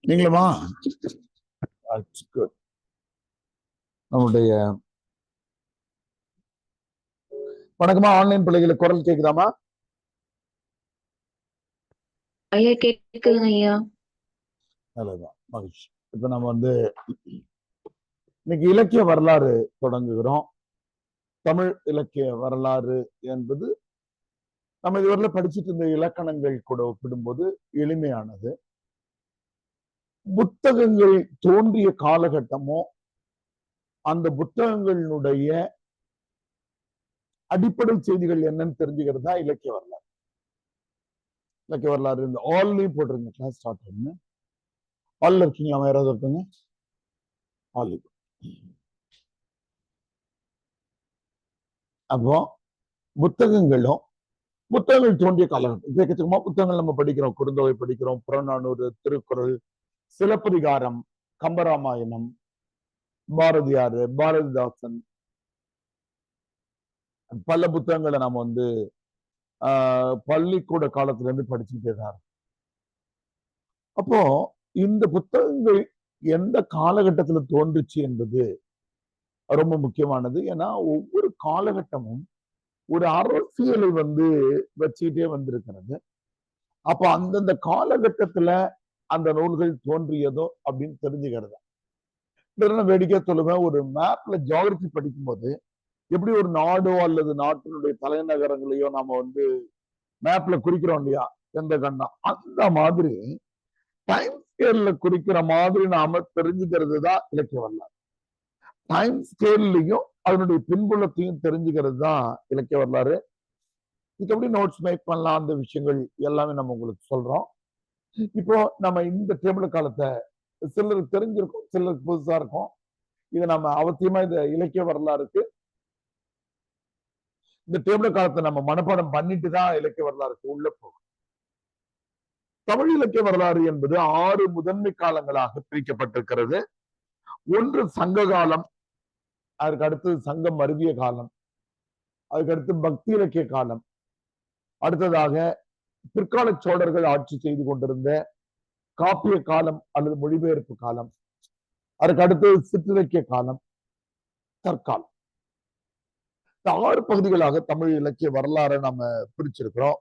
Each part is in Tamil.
நீங்களுமா? நம்முடைய வணக்கமா. ஆன்லைன் பிள்ளைகளுக்கு குரல் கேக்குதாமா? ஐயா கேக்குதுங்க ஐயா. நல்லதுதான், மகிழ்ச்சி. இப்ப நம்ம இன்னைக்கு இலக்கிய வரலாறு தொடங்குகிறோம். தமிழ் இலக்கிய வரலாறு என்பது நம்ம இதுவரை படிச்சுட்டு இருந்த இலக்கணங்கள் கூட ஒப்பிடும்போது எளிமையானது. புத்தகங்கள் தோன்றிய காலகட்டமோ அந்த புத்தகங்களுடைய அடிப்படை செய்திகள் என்னன்னு தெரிஞ்சுக்கிறது தான் இலக்கிய வரலாறு. இலக்கிய வரலாறு இந்த ஆல்லையும் போட்டிருங்க. கிளாஸ் ஸ்டார்ட் பண்ணுங்க. ஆல்ல இருக்கீங்களா? யாராவது இருக்குங்க? ஆல். அப்போ புத்தகங்கள் தோன்றிய காலகட்டம் எக்கச்சக்கமா புத்தகங்கள் நம்ம படிக்கிறோம். குறுந்தொகை படிக்கிறோம், புறநானூறு, திருக்குறள், சிலப்பதிகாரம், கம்பராமாயணம், பாரதியார், பாரதிதாசன், பல புத்தகங்களை நம்ம பள்ளிக்கூட காலத்துல இருந்து படிச்சுக்கிட்டே தான். அப்போ இந்த புத்தகங்கள் எந்த காலகட்டத்துல தோன்றுச்சு என்பது ரொம்ப முக்கியமானது. ஏன்னா ஒவ்வொரு காலகட்டமும் ஒரு அரசியலை வச்சுக்கிட்டே வந்திருக்கிறது. அப்ப அந்தந்த காலகட்டத்துல அந்த நூல்கள் தோன்றியதோ அப்படின்னு தெரிஞ்சுக்கிறது. வேடிக்கை சொல்லுவேன், ஒரு மேப்ல ஜியாகிரபி படிக்கும் போது எப்படி ஒரு நாடோ அல்லது நாட்டினுடைய தலைநகரங்களையோ நாம மேப்ல குறிக்கிறோம் இல்லையா, எந்த கண்டம், அந்த மாதிரி டைம் ஸ்கேல்ல குறிக்கிற மாதிரி நாம தெரிஞ்சுக்கிறது தான் இலக்கிய வரலாறு. டைம் ஸ்கேல்லையும் அதனுடைய பின்புலத்தையும் தெரிஞ்சுக்கிறது தான் இலக்கிய வரலாறு. இதுக்கு எப்படி நோட்ஸ் மேக் பண்ணலாம், அந்த விஷயங்கள் எல்லாமே நம்ம உங்களுக்கு சொல்றோம். இப்போ நம்ம இந்த டேபிள் காலத்தை சிலருக்கு தெரிஞ்சிருக்கும், சிலருக்கு புதுசா இருக்கும். இதை நம்ம அவசியமா இந்த இலக்கிய வரலாறுக்கு இந்த டேபிள் காலத்தை நம்ம மனப்பாடம் பண்ணிட்டு தான் இலக்கிய வரலாறுக்கு உள்ள போகும். தமிழ் இலக்கிய வரலாறு என்பது 6 முதன்மை காலங்களாக பிரிக்கப்பட்டிருக்கிறது. ஒன்று சங்க காலம், அதற்கு அடுத்தது சங்கம் மருவிய காலம், அதுக்கு அடுத்து பக்தி இலக்கிய காலம், அடுத்ததாக பிற்கால சோழர்கள் ஆட்சி செய்து கொண்டிருந்த காப்பிய காலம் அல்லது மொழிபெயர்ப்பு காலம், அதுக்கு அடுத்தது சிற்றிலக்கிய காலம், தற்காலம். 6 பகுதிகளாக தமிழ் இலக்கிய வரலாறை நம்ம பிரிச்சிருக்கிறோம்.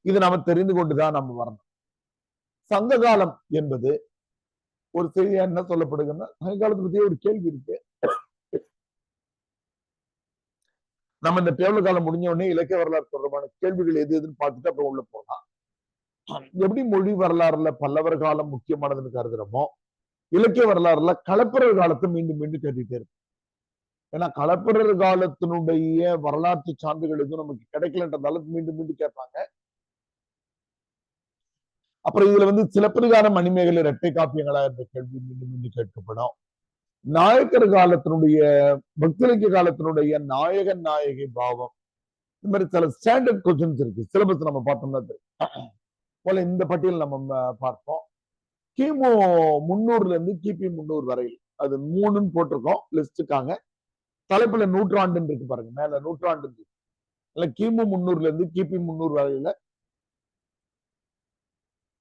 இது நாம தெரிந்து கொண்டுதான் நம்ம வரணும். சங்க காலம் என்பது ஒரு செய்தியா என்ன சொல்லப்படுதுன்னா, சங்க காலத்தை பத்தியே ஒரு கேள்வி இருக்கு. நம்ம இந்த டேபிள் காலம் முடிஞ்ச உடனே இலக்கிய வரலாறு தொடர்பான கேள்விகள் எது எதுன்னு பார்த்துட்டு அப்புறம் உள்ள போகலாம். எப்படி மொழி வரலாறுல பல்லவர் காலம் முக்கியமானதுன்னு கருதுறோமோ, இலக்கிய வரலாறுல களப்பிரர் காலத்தை மீண்டும் மீண்டும் கேட்டுட்டே இருக்கு. ஏன்னா களப்பிரர் காலத்தினுடைய வரலாற்று சான்றுகள் எதுவும் நமக்கு கிடைக்கலன்றதால மீண்டும் மீண்டும் கேட்பாங்க. அப்புறம் இதுல சிலப்பதிகாரம், மணிமேகலை இரட்டை காப்பியங்களா என்ற கேள்வி மீண்டும் மீண்டும் கேட்கப்படும். நாயக்கர் காலத்தினுடைய பக்திலக்கிய காலத்தினுடைய நாயகன் நாயகி பாவம், இந்த மாதிரி சில ஸ்டாண்டர்ட் கொஸ்டின்ஸ் இருக்கு. சிலபஸ் நம்ம பார்த்தோம்னா தெரியும். போல இந்த பட்டியல் நம்ம பார்ப்போம். கிமு 300 இருந்து கிபி 300 வரையில், அது 3ன்னு போட்டிருக்கோம் லிஸ்டுக்காக. தலைப்புல நூற்றாண்டுன்னு இருக்கு பாருங்க, மேல நூற்றாண்டு இருக்கு. கிமு 300 இருந்து கிபி 300 வரையில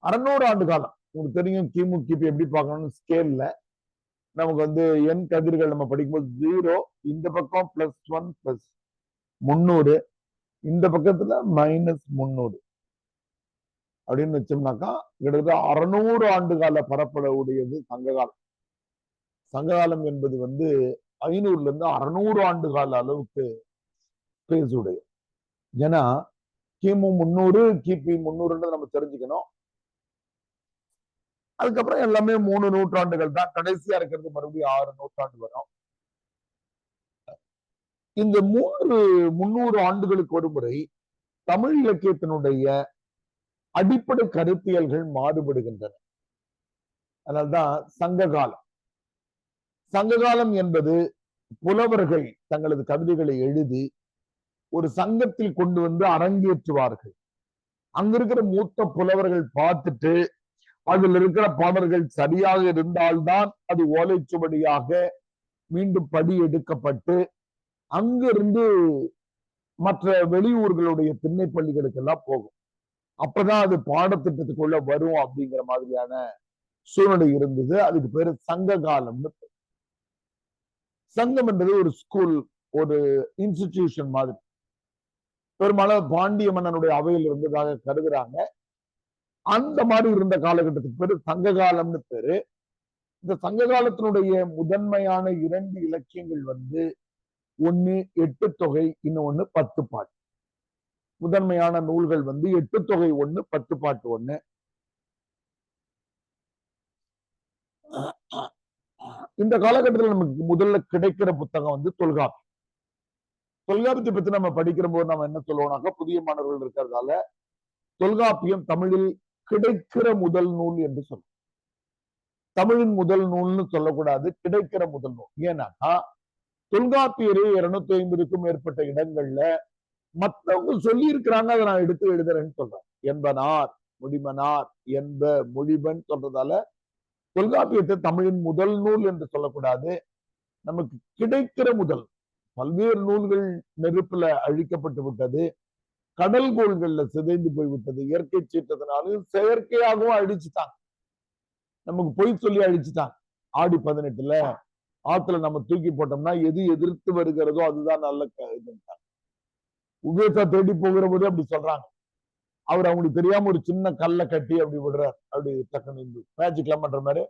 600 ஆண்டு காலம். உங்களுக்கு தெரியும் கிமு கிபி எப்படி பார்க்கணும்னு. ஸ்கேல்ல நமக்கு எண் கதிர்கள் நம்ம படிக்கும்போது 0, இந்த பக்கம் +1 +300, இந்த பக்கத்துல -300 அப்படின்னு வச்சோம்னாக்கா கிட்டத்தட்ட 600 ஆண்டு கால பரப்பள உடையது சங்ககாலம். சங்ககாலம் என்பது 500 இருந்து 600 ஆண்டு கால அளவுக்கு ஸ்பேஸ் உடைய. ஏன்னா கிமு 300 கிபி 300 நம்ம தெரிஞ்சுக்கணும். அதுக்கப்புறம் எல்லாமே 3 நூற்றாண்டுகள் தான். கடைசியா இருக்கிறது மறுபடியும் 6 நூற்றாண்டு வரும். இந்த 300 ஆண்டுகளுக்கு ஒரு முறை தமிழ் இலக்கியத்தினுடைய அடிப்படை கருத்தியல்கள் மாறுபடுகின்றன. அதனால்தான் சங்ககாலம். சங்ககாலம் என்பது புலவர்கள் தங்களது கவிதைகளை எழுதி ஒரு சங்கத்தில் கொண்டு அரங்கேற்றுவார்கள். அங்க இருக்கிற மூத்த புலவர்கள் பார்த்துட்டு அதில் இருக்கிற பாடல்கள் சரியாக இருந்தால்தான் அது ஓலைச்சுவடியாக மீண்டும் படி எடுக்கப்பட்டு அங்கிருந்து மற்ற வெளியூர்களுடைய திண்ணை பள்ளிகளுக்கு எல்லாம் போகும். அப்பதான் அது பாடத்திட்டத்துக்குள்ள வரும் அப்படிங்கிற மாதிரியான சூழ்நிலை இருந்தது. அதுக்கு பேரு சங்க காலம்னு. சங்கம் என்றது ஒரு ஸ்கூல், ஒரு இன்ஸ்டிடியூஷன் மாதிரி. பெரும்பாலும் பாண்டிய மன்னனுடைய அவையில் இருந்ததாக கருதுறாங்க. அந்த மாதிரி இருந்த காலகட்டத்துக்கு பேரு சங்க காலம்னு பேரு. இந்த சங்க காலத்தினுடைய முதன்மையான 2 இலக்கியங்கள் ஒண்ணு எட்டு தொகை, இன்னொன்னு 10 பாட்டு. முதன்மையான நூல்கள் எட்டு தொகை ஒண்ணு, 10 பாட்டு ஒண்ணு. இந்த காலகட்டத்தில் நமக்கு முதல்ல கிடைக்கிற புத்தகம் தொல்காப்பியம். தொல்காப்பியத்தை பத்தி நம்ம படிக்கிற போது நம்ம என்ன சொல்லுவோம்னாக்கா, புதிய மாணவர்கள் இருக்கிறதால தொல்காப்பியம் தமிழில் கிடைக்கிற முதல் நூல் என்று சொல்லுவோம். தமிழின் முதல் நூல்னு சொல்லக்கூடாது, கிடைக்கிற முதல் நூல். ஏன்னா தொல்காப்பியரே 250க்கும் மேற்பட்ட இடங்கள்ல மற்றவங்க சொல்லி இருக்கிறாங்க, அதை நான் எடுத்து எழுதுறேன்னு சொல்றேன். என்பனார், முடிமனார், என்ப, மொழிபன் சொல்றதால தொல்காப்பியத்தை தமிழின் முதல் நூல் என்று சொல்லக்கூடாது. நமக்கு கிடைக்கிற முதல். பல்வேறு நூல்கள் நெருப்புல அழிக்கப்பட்டு விட்டது, கடல் கோள்கள்ல சிதைந்து போய்விட்டது. இயற்கை சீற்றத்தினாலும் செயற்கையாகவும் அழிச்சுட்டாங்க. நமக்கு பொய் சொல்லி அழிச்சுட்டாங்க. ஆடி 18ல ஆத்துல நம்ம தூக்கி போட்டோம்னா எது எதிர்த்து வருகிறதோ அதுதான் நல்ல இதுன்ட்டாங்க. உபேசா தேடி போகிற போது அப்படி சொல்றாங்க. அவர் அவங்களுக்கு தெரியாம ஒரு சின்ன கல்லை கட்டி அப்படி விடுறார். அப்படி டக்குன்னு மேஜிக்லாம் பண்ற மாதிரி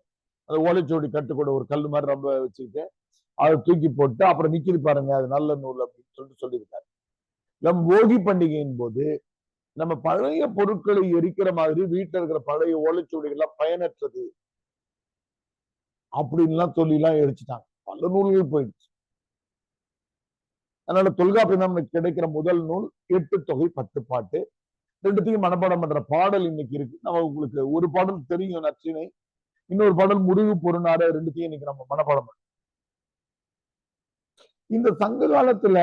அந்த ஓலைச்சோடி கட்டுக்கூட ஒரு கல் மாதிரி ரொம்ப வச்சுக்கிட்டு அதை தூக்கி போட்டு அப்புறம் நிக்கிது பாருங்க, அது நல்ல நூல் அப்படின்னு சொல்லியிருக்காரு. நம் போகி பண்டிகையின் போது நம்ம பழைய பொருட்களை எரிக்கிற மாதிரி வீட்டுல இருக்கிற பழைய ஓலைச்சுவடிகள்லாம் பயனற்றது அப்படின்லாம் சொல்லிலாம் எரிச்சுட்டாங்க. பல நூல்கள் போயிடுச்சு. அதனால தொல்காப்பியம் தான் நமக்கு கிடைக்கிற முதல் நூல். 8 தொகை 10 பாட்டு. ரெண்டுத்தையும் மனப்பாடம் பண்ற பாடல் இன்னைக்கு இருக்கு. நம்ம உங்களுக்கு ஒரு பாடல் தெரியும், நற்றினை. இன்னொரு பாடல் முருகு பொருநாறு. ரெண்டுத்தையும் இன்னைக்கு நம்ம மனப்பாடம் பண்றோம். இந்த சங்க காலத்துல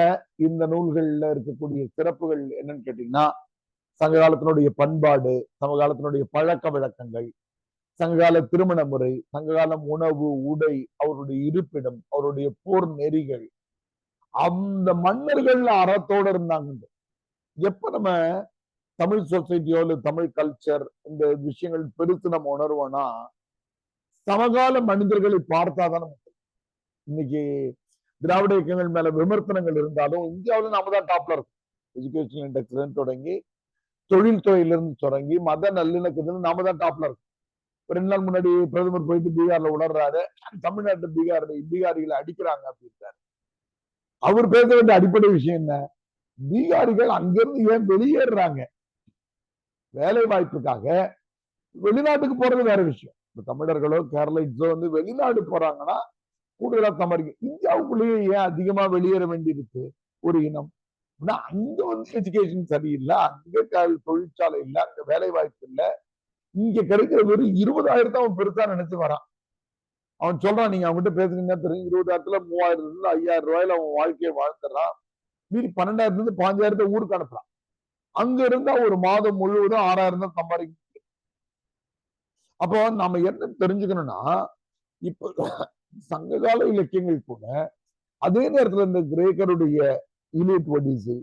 இந்த நூல்கள்ல இருக்கக்கூடிய சிறப்புகள் என்னன்னு கேட்டீங்கன்னா, சங்க காலத்தினுடைய பண்பாடு, சமகாலத்தினுடைய பழக்க வழக்கங்கள், சங்ககால திருமண முறை, சங்ககாலம் உணவு, உடை, அவருடைய இருப்பிடம், அவருடைய போர் நெறிகள், அந்த மன்னர்கள் அறத்தோட இருந்தாங்க. எப்ப நம்ம தமிழ் சொசைட்டியோ இல்ல தமிழ் கல்ச்சர் இந்த விஷயங்கள் பெருத்து நம்ம உணர்வோம்னா, சமகால மனிதர்களை பார்த்தாதான் நமக்கு. இன்னைக்கு திராவிட இயக்கங்கள் மேல விமர்சனங்கள் இருந்தாலும் இந்தியாவில நாம தான் டாப்ல இருக்கும். எஜுகேஷன் இண்டெக்ஸ்ல இருந்து தொடங்கி, தொழில்துறையிலிருந்து தொடங்கி, மத நல்லிணக்கத்துல நாம தான் டாப்ல இருக்கும். 2 நாள் முன்னாடி பிரதமர் போயிட்டு பீகார்ல உணர்றாரு, தமிழ்நாட்டு பீகாரிகளை அடிக்கிறாங்க அப்படின்றாரு. அவர் பேச வேண்டிய அடிப்படை விஷயம் என்ன? பீகாரிகள் அங்கிருந்து ஏன் வெளியேறாங்க? வேலை வாய்ப்புக்காக வெளிநாட்டுக்கு போறது வேற விஷயம். இப்ப தமிழர்களோ கேரளைட்ஸோ வெளிநாடு போறாங்கன்னா கூடுதலா சம்பாதிக்கும். இந்தியாவுக்குள்ளேயே ஏன் அதிகமா வெளியேற வேண்டியிருக்கு ஒரு இனம்? அங்க எஜுகேஷன் சரியில்லை, அங்க தொழிற்சாலை இல்லை, அங்க வேலை வாய்ப்பு இல்லை. இங்க கிடைக்கிற வெறும் 20,000 அவன் பெருசா நினைச்சு வரான். அவன் சொல்றான், நீங்க அவன்கிட்ட பேசுறீங்கன்னா தெரியும், 20,000 3,000 5,000 ரூபாயில அவன் வாழ்க்கையை வாழ்ந்துடுறான். மீறி 12,000 5,000 ஊருக்கு அனுப்புறான். அங்க இருந்தா ஒரு மாதம் முழுவதும் 6,000 தான் சம்பாதிக்க. அப்போ நாம என்ன தெரிஞ்சுக்கணும்னா, இப்ப சங்ககால இலக்கியங்கள் கூட அதே நேரத்துல இந்த கிரேக்கருடைய இலியட் ஒடிசி,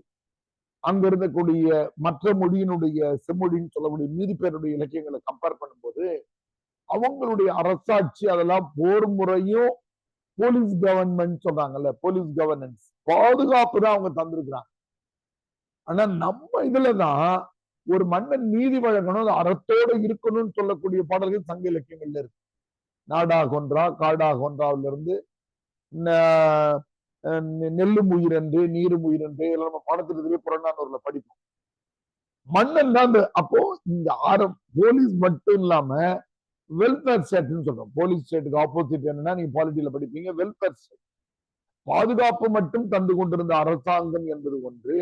அங்க இருந்தக்கூடிய மற்ற மொழியினுடைய செம்மொழின்னு சொல்லக்கூடிய மீதி பேருடைய இலக்கியங்களை கம்பேர் பண்ணும்போது அவங்களுடைய அரசாட்சி, அதெல்லாம் போர் முறையும் போலீஸ் கவர்மெண்ட் சொல்றாங்கல்ல, போலீஸ் கவர்னன்ஸ், பாதுகாப்பு தான் அவங்க தந்திருக்கிறாங்க. ஆனா நம்ம இதுலதான் ஒரு மன்னன் நீதி வழங்கணும், அறத்தோட இருக்கணும்னு சொல்லக்கூடிய பாடல்கள் சங்க இலக்கியங்கள்ல இருக்கு. நாடா கொன்றா காடா கொன்றாவில இருந்து நெல்லும் உயிரன்று நீரும் உயிரன்று எல்லாம் நம்ம பாடத்திட்டத்திலே புறநானூறுல படிப்போம். மன்னன் தான் அப்போ இந்த போலீஸ் மட்டும் இல்லாம வெல்ஃபேர் ஸ்டேட்னு சொல்றோம். போலீஸ் ஸ்டேட்டுக்கு ஆப்போசிட் என்னன்னா நீங்க பாலிட்டியில படிப்பீங்க, வெல்ஃபேர் ஸ்டேட். பாதுகாப்பு மட்டும் தந்து கொண்டிருந்த அரசாங்கம் என்பது ஒன்று,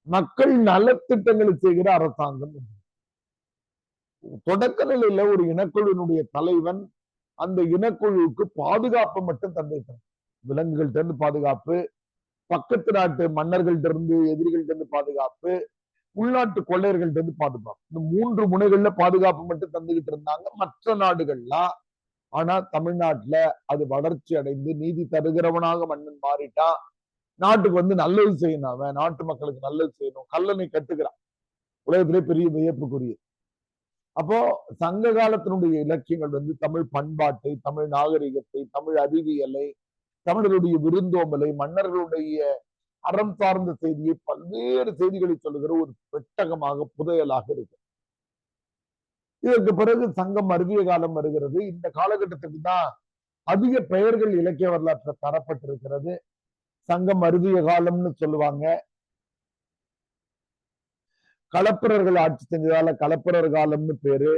மக்கள் நலத்திட்டங்களை செய்கிற அரசாங்கம். தொடக்க நிலையில ஒரு இனக்குழுவினுடைய தலைவன் அந்த இனக்குழுவுக்கு பாதுகாப்பு மட்டும் தந்திருக்கிறான். விலங்குகள்ட்ட இருந்து பாதுகாப்பு, பக்கத்து நாட்டு மன்னர்கள்ட்ட இருந்து எதிரிகள்ட்ட இருந்து பாதுகாப்பு, உள்நாட்டு கொள்ளையர்கள்ட்ட இருந்து பாதுகாப்பு. இந்த 3 முனைகள்ல பாதுகாப்பு மட்டும் தந்துகிட்டு இருந்தாங்க மற்ற நாடுகள்லாம். ஆனா தமிழ்நாட்டுல அது வளர்ச்சி அடைந்து நீதி தருகிறவனாக மன்னன் மாறிட்டான். நாட்டுக்கு நல்லது செய்யணும், அவன் நாட்டு மக்களுக்கு நல்லது செய்யணும், கல்லணை கட்டுகிறான். உலகத்திலே பெரிய வியப்புக்குரிய. அப்போ சங்க காலத்தினுடைய இலக்கியங்கள் வந்து தமிழ் பண்பாட்டை, தமிழ் நாகரிகத்தை, தமிழ் அறிவியலை, தமிழருடைய விருந்தோம்பலை, மன்னர்களுடைய அறம் சார்ந்த செய்தியை, பல்வேறு செய்திகளை சொல்லுகிற ஒரு பெட்டகமாக, புதையலாக இருக்கு. இதற்கு பிறகு சங்கம் அருவிய காலம் வருகிறது. இந்த காலகட்டத்துக்கு தான் அதிக பெயர்கள் இலக்கிய வரலாற்றில் தரப்பட்டிருக்கிறது. சங்கம் அருவிய காலம்னு சொல்லுவாங்க. களப்பிரர்கள் ஆட்சி செஞ்சதால களப்பிரர் காலம்னு பேரு.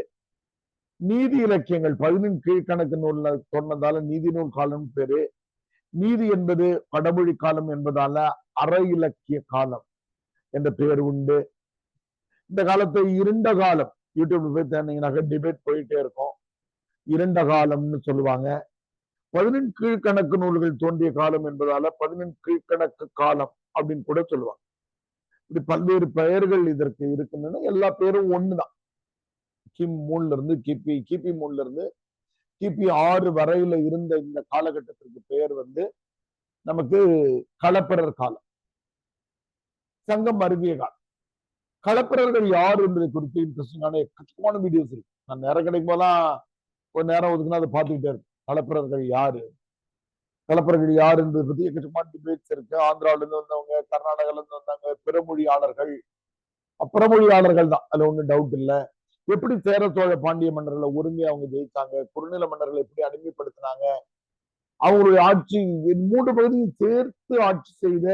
நீதி இலக்கியங்கள் 11 கீழ்கணக்கு நூல்ல சொன்னதால நீதி நூல் காலம் பேரு. நீதி என்பது வடமொழி காலம் என்பதால அற இலக்கிய காலம் என்ற பெயர் உண்டு. இந்த காலத்தை இருண்ட காலம், யூடியூப்ல போய் தேர்ந்தீங்கன்னாக்க டிபேட் போயிட்டே இருக்கும். இருண்ட காலம்னு சொல்லுவாங்க. 11 கீழ்கணக்கு நூல்கள் தோன்றிய காலம் என்பதால 11 கீழ்கணக்கு காலம் அப்படின்னு கூட சொல்லுவாங்க. இப்படி பல்வேறு பெயர்கள் இதற்கு இருக்குன்னு, எல்லா பேரும் ஒண்ணுதான். கிமு 3ல இருந்து கிபி 3ல இருந்து கிபி 6 வரையில இருந்த இந்த காலகட்டத்திற்கு பெயர் வந்து நமக்கு களப்பிரர் காலம், சங்கம் அருவிய காலம். களப்பிரர்கள் யார் என்பதை குறித்து இன்ட்ரெஸ்டிங்கான எக்கச்சக்கமான வீடியோஸ் இருக்கு. நான் நேரம் கிடைக்கும் போதெல்லாம் கொஞ்ச நேரம் ஒதுக்குன்னா அதை பார்த்துக்கிட்டே இருக்கேன். களப்பிரர்கள் யாரு, களப்பிரர்கள் யார் என்பதை பத்தி எக்கச்சக்கமான டிபேட்ஸ் இருக்கு. ஆந்திராவில இருந்து வந்தவங்க, கர்நாடகால இருந்து வந்தாங்க, பிறமொழியாளர்கள், அப்புறமொழியாளர்கள் தான், அதுல ஒண்ணும் டவுட் இல்ல. எப்படி சேர சோழ பாண்டிய மன்னர்களை ஒருங்கே அவங்க ஜெயிச்சாங்க, குறுநில மன்னர்களை எப்படி அடிமைப்படுத்தினாங்க, அவங்களுடைய ஆட்சி 3 பகுதியும் சேர்த்து ஆட்சி செய்த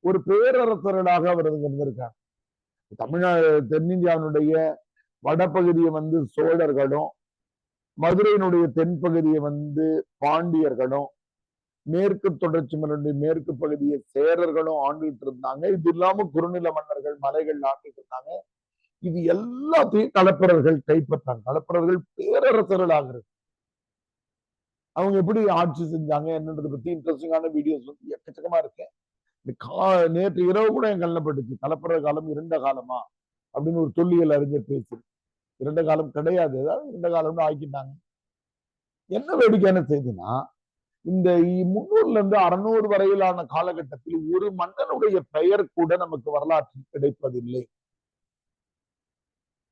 ஒரு பேரரசர்களாக அவர் இருந்திருக்காங்க. தமிழ்நாடு தென்னிந்தியாவினுடைய வடபகுதியை வந்து சோழர்களும், மதுரையினுடைய தென்பகுதியை வந்து பாண்டியர்களும், மேற்கு தொடர்ச்சி மலையுடைய மேற்கு பகுதியை சேரர்களும் ஆண்டுகிட்டு இருந்தாங்க. இது இல்லாம குறுநில மன்னர்கள் மலைகள் ஆண்டுகிட்டு இருந்தாங்க. இது எல்லாத்தையும் களப்பிரர்கள் கைப்பற்றாங்க. களப்பிரர்கள் பேரரசர்களாக இருக்கு. அவங்க எப்படி ஆட்சி செஞ்சாங்க என்னன்றதை பத்தி இன்ட்ரெஸ்டிங்கான வீடியோஸ் வந்து எக்கச்சக்கமா இருக்கு. நேற்று இரவு கூட என் கண்ணில் பட்டுச்சு. களப்பிரர் காலம் இருண்ட காலமா அப்படின்னு ஒரு தொல்லியல் அறிஞர் பேசி. இருண்ட காலம் கிடையாது, ஏதாவது இருண்ட காலம்னு ஆக்கிட்டாங்க. என்ன வேடிக்கையான செய்தினா, இந்த 300ல இருந்து 600 வரையிலான காலகட்டத்தில் ஒரு மன்னனுடைய பெயர் கூட நமக்கு வரலாற்றில் கிடைப்பதில்லை.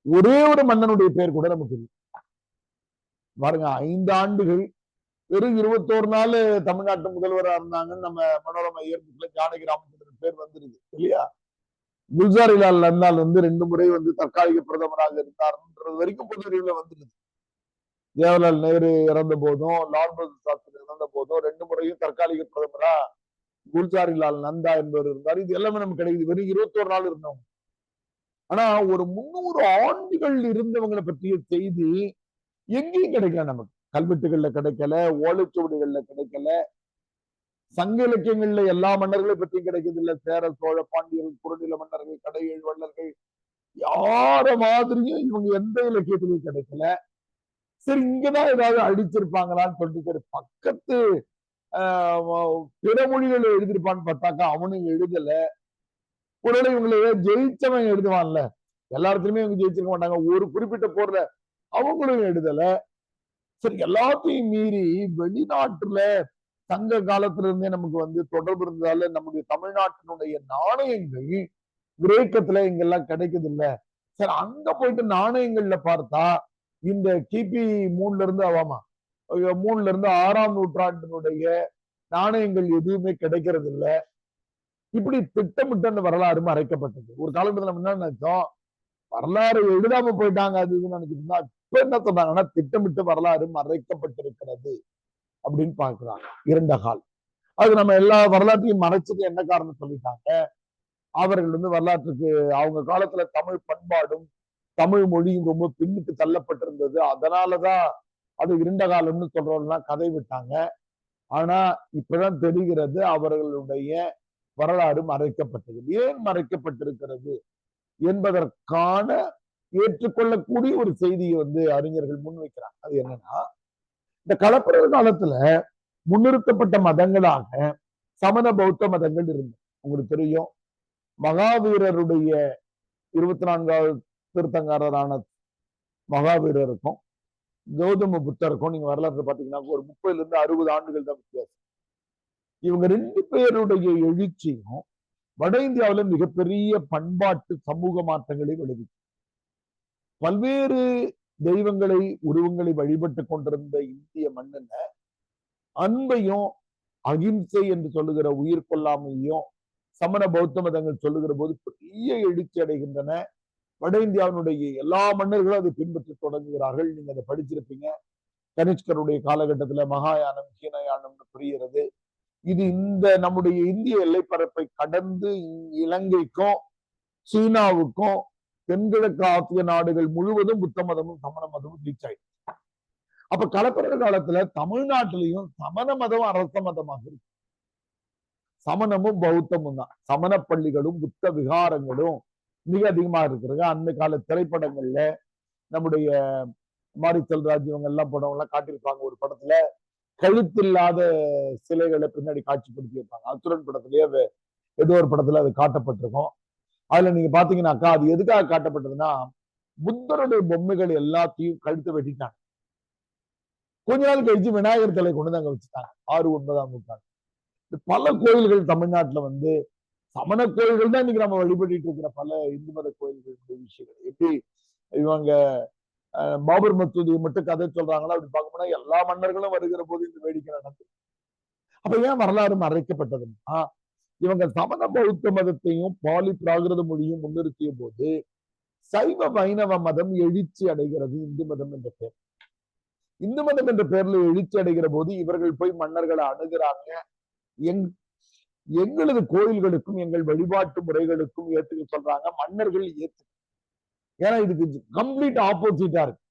ஒரே ஒரு மன்னனுடைய பெயர் கூட நமக்கு இல்லை. பாருங்க, 5 ஆண்டுகள் வெறும் 21 நாள் தமிழ்நாட்டு முதல்வராக இருந்தாங்கன்னு நம்ம மனோரமா இயற்கையில ஜானகி ராமச்சந்திரன் பேர் வந்துருது இல்லையா. குல்சாரிலால் நந்தால் வந்து 2 முறை வந்து தற்காலிக பிரதமராக இருந்தார்ன்றது வரைக்கும் பொதுவெளியில வந்துருது. ஜவஹர்லால் நேரு இறந்த போதும், லால் பகதூர் சாஸ்திரி இறந்த போதும் 2 முறையும் தற்காலிக பிரதமரா குல்சாரிலால் நந்தா என்பவர் இருந்தார். இது எல்லாமே நமக்கு கிடைக்குது. வெறும் 21 நாள் இருந்தவங்க. ஆனா ஒரு 300 ஆண்டுகள் இருந்தவங்களை பற்றிய செய்தி எங்கேயும் கிடைக்கல. நமக்கு கல்வெட்டுகள்ல கிடைக்கல, ஓலைச்சுவடிகள்ல கிடைக்கல, சங்க இலக்கியங்கள்ல எல்லா மன்னர்களை பற்றியும் கிடைக்கிறது இல்ல. சேர சோழ பாண்டியர்கள், குறுநில மன்னர்கள், கடையேழு வள்ளர்கள், யார மாதிரியும் இவங்க எந்த இலக்கியத்திலையும் கிடைக்கல. சரி, இங்கதான் ஏதாவது அடிச்சிருப்பாங்களான்னு சொல்லிட்டு சரி பக்கத்து பிற மொழிகள் எழுதிருப்பான்னு பார்த்தாக்கா அவனும் எழுதல. உடனே இவங்களை ஜெயிச்சவன் எழுதுவான்ல, எல்லாத்துலயுமே இவங்க ஜெயிச்சிருக்க மாட்டாங்க. ஒரு குறிப்பிட்ட போர்ல அவங்களும் எழுதல. சரி, எல்லாத்தையும் மீறி வெளிநாட்டுல சங்க காலத்துல இருந்தே நமக்கு வந்து தொடர்பு இருந்ததால நம்முடைய தமிழ்நாட்டினுடைய நாணயங்கள் கிரேக்கத்துல இங்கெல்லாம் கிடைக்குது இல்ல. சரி, அங்க போயிட்டு நாணயங்கள்ல பார்த்தா இந்த கிபி 3ல இருந்து 3ல இருந்து 6ஆம் நூற்றாண்டினுடைய நாணயங்கள் எதுவுமே கிடைக்கிறது இல்ல. இப்படி திட்டமிட்டு அந்த வரலாறு மறைக்கப்பட்டது. ஒரு காலத்துல நம்ம என்ன நினைச்சோம், வரலாறு எழுதாம போயிட்டாங்க அது இதுன்னு நினைச்சிட்டு இருந்தா, இப்ப என்ன சொன்னாங்கன்னா திட்டமிட்டு வரலாறு மறைக்கப்பட்டிருக்கிறது அப்படின்னு பாக்குறாங்க. இருண்ட கால் அது நம்ம எல்லா வரலாற்றையும் மறைச்சது என்ன காரணம் சொல்லிட்டாங்க. அவர்கள் வந்து வரலாற்றுக்கு அவங்க காலத்துல தமிழ் பண்பாடும் தமிழ் மொழியும் ரொம்ப பின்னுக்கு தள்ளப்பட்டிருந்தது, அதனாலதான் அது இருண்ட காலம்னு சொல்றவங்கலாம் கதை விட்டாங்க. ஆனா இப்பதான் தெரிகிறது அவர்களுடைய வரலாறு மறைக்கப்பட்டது. ஏன் மறைக்கப்பட்டிருக்கிறது என்பதற்கான ஏற்றுக்கொள்ளக்கூடிய ஒரு செய்தியை வந்து அறிஞர்கள் முன்வைக்கிறாங்க. அது என்னன்னா, இந்த களப்பிரர் காலத்துல முன்னிறுத்தப்பட்ட மதங்களாக சமண பௌத்த மதங்கள் இருந்தது. உங்களுக்கு தெரியும், மகாவீரருடைய 24வது திருத்தங்காரரான மகாவீரருக்கும் கௌதம புத்தருக்கும் நீங்க வரலாற்று பாத்தீங்கன்னா ஒரு 30ல இருந்து 60 ஆண்டுகள் தான் வித்தியாசம். இவங்க 2 பேருடைய எழுச்சியும் வட இந்தியாவில மிகப்பெரிய பண்பாட்டு சமூக மாற்றங்களை விளைவிக்கும். பல்வேறு தெய்வங்களை உருவங்களை வழிபட்டு கொண்டிருந்த இந்திய மண்ணில் அன்பையும் அகிம்சை என்று சொல்லுகிற உயிர் கொல்லாமையும் சமண பௌத்த மதங்கள் சொல்லுகிற போது பெரிய எழுச்சி அடைகின்றன. வட இந்தியாவினுடைய எல்லா மன்னர்களும் அதை பின்பற்றி தொடங்குகிறார்கள். நீங்க அதை படிச்சிருப்பீங்க. கனிஷ்கருடைய காலகட்டத்துல மகாயானம் ஹீனயானம்னு புரிகிறது. இது இந்த நம்முடைய இந்திய எல்லைப்பரப்பை கடந்து இலங்கைக்கும் சீனாவுக்கும் தென்கிழக்கு ஆசிய நாடுகள் முழுவதும் புத்த மதமும் சமண மதமும் ரீச் ஆயிடுச்சு. அப்ப கலப்பிற காலத்துல தமிழ்நாட்டிலையும் சமண மதம் அரச மதமாக இருக்கு. சமணமும் பௌத்தமும் தான். சமண பள்ளிகளும் புத்த விகாரங்களும் மிக அதிகமா இருக்கிறது. அந்த கால திரைப்படங்கள்ல நம்முடைய மாரி செல்வராஜ் இவங்க எல்லாம் படம் எல்லாம் காட்டியிருப்பாங்க. ஒரு படத்துல கழுத்தில்லாத சிலைகளை பின்னாடி காட்சிப்படுத்தி இருப்பாங்க. அசுரன் படத்திலேயே ஏதோ ஒரு படத்துல அது காட்டப்பட்டிருக்கும். அதுல நீங்க பாத்தீங்கன்னாக்கா அது எதுக்காக காட்டப்பட்டதுன்னா, புத்தருடைய பொம்மைகள் எல்லாத்தையும் கழுத்தை வெட்டிட்டாங்க. கொஞ்ச நாள் கழிச்சு விநாயகர் சிலை கொண்டு அங்க வச்சுட்டாங்க. 6, 9ஆம் நூற்றாண்டு. பல கோயில்கள் தமிழ்நாட்டுல வந்து சமண கோயில்கள் தான் இன்னைக்கு நம்ம வழிபட்டு இருக்கிற பல இந்து மத கோயில்களுடைய விஷயங்கள். எப்படி இவங்க பாபர் மசூதியை மட்டும் கதை சொல்றாங்களா அப்படி பார்க்க எல்லா மன்னர்களும் வருகிற போது இந்த வேடிக்கை நடந்தது. அப்ப ஏன் வரலாறு மறைக்கப்பட்டதுன்னா, இவங்க சமண பௌத்த மதத்தையும் பாலி பிராகிருத மொழியும் முன்னிறுத்திய போது சைவ வைணவ மதம் எழுச்சி அடைகிறது. இந்து மதம் என்ற பெயர். இந்து மதம் என்ற பெயர்ல எழுச்சி அடைகிற போது இவர்கள் போய் மன்னர்களை அணுகிறாங்க. எங்களது கோயில்களுக்கும் எங்கள் வழிபாட்டு முறைகளுக்கும் ஏத்துக்க சொல்றாங்க. மன்னர்கள் ஏத்து. ஏன்னா இதுக்கு கம்ப்ளீட் ஆப்போசிட்டா இருக்கு.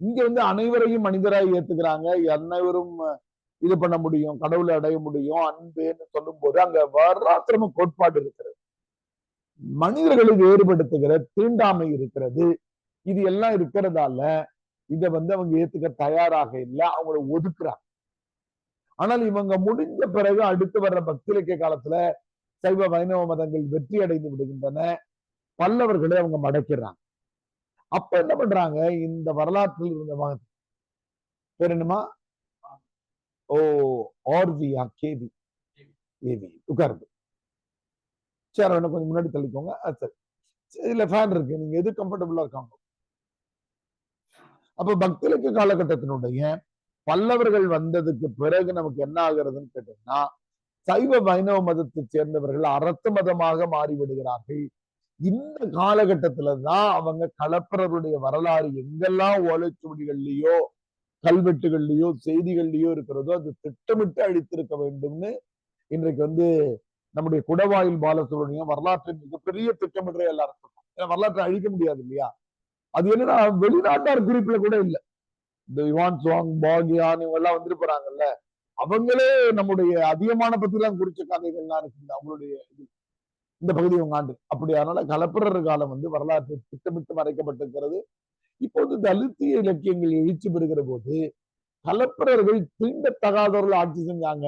இங்க வந்து அனைவரையும் மனிதராய் ஏத்துக்கிறாங்க. அனைவரும் இது பண்ண முடியும், கடவுளை அடைய முடியும், அன்புன்னு சொல்லும் போது அங்க வர்ணாசிரம கோட்பாடு இருக்கிறது. மனிதர்களை வேறுபடுத்துகிற தீண்டாமை இருக்கிறது. இது எல்லாம் இருக்கிறதால இதை வந்து அவங்க ஏத்துக்க தயாராக இல்லை. அவங்களை ஒதுக்குறாங்க. ஆனால் இவங்க முடிஞ்ச பிறகு அடுத்து வர்ற பக்தி இலக்கிய காலத்துல சைவ வைணவ மதங்கள் வெற்றி அடைந்து விடுகின்றன. பல்லவர்களை அவங்க மடக்கிறாங்க. அப்ப என்ன பண்றாங்க, இந்த வரலாற்றில் இருந்த பேர் என்னமா ஆர்வியா கேவி ஏவி உட்காருது. சரி, கொஞ்சம் முன்னாடி தள்ளிக்கோங்க. சரி, இதுல ஃபேன் இருக்கு, நீங்க எது கம்ஃபர்டபுளா இருக்காங்க. அப்ப பக்தி இலக்கிய காலகட்டத்தினுடைய பல்லவர்கள் வந்ததுக்கு பிறகு நமக்கு என்ன ஆகுறதுன்னு கேட்டீங்கன்னா, சைவ வைணவ மதத்தை சேர்ந்தவர்கள் அரச மதமாக மாறிவிடுகிறார்கள். இந்த காலகட்டத்துலதான் அவங்க களப்பிரருடைய வரலாறு எங்கெல்லாம் ஓலைச்சுவடிகள்லயோ கல்வெட்டுகள்லயோ செய்திகள்லயோ இருக்கிறதோ அது திட்டமிட்டு அழித்திருக்க வேண்டும்னு இன்றைக்கு வந்து நம்முடைய குடவாயில் பாலசுப்ரமணியம் வரலாற்றின் மிகப்பெரிய திட்டமிடுற எல்லாரும் சொல்றாங்க. ஏன்னா வரலாற்றை அழிக்க முடியாது இல்லையா. அது என்னன்னா வெளிநாட்டார் குறிப்புல கூட இல்லை. இந்த யுவான் சுவாங் பாகியான் இவங்க எல்லாம் வந்துட்டு போறாங்கல்ல, அவங்களே நம்முடைய அதிகமான பத்தி எல்லாம் குறிச்ச கதைகள்லாம் இருக்கு அவங்களுடைய இந்த பகுதி இவங்க ஆண்டு. அப்படி அதனால கலப்பிரர் காலம் வந்து வரலாற்று திட்டமிட்டு மறைக்கப்பட்டிருக்கிறது. இப்போது தலித்திய இலக்கியங்கள் எழுச்சி பெறுகிற போது கலப்பிரர்கள் தீண்டத்தகாதவர்கள் ஆட்சி செஞ்சாங்க,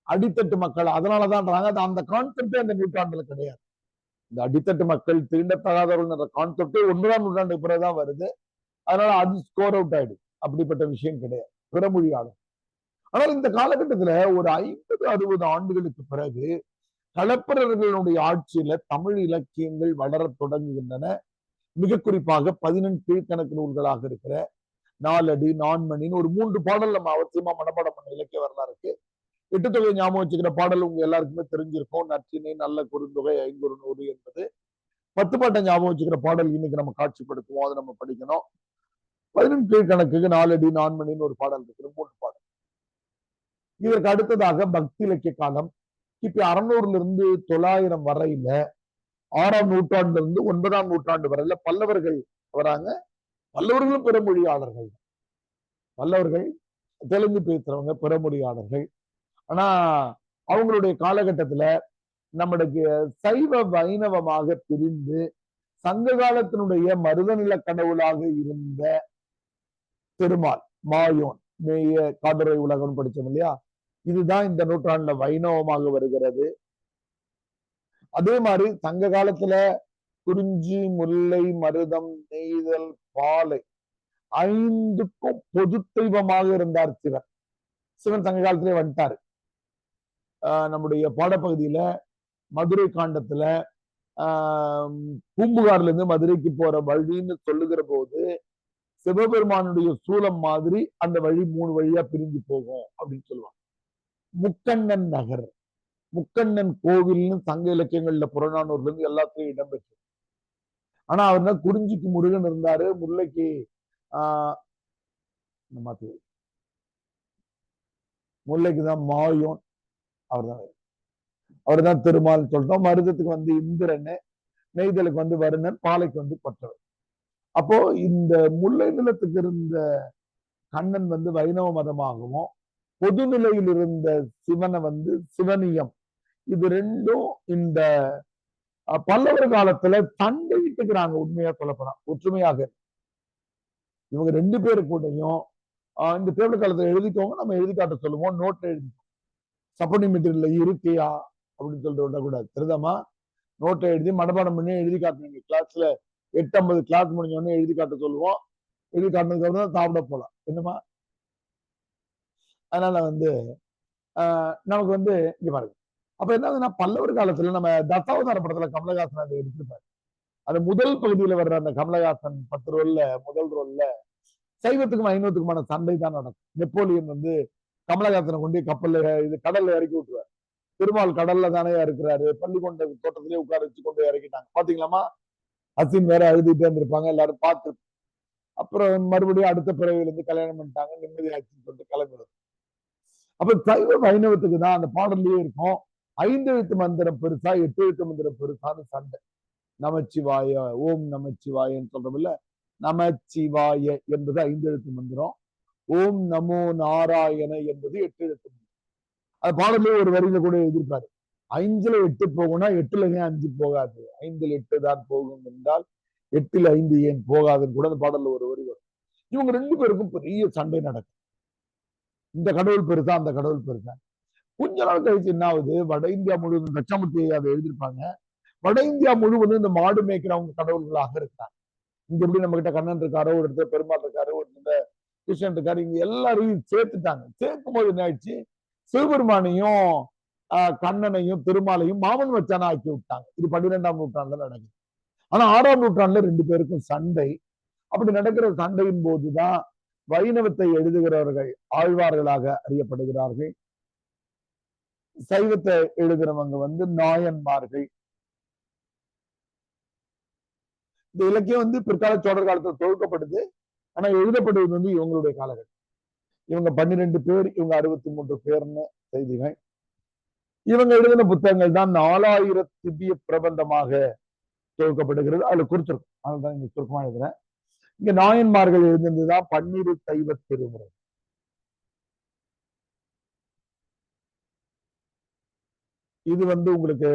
அடித்தட்டு மக்கள், அதனாலதான் அந்த கான்செப்டே அந்த நூற்றாண்டுல கிடையாது. இந்த அடித்தட்டு மக்கள் தீண்டத்தகாதவர்கள் கான்செப்டே 9ஆம் நூற்றாண்டுக்கு பிறகுதான் வருது. அதனால அது ஸ்கோர் அவுட் ஆயிடுது. அப்படிப்பட்ட விஷயம் கிடையாது பிறமொழியாளர். ஆனால் இந்த காலகட்டத்துல ஒரு 50-60 ஆண்டுகளுக்கு பிறகு களப்பிரர்களுடைய ஆட்சியில தமிழ் இலக்கியங்கள் வளர தொடங்குகின்றன. மிக குறிப்பாக 18 கீழ்கணக்கு நூல்களாக இருக்கிற நாலடி, நான்மணின்னு ஒரு 3 பாடல் நம்ம அவசியமா மனப்பாடம் பண்ண இலக்கிய வரலாறுக்கு. எட்டுத்தொகை ஞாபகம் வச்சுக்கிற பாடல் உங்க எல்லாருக்குமே தெரிஞ்சிருக்கும். நற்றினை, நல்ல குறுந்தொகை, ஐங்குறுநூறு என்பது. 10 பாட்டை ஞாபகம் வச்சுக்கிற பாடல் இன்னைக்கு நம்ம காட்சிப்படுத்துவோம், அதை நம்ம படிக்கணும். 18 கீழ்கணக்குக்கு நாலடி, நான்மணின்னு ஒரு பாடல் இருக்கிற 3 பாடல். இதற்கு அடுத்ததாக பக்தி இலக்கிய காலம் கிபி 600 இருந்து 900 வரையில 6ஆம் நூற்றாண்டுல இருந்து 9ஆம் நூற்றாண்டு வரையில பல்லவர்கள் வராங்க. பல்லவர்களும் பிறமொழியாளர்கள். பல்லவர்கள் தெலுங்கு பேசுறவங்க பிறமொழியாளர்கள். ஆனா அவங்களுடைய காலகட்டத்துல நம்மளுக்கு சைவ வைணவமாக பிரிந்து சங்க காலத்தினுடைய மருதநில கடவுளாக இருந்த பெருமாள் மாயோன் மேய காடுரை உலகம் படிச்சோம் இல்லையா, இதுதான் இந்த நூற்றாண்டுல வைணவமாக வருகிறது. அதே மாதிரி சங்க காலத்துல குறிஞ்சி, முல்லை, மருதம், நெய்தல், பாலை 5க்கும் பொது தெய்வமாக இருந்தார் சிவன். சிவன் சங்க காலத்திலே வந்துட்டாரு. நம்முடைய பாடப்பகுதியில மதுரை காண்டத்துல பூம்புகார்ல இருந்து மதுரைக்கு போற வழின்னு சொல்லுகிற போது சிவபெருமானுடைய சூலம் மாதிரி அந்த வழி 3 வழியா பிரிஞ்சு போகும் அப்படின்னு சொல்லுவாங்க. முக்கண்ணன் நகர், முக்கண்ணன் கோவில்னு சங்க இலக்கியங்கள்ல புறநானூர்ல இருந்து எல்லாத்தையும் இடம்பெற்று. ஆனா அவர் தான் குறிஞ்சிக்கு முருகன் இருந்தாரு, முல்லைக்கு முல்லைக்குதான் மாயோன், அவர்தான் திருமால் சொல்றோம். மருதத்துக்கு வந்து இந்திரன், நெய்தலுக்கு வந்து வருணன், பாலைக்கு வந்து கொற்றவர். அப்போ இந்த முல்லை நிலத்துக்கு இருந்த கண்ணன் வந்து வைணவ மதமாகவும், பொதுநிலையில் இருந்த சிவனை வந்து சிவனியம், இது ரெண்டும் இந்த பல்லவர் காலத்துல சண்டையிட்டுக்கிறாங்க. உண்மையா சொல்லப்போனா ஒற்றுமையாக இவங்க 2 பேரு கூடயும் இந்த டேபிள் காலத்தை எழுதிக்கோங்க, நம்ம எழுதி காட்ட சொல்லுவோம், நோட் எழுதி சப்போர்டிங் மெட்டீரியல்ல இருக்கியா அப்படின்னு சொல்லிட்டு விடக்கூடாது. தெரியுதாமா? நோட்டை எழுதி மனப்பாடம் பண்ணி எழுதி காட்டணும். கிளாஸ்ல 8:50 கிளாஸ் முடிஞ்சோடனே எழுதி காட்ட சொல்லுவோம். எழுதி காட்டினதுக்கு அப்புறம் தான் சாப்பிட போலாம். என்னமா? அதனால வந்து நமக்கு வந்து இங்க பாருங்க. அப்ப என்னதுன்னா பல்லவர் காலத்துல நம்ம தசாவதார படத்துல கமலஹாசன் அதை எடுத்திருப்பாரு. அது முதல் பகுதியில வர்ற அந்த கமலஹாசன் 10 ரோல்ல முதல் ரோல்ல சைவத்துக்கும் ஐநூத்துக்குமான சண்டை தான் நடக்கும். நெப்போலியன் வந்து கமலஹாசனை கொண்டு கப்பல்ல இது கடல்ல இறக்கி விட்டுருவாரு. திருமால் கடல்ல தானே இருக்கிறாரு, பள்ளிக்கொண்ட தோட்டத்திலேயே உட்கார வச்சு கொண்டு இறக்கிட்டாங்க. பாத்தீங்களாமா? அசின் வேற அழுதுட்டே இருந்திருப்பாங்க, எல்லாரும் பார்த்து. அப்புறம் மறுபடியும் அடுத்த பிறவில இருந்து கல்யாணம் பண்ணிட்டாங்க, நிம்மதியாச்சுன்னு சொல்லிட்டு கிளம்பிடுது. அப்ப சைவ வைணவத்துக்கு தான் அந்த பாடல்லயே இருக்கும், 5 எழுத்து மந்திரம் பெருசா 8 எழுத்து மந்திரம் பெருசான்னு சண்டை. நமச்சிவாய, ஓம் நமச்சிவாயன்னு சொல்றோம் இல்ல, நமச்சிவாய என்பது 5 எழுத்து மந்திரம், ஓம் நமோ நாராயண என்பது 8 எழுத்து மந்திரம். அது பாடலே ஒரு வரியில கூட எழுதியிருப்பாரு, 5ல 8 போகும்னா 8ல ஏன் 5 போகாது, 5ல் 8 தான் போகும் என்றால் 8ல் 5 ஏன் போகாதுன்னு கூட அந்த பாடல்ல ஒரு வரி வரும். இவங்க 2 பேருக்கும் பெரிய சண்டை நடக்கும். இந்த கடவுள் பெருசா அந்த கடவுள் பெருசா. கொஞ்ச நாள் கழிச்சு என்ன ஆகுது, வட இந்தியா முழுவதும் தட்சாமூர்த்தி அதை எழுதியிருப்பாங்க, வட இந்தியா முழுவதும் இந்த மாடு மேய்க்கிறவங்க கடவுள்களாக இருக்காங்க. இங்க எப்படி நம்ம கிட்ட கண்ணன் இருக்காரோ, ஒரு இடத்துல பெருமாள் இருக்காரு, ஒரு இடத்துல கிருஷ்ணன் இருக்காரு, இங்க எல்லாரையும் சேர்த்துட்டாங்க. சேர்க்கும் போது என்ன ஆயிடுச்சு, சிவபெருமானையும் கண்ணனையும் திருமாலையும் மாமன் வச்சானா ஆக்கி விட்டாங்க. இது 12ஆம் நூற்றாண்டுல நடக்குது. ஆனா 6ஆம் நூற்றாண்டுல 2 பேருக்கும் சண்டை. அப்படி நடக்கிற சண்டையின் போதுதான் வைணவத்தை எழுதுகிறவர்கள் ஆழ்வார்களாக அறியப்படுகிறார்கள். சைவத்தை எழுதுறவங்க வந்து நாயன்மார்கள். இந்த இலக்கியம் வந்து பிற்கால சோழர் காலத்துல தொகுக்கப்படுது. ஆனா எழுதப்படுவது வந்து இவங்களுடைய காலகட்டம். இவங்க 12 பேர், இவங்க 63 பேர்னு செய்திகள். இவங்க எழுதின புத்தகங்கள் தான் 4000 திவ்ய பிரபந்தமாக தொகுக்கப்படுகிறது. அதுல குறிச்சிருக்கும். அதுதான் இங்க சுருக்கமா எழுதுறேன். இங்க நாயன்மார்கள் எழுதினதுதான் 12 சைவ திருமுறை. இது வந்து உங்களுக்கு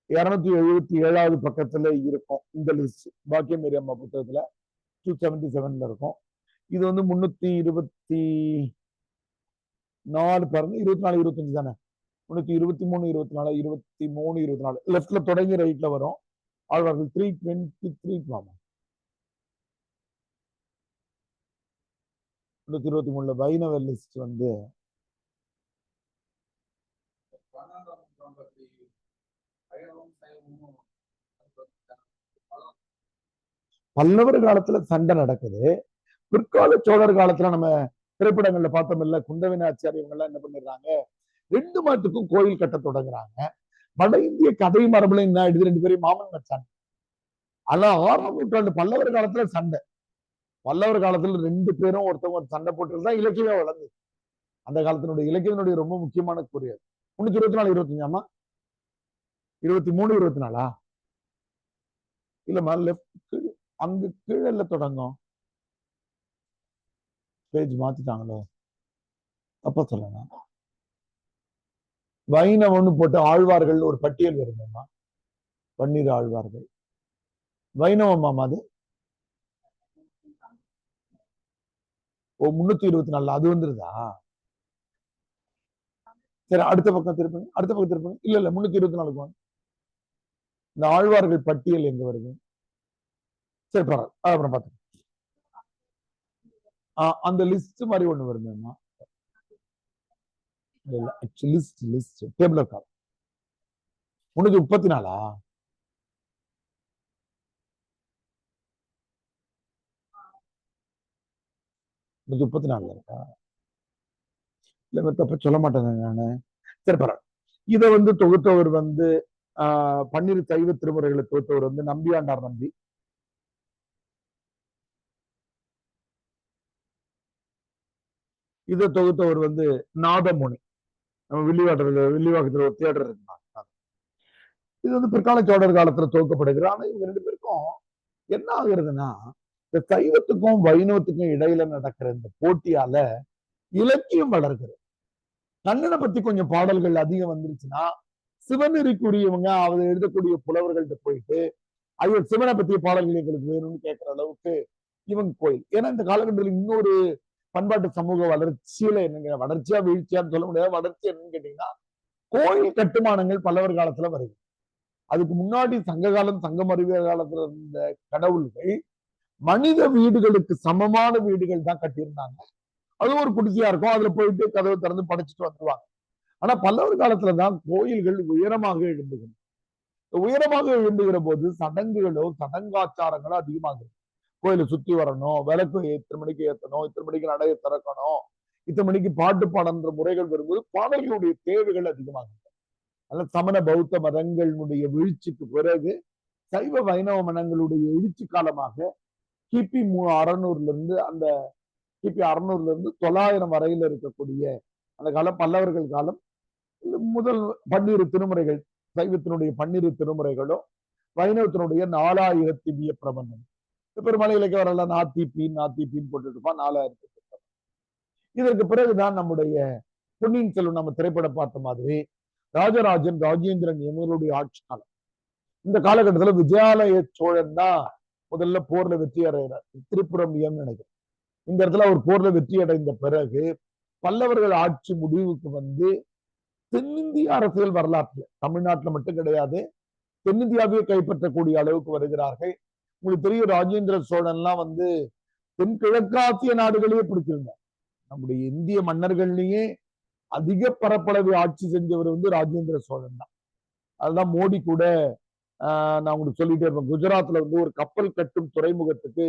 277வது பக்கத்துல இருக்கும் இந்த லிஸ்ட். பாக்கியமேரி அம்மா புத்தகத்துல 277ல இருக்கும். இது வந்து 324 பாருங்க, 24 25 தானே, 323 24 23 24 லெப்ட்ல தொடங்கி ரைட்ல வரும். ஆழ்வார்கள் 323 பாமா 323 வைணவ லிஸ்ட் வந்து பல்லவர் காலத்துல சண்டை நடக்குது. பிற்கால சோழர் காலத்துல நம்ம திரைப்படங்கள்ல பார்த்தோம் இல்ல, குந்தவி ஆச்சாரி இவங்க எல்லாம் என்ன பண்ணிடுறாங்க, 2 மாட்டுக்கும் கோயில் கட்ட தொடங்குறாங்க. வட இந்திய கதை மரபுல என்ன ஆயிடுது, 2 பேரையும் மாமன் வச்சாங்க. ஆனா 6ஆம் நூற்றாண்டு பல்லவர் காலத்துல சண்டை. பல்லவர் காலத்துல 2 பேரும் ஒருத்தவங்க சண்டை போட்டுதான் இலக்கியமே வளர்ந்து. அந்த காலத்தினுடைய இலக்கியத்தினுடைய ரொம்ப முக்கியமான கூறியது. 324 25ஆமா 23 24 இல்லம்மா, லெப்ட் அங்கு கீழே தொடங்கும். பேஜ் மாத்திட்டாங்களோ, அப்ப சொல்லுங்க. வைணவம்னு போட்டு ஆழ்வார்கள் ஒரு பட்டியல் வருமா, 12 ஆழ்வார்கள். வைணவமாமா அது? ஓ 324 அது வந்துருதா? சரி, அடுத்த பக்கம் திருப்புங்க, அடுத்த பக்கம் திருப்புங்க. இல்ல 324 இந்த ஆழ்வார்கள் பட்டியல் எங்க வருது? சரி பரவாயில்ல, அப்புறம் பார்த்து அந்த லிஸ்ட் மாதிரி ஒண்ணு வருதுமா. List table of 334? 334 இருக்கா? இல்ல தப்ப சொல்ல மாட்டேங்க நானு. சரி பரவாயில்ல. இதை வந்து தொகுத்தவர் வந்து பன்னிரு சைவ திருமுறைகளை தொகுத்தவர் வந்து நம்பியாண்டார் நம்பி. இதை தொகுத்தவர் வந்து நாதமுனி. நம்ம வில்லிவாக்கத்துல ஒரு தியேட்டர் இருந்தாங்க. இது வந்து பிற்கால சோழர் காலத்துல துவக்கப்படுகிறது. ஆனா இவங்க ரெண்டு பேருக்கும் என்ன ஆகுறதுன்னா, இந்த சைவத்துக்கும் வைணவத்துக்கும் இடையில நடக்கிற இந்த போட்டியால இலக்கியம் வளர்கிறது. கண்ணனை பத்தி கொஞ்சம் பாடல்கள் அதிகம் வந்துருச்சுன்னா, சிவநெறிக்குரியவங்க அவர் எழுதக்கூடிய புலவர்கள்ட்ட போயிட்டு ஐயோ சிவனை பத்திய பாடல்கள் எங்களுக்கு வேணும்னு கேட்கிற அளவுக்கு இவங்க கோயில். ஏன்னா இந்த காலகட்டத்தில் இன்னொரு பண்பாட்டு சமூக வளர்ச்சியில என்னங்க, வளர்ச்சியா வீழ்ச்சியான்னு சொல்ல முடியாது. வளர்ச்சி என்னன்னு கேட்டீங்கன்னா, கோயில் கட்டுமானங்கள் பல்லவர் காலத்துல வருது. அதுக்கு முன்னாடி சங்க காலம், சங்கம் அறிவியல் காலத்துல இருந்த கடவுள்கள் மனித வீடுகளுக்கு சமமான வீடுகள் தான் கட்டியிருந்தாங்க. அது ஒரு குடிசையா இருக்கும். அதுல போயிட்டு கதவை திறந்து படைச்சிட்டு வந்துருவாங்க. ஆனா பல்லவர் காலத்துலதான் கோயில்கள் உயரமாக எழும்புகிறது. உயரமாக எழும்புகிற போது சடங்குகளோ சடங்காச்சாரங்களோ அதிகமாகுது. கோயிலை சுத்தி வரணும், விளக்கு இத்தனை மணிக்கு ஏத்தணும், இத்தனை மணிக்கு நடைய திறக்கணும், இத்தனை மணிக்கு பாட்டு பாடன்ற முறைகள் வரும்போது பாடல்களுடைய தேவைகள் அதிகமாகும். அதனால சமண பௌத்த மதங்களுடைய வீழ்ச்சிக்கு பிறகு சைவ வைணவ மதங்களுடைய எழுச்சி காலமாக கிபி 600 இருந்து அந்த கிபி 600 இருந்து 900 வரையில இருக்கக்கூடிய அந்த காலம் பல்லவர்கள் காலம். முதல் 12 திருமுறைகள், சைவத்தினுடைய 12 திருமுறைகளும் வைணவத்தினுடைய 4000 திவ்ய பிரபந்தம். பெருமலை இலக்கிய வரல நாத்திப்பின்னு போட்டுட்டு இருப்பான் 4000. இதற்கு பிறகுதான் நம்முடைய பொன்னியின் செல்வன் நம்ம திரைப்படம் பார்த்த மாதிரி ராஜராஜன் ராஜேந்திரன் இவங்களுடைய ஆட்சி காலம். இந்த காலகட்டத்தில் விஜயாலய சோழன் தான் முதல்ல போர்ல வெற்றி அடைகிறார். திருப்புரம் நினைக்கிறேன். இந்த இடத்துல அவர் போர்ல வெற்றி அடைந்த பிறகு பல்லவர்கள் ஆட்சி முடிவுக்கு வந்து தென்னிந்திய அரசியல் வரலாற்றுல தமிழ்நாட்டுல மட்டும் கிடையாது, தென்னிந்தியாவே கைப்பற்றக்கூடிய அளவுக்கு வருகிறார்கள். உங்களுக்கு தெரியும் ராஜேந்திர சோழன்லாம் வந்து தென்கிழக்காசிய நாடுகளையே பிடிச்சிருந்தார். நம்முடைய இந்திய மன்னர்கள்லயே அதிக பரப்பளவு ஆட்சி செஞ்சவர் வந்து ராஜேந்திர சோழன் தான். அதுதான் மோடி கூட நான் உங்களுக்கு சொல்லிட்டே இருப்பேன். குஜராத்ல வந்து ஒரு கப்பல் கட்டும் துறைமுகத்துக்கு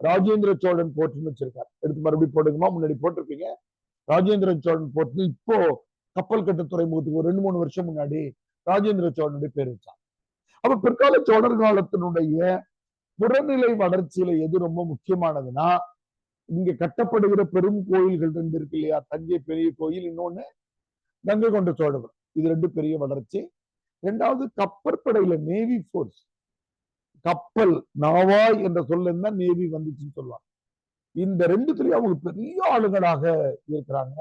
ராஜேந்திர சோழன் போர்ட்னு வச்சிருக்காரு. எடுத்து மறுபடியும் போடுங்கம்மா, முன்னாடி போட்டிருப்பீங்க. ராஜேந்திர சோழன் போர்ட்னு இப்போ கப்பல் கட்டும் துறைமுகத்துக்கு ஒரு 2-3 வருஷம் முன்னாடி ராஜேந்திர சோழனுடைய பேர் வச்சாங்க. அப்ப பிற்கால சோழர் காலத்தினுடைய புறநிலை வளர்ச்சியில எது ரொம்ப முக்கியமானதுன்னா, இங்க கட்டப்படுகிற பெரும் கோயில்கள் 2 இருக்கு இல்லையா, தஞ்சை பெரிய கோயில், இன்னொன்னு கங்கை கொண்ட சோழபுரம். இது 2 பெரிய வளர்ச்சி. 2வது கப்பற்படையில நேவி போர்ஸ், கப்பல் நாவாய் என்ற சொல்ல தான் நேவி வந்துச்சுன்னு சொல்லுவாங்க. இந்த 2துலயும் அவங்க பெரிய ஆளுங்களாக இருக்கிறாங்க.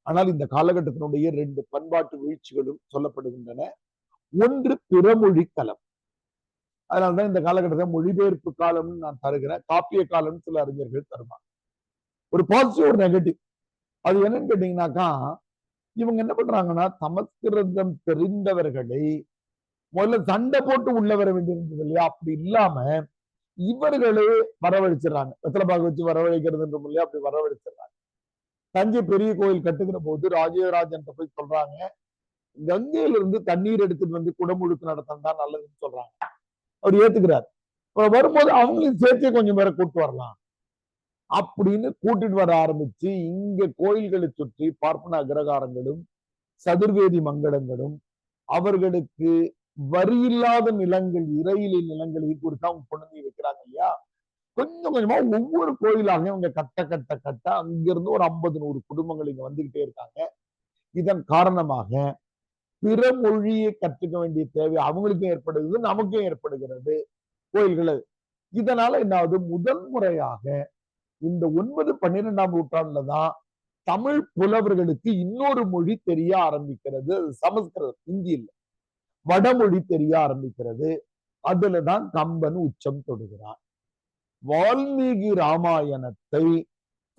ஆனால் இந்த காலகட்டத்தினுடைய 2 பண்பாட்டு வீழ்ச்சிகளும் சொல்லப்படுகின்றன. ஒன்று பிறமொழி களம். அதனால்தான் இந்த காலகட்டத்தை மொழிபெயர்ப்பு காலம்னு நான் தருகிறேன். காப்பிய காலம்னு சில அறிஞர்கள் தருவாங்க. ஒரு பாசிட்டிவ் ஒரு நெகட்டிவ். அது என்னன்னு கேட்டீங்கன்னாக்கா, இவங்க என்ன பண்றாங்கன்னா சமஸ்கிருதம் தெரிந்தவர்களை முதல்ல சண்டை போட்டு உள்ள வர வேண்டியிருந்தது இல்லையா, அப்படி இல்லாம இவர்களே வரவழைச்சிடறாங்க. வெத்தலைப்பாக்கு வச்சு வரவழைக்கிறதுன்ற இல்லையா, அப்படி வரவழைச்சிடறாங்க. தஞ்சை பெரிய கோயில் கட்டுகிற போது ராஜராஜன் போய் சொல்றாங்க, கங்கையிலிருந்து தண்ணீர் எடுத்துட்டு வந்து குடமுழுக்கு நடத்தா நல்லதுன்னு சொல்றாங்க. அவர் ஏத்துக்கிறார். வரும்போது அவங்களையும் சேர்த்தே கொஞ்சம் பேரை கூட்டு வரலாம் அப்படின்னு கூட்டிட்டு வர ஆரம்பிச்சு, இங்க கோயில்களை சுற்றி பார்ப்பன அக்ரகாரங்களும் சதுர்வேதி மங்கடங்களும் அவர்களுக்கு வரி இல்லாத நிலங்கள், இறையிலை நிலங்களை குறித்து அவங்க கொண்டு வைக்கிறாங்க இல்லையா. கொஞ்சம் கொஞ்சமா ஒவ்வொரு கோயிலாக அவங்க கட்ட அங்கிருந்து ஒரு 50-100 குடும்பங்கள் இங்க வந்துகிட்டே இருக்காங்க. இதன் காரணமாக பிற மொழியை கற்றுக்க வேண்டிய தேவை அவங்களுக்கும் ஏற்படுகிறது, நமக்கும் ஏற்படுகிறது கோயில்கள். இதனால என்னாவது முதல் முறையாக இந்த 9-12ஆம் நூற்றாண்டுலதான் தமிழ் புலவர்களுக்கு இன்னொரு மொழி தெரிய ஆரம்பிக்கிறது. சமஸ்கிருதம், ஹிந்தி இல்ல, வடமொழி தெரிய ஆரம்பிக்கிறது. அதுலதான் கம்பன் உச்சம் தொடுகிறான். வால்மீகி ராமாயணத்தை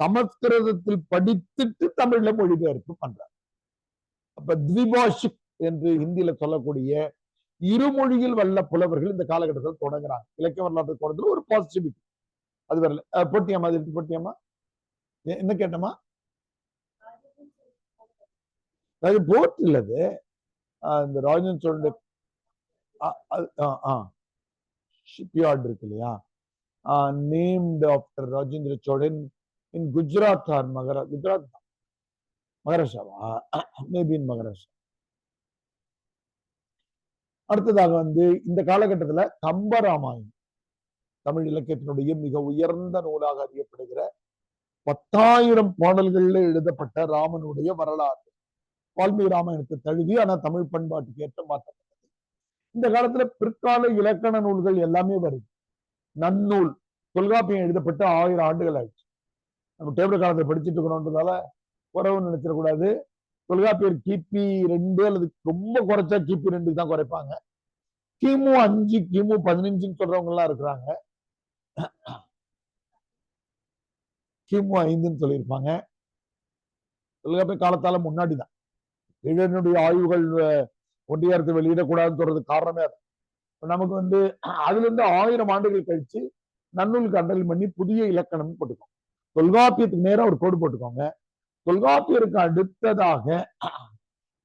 சமஸ்கிருதத்தில் படித்துட்டு தமிழ்ல மொழிபெயர்ப்பு பண்றார். அப்ப த்விபாஷிக் என்று ஹிந்தியில சொல்லக்கூடிய இருமொழியில் வல்ல புலவர்கள் இந்த காலகட்டத்தில் தொடங்குறாங்க. இலக்கிய வரலாற்று தொடர்ந்து ஒரு பாசிட்டிவிட்டி அது வரல. போட்டியம்மா, அது போட்டியம்மா, என்ன கேட்டமா? அது போர்ட் இல்லது, இந்த ராஜேந்திர சோழனுடைய ஷிப்யார்ட் இருக்கு இல்லையா, named after Rajendra Cholan in Gujarat or Gujarat மகாராஷ்டிராவா, மேபி இன் மகாராஷ்டிரா. அடுத்ததாக வந்து இந்த காலகட்டத்துல கம்பராமாயணம் தமிழ் இலக்கியத்தினுடைய மிக உயர்ந்த நூலாக அறியப்படுகிற 10,000 பாடல்கள்ல எழுதப்பட்ட ராமனுடைய வரலாறு வால்மீகி ராமாயணத்தை தழுவி, ஆனா தமிழ் பண்பாட்டுக்கு ஏற்ற மாற்றப்பட்டது. இந்த காலத்துல பிற்கால இலக்கண நூல்கள் எல்லாமே வருது. நன்னூல் தொல்காப்பியம் எழுதப்பட்டு 1000 ஆண்டுகள் ஆயிடுச்சு. நம்ம டேபிள் காலத்தை படிச்சுட்டு இருக்கணும்ன்றதால குறவு நினைச்சிடக்கூடாது. தொல்காப்பியர் கிபி 2 அல்லது ரொம்ப குறைச்சா கிபி 2 தான் குறைப்பாங்க. கிமு 5 கிமு 15 சொல்றவங்க எல்லாம் இருக்கிறாங்க. கிமு 5 சொல்லியிருப்பாங்க. தொல்காப்பிய காலத்தால முன்னாடிதான். இளைஞனுடைய ஆய்வுகள் ஒன்றியத்தை வெளியிடக்கூடாதுன்னு சொல்றது காரணமே அது. நமக்கு வந்து அதுல இருந்து 1000 ஆண்டுகள் கழிச்சு நன்னூலுக்கு அண்டல் பண்ணி புதிய இலக்கணம் போட்டுக்கோங்க. தொல்காப்பியத்துக்கு நேரம் ஒரு கோடு போட்டுக்கோங்க. தொல்காப்பியருக்கு அடுத்ததாக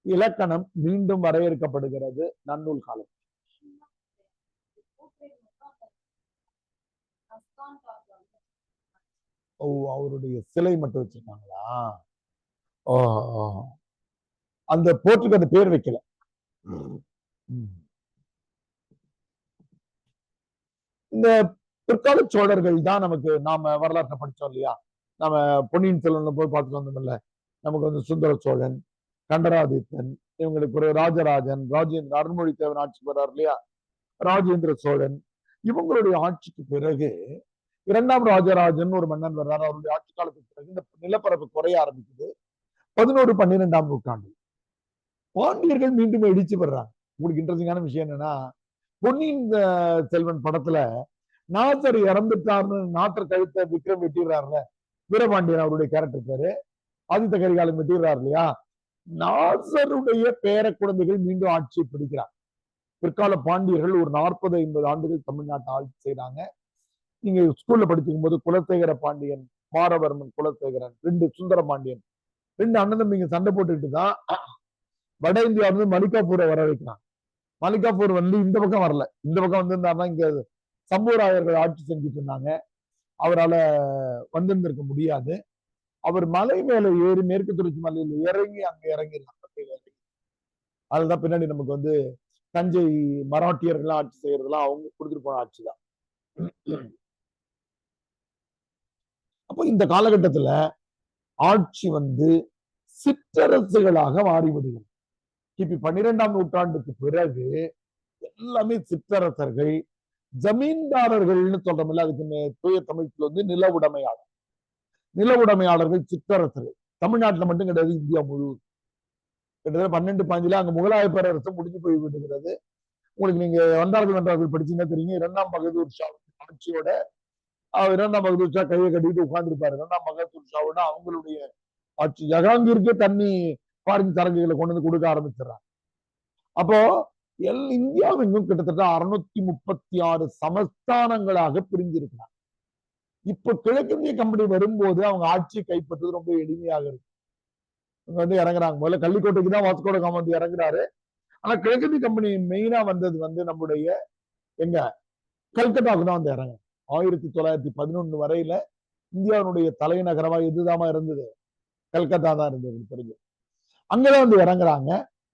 இலக்கணம் மீண்டும் வரையறுக்கப்படுகிறது நன்னூல் காலம். ஓ, அவருடைய சிலை மட்டும் வச்சிருக்காங்களா? ஓ, அந்த போர்ட்டுக்கு அந்த பேர் வைக்கல. இந்த பிற்கால சோழர்கள் தான் நமக்கு, நாம வரலாற்றை படிச்சோம் இல்லையா, நம்ம பொன்னியின் செல்வன்ல போய் பார்த்துட்டு வந்தோம்ல, நமக்கு வந்து சுந்தர சோழன், கண்டராதித்தன், இவங்களுக்கு ஒரு ராஜராஜன், ராஜேந்திர அருண்மொழித்தேவன் ஆட்சிக்கு வர்றார் இல்லையா, ராஜேந்திர சோழன், இவங்களுடைய ஆட்சிக்கு பிறகு 2ஆம் ராஜராஜன் ஒரு மன்னன் வர்றாரு. அவருடைய ஆட்சி காலத்துக்கு பிறகு இந்த நிலப்பரப்பு குறைய ஆரம்பிக்குது. 11, 12ஆம் நூற்றாண்டு பாண்டியர்கள் மீண்டும் இடிச்சு வர்றாங்க. உங்களுக்கு இன்ட்ரெஸ்டிங்கான விஷயம் என்னன்னா, பொன்னியின் செல்வன் படத்துல நாசர் இறந்துட்டார்னு நாட்டர் கழுத்த விக்ரம் வெட்டிடுறாருல, வீரபாண்டியன் அவருடைய கேரக்டர் பேரு, ஆதித்த கரிகாலன் வெட்டிடுறாரு இல்லையா, நாசருடைய பேர குழந்தைகள் மீண்டும் ஆட்சியை பிடிக்கிறார். பிற்கால பாண்டியர்கள் ஒரு 40-50 ஆண்டுகள் தமிழ்நாட்டை ஆட்சி செய்யறாங்க. நீங்க ஸ்கூல்ல படிச்சுக்கும் போது குலசேகர பாண்டியன், மாரவர்மன் குலசேகரன், 2 சுந்தர பாண்டியன், 2 அண்ணன் தம்பிங்க சண்டை போட்டுக்கிட்டு தான் வட இந்தியா வந்து மலிகாபூரை வர வைக்கிறான். மலிகாபூர் வந்து இந்த பக்கம் வரல, இந்த பக்கம் வந்திருந்தாருன்னா இங்க சம்பூராயர்கள் ஆட்சி செஞ்சுட்டு இருந்தாங்க, அவரால் வந்திருந்திருக்க முடியாது. அவர் மலை மேல ஏறி மேற்கு தொடர்ச்சி மலையில இறங்கி அங்க இறங்கிடலாம். அதுதான் பின்னாடி நமக்கு வந்து தஞ்சை மராட்டியர்கள் ஆட்சி செய்யறதுலாம் அவங்க கொடுத்துட்டு போன ஆட்சி தான். அப்போ இந்த காலகட்டத்துல ஆட்சி வந்து சிற்றரசுகளாக மாறிவிடுகிறது. கிபி 12ஆம் நூற்றாண்டுக்கு பிறகு எல்லாமே சிற்றரசர்கள், ஜமீன்தாரர்கள்னு சொல்றோம்ல, அதுக்கு தூய தமிழ்ல வந்து நில உடைமையாளர். நில உடைமையாளர்கள் சிற்றரசர்கள் தமிழ்நாட்டுல மட்டும் கிடையாது, இந்தியா முழுவதும். கிட்டத்தட்ட 12-15 அங்க முகலாய பேரரசு முடிஞ்சு போய் விடுகிறது. உங்களுக்கு நீங்க வந்தார்கள் வென்றார்கள் படிச்சீங்கன்னா தெரியும், 2ஆம் பகதூர் ஷா ஆட்சியோட 2ஆம் பகதூர் ஷா கையை கட்டிட்டு உட்கார்ந்துருப்பாரு. 2ஆம் பகதூர் ஷாவோட அவங்களுடைய ஆட்சி, ஜஹாங்கீருக்கே தண்ணி ஃபாரின் சரக்குகளை கொண்டு வந்து கொடுக்க ஆரம்பிச்சிடறாங்க. அப்போ இந்தியாவெங்கும் கிட்டத்தட்ட 636 சமஸ்தானங்களாக பிரிஞ்சிருக்கிறாங்க. இப்ப கிழக்கிந்திய கம்பெனி வரும்போது அவங்க ஆட்சியை கைப்பற்றது ரொம்ப எளிமையாக இருக்கு. இவங்க வந்து இறங்குறாங்க. முதல்ல கள்ளிக்கோட்டைக்கு தான் வாஸ்கோ ட காமா வந்து இறங்குறாரு. ஆனா கிழக்கிந்திய கம்பெனி மெயினா வந்தது வந்து நம்முடைய எங்க கல்கத்தாவுக்கு தான் வந்து இறங்க. 1911 வரையில இந்தியாவுடைய தலைநகரமா எதுதாமா இருந்தது? கல்கத்தா தான் இருந்தது தெரிஞ்சு. அங்கதான் வந்து இறங்குறாங்க.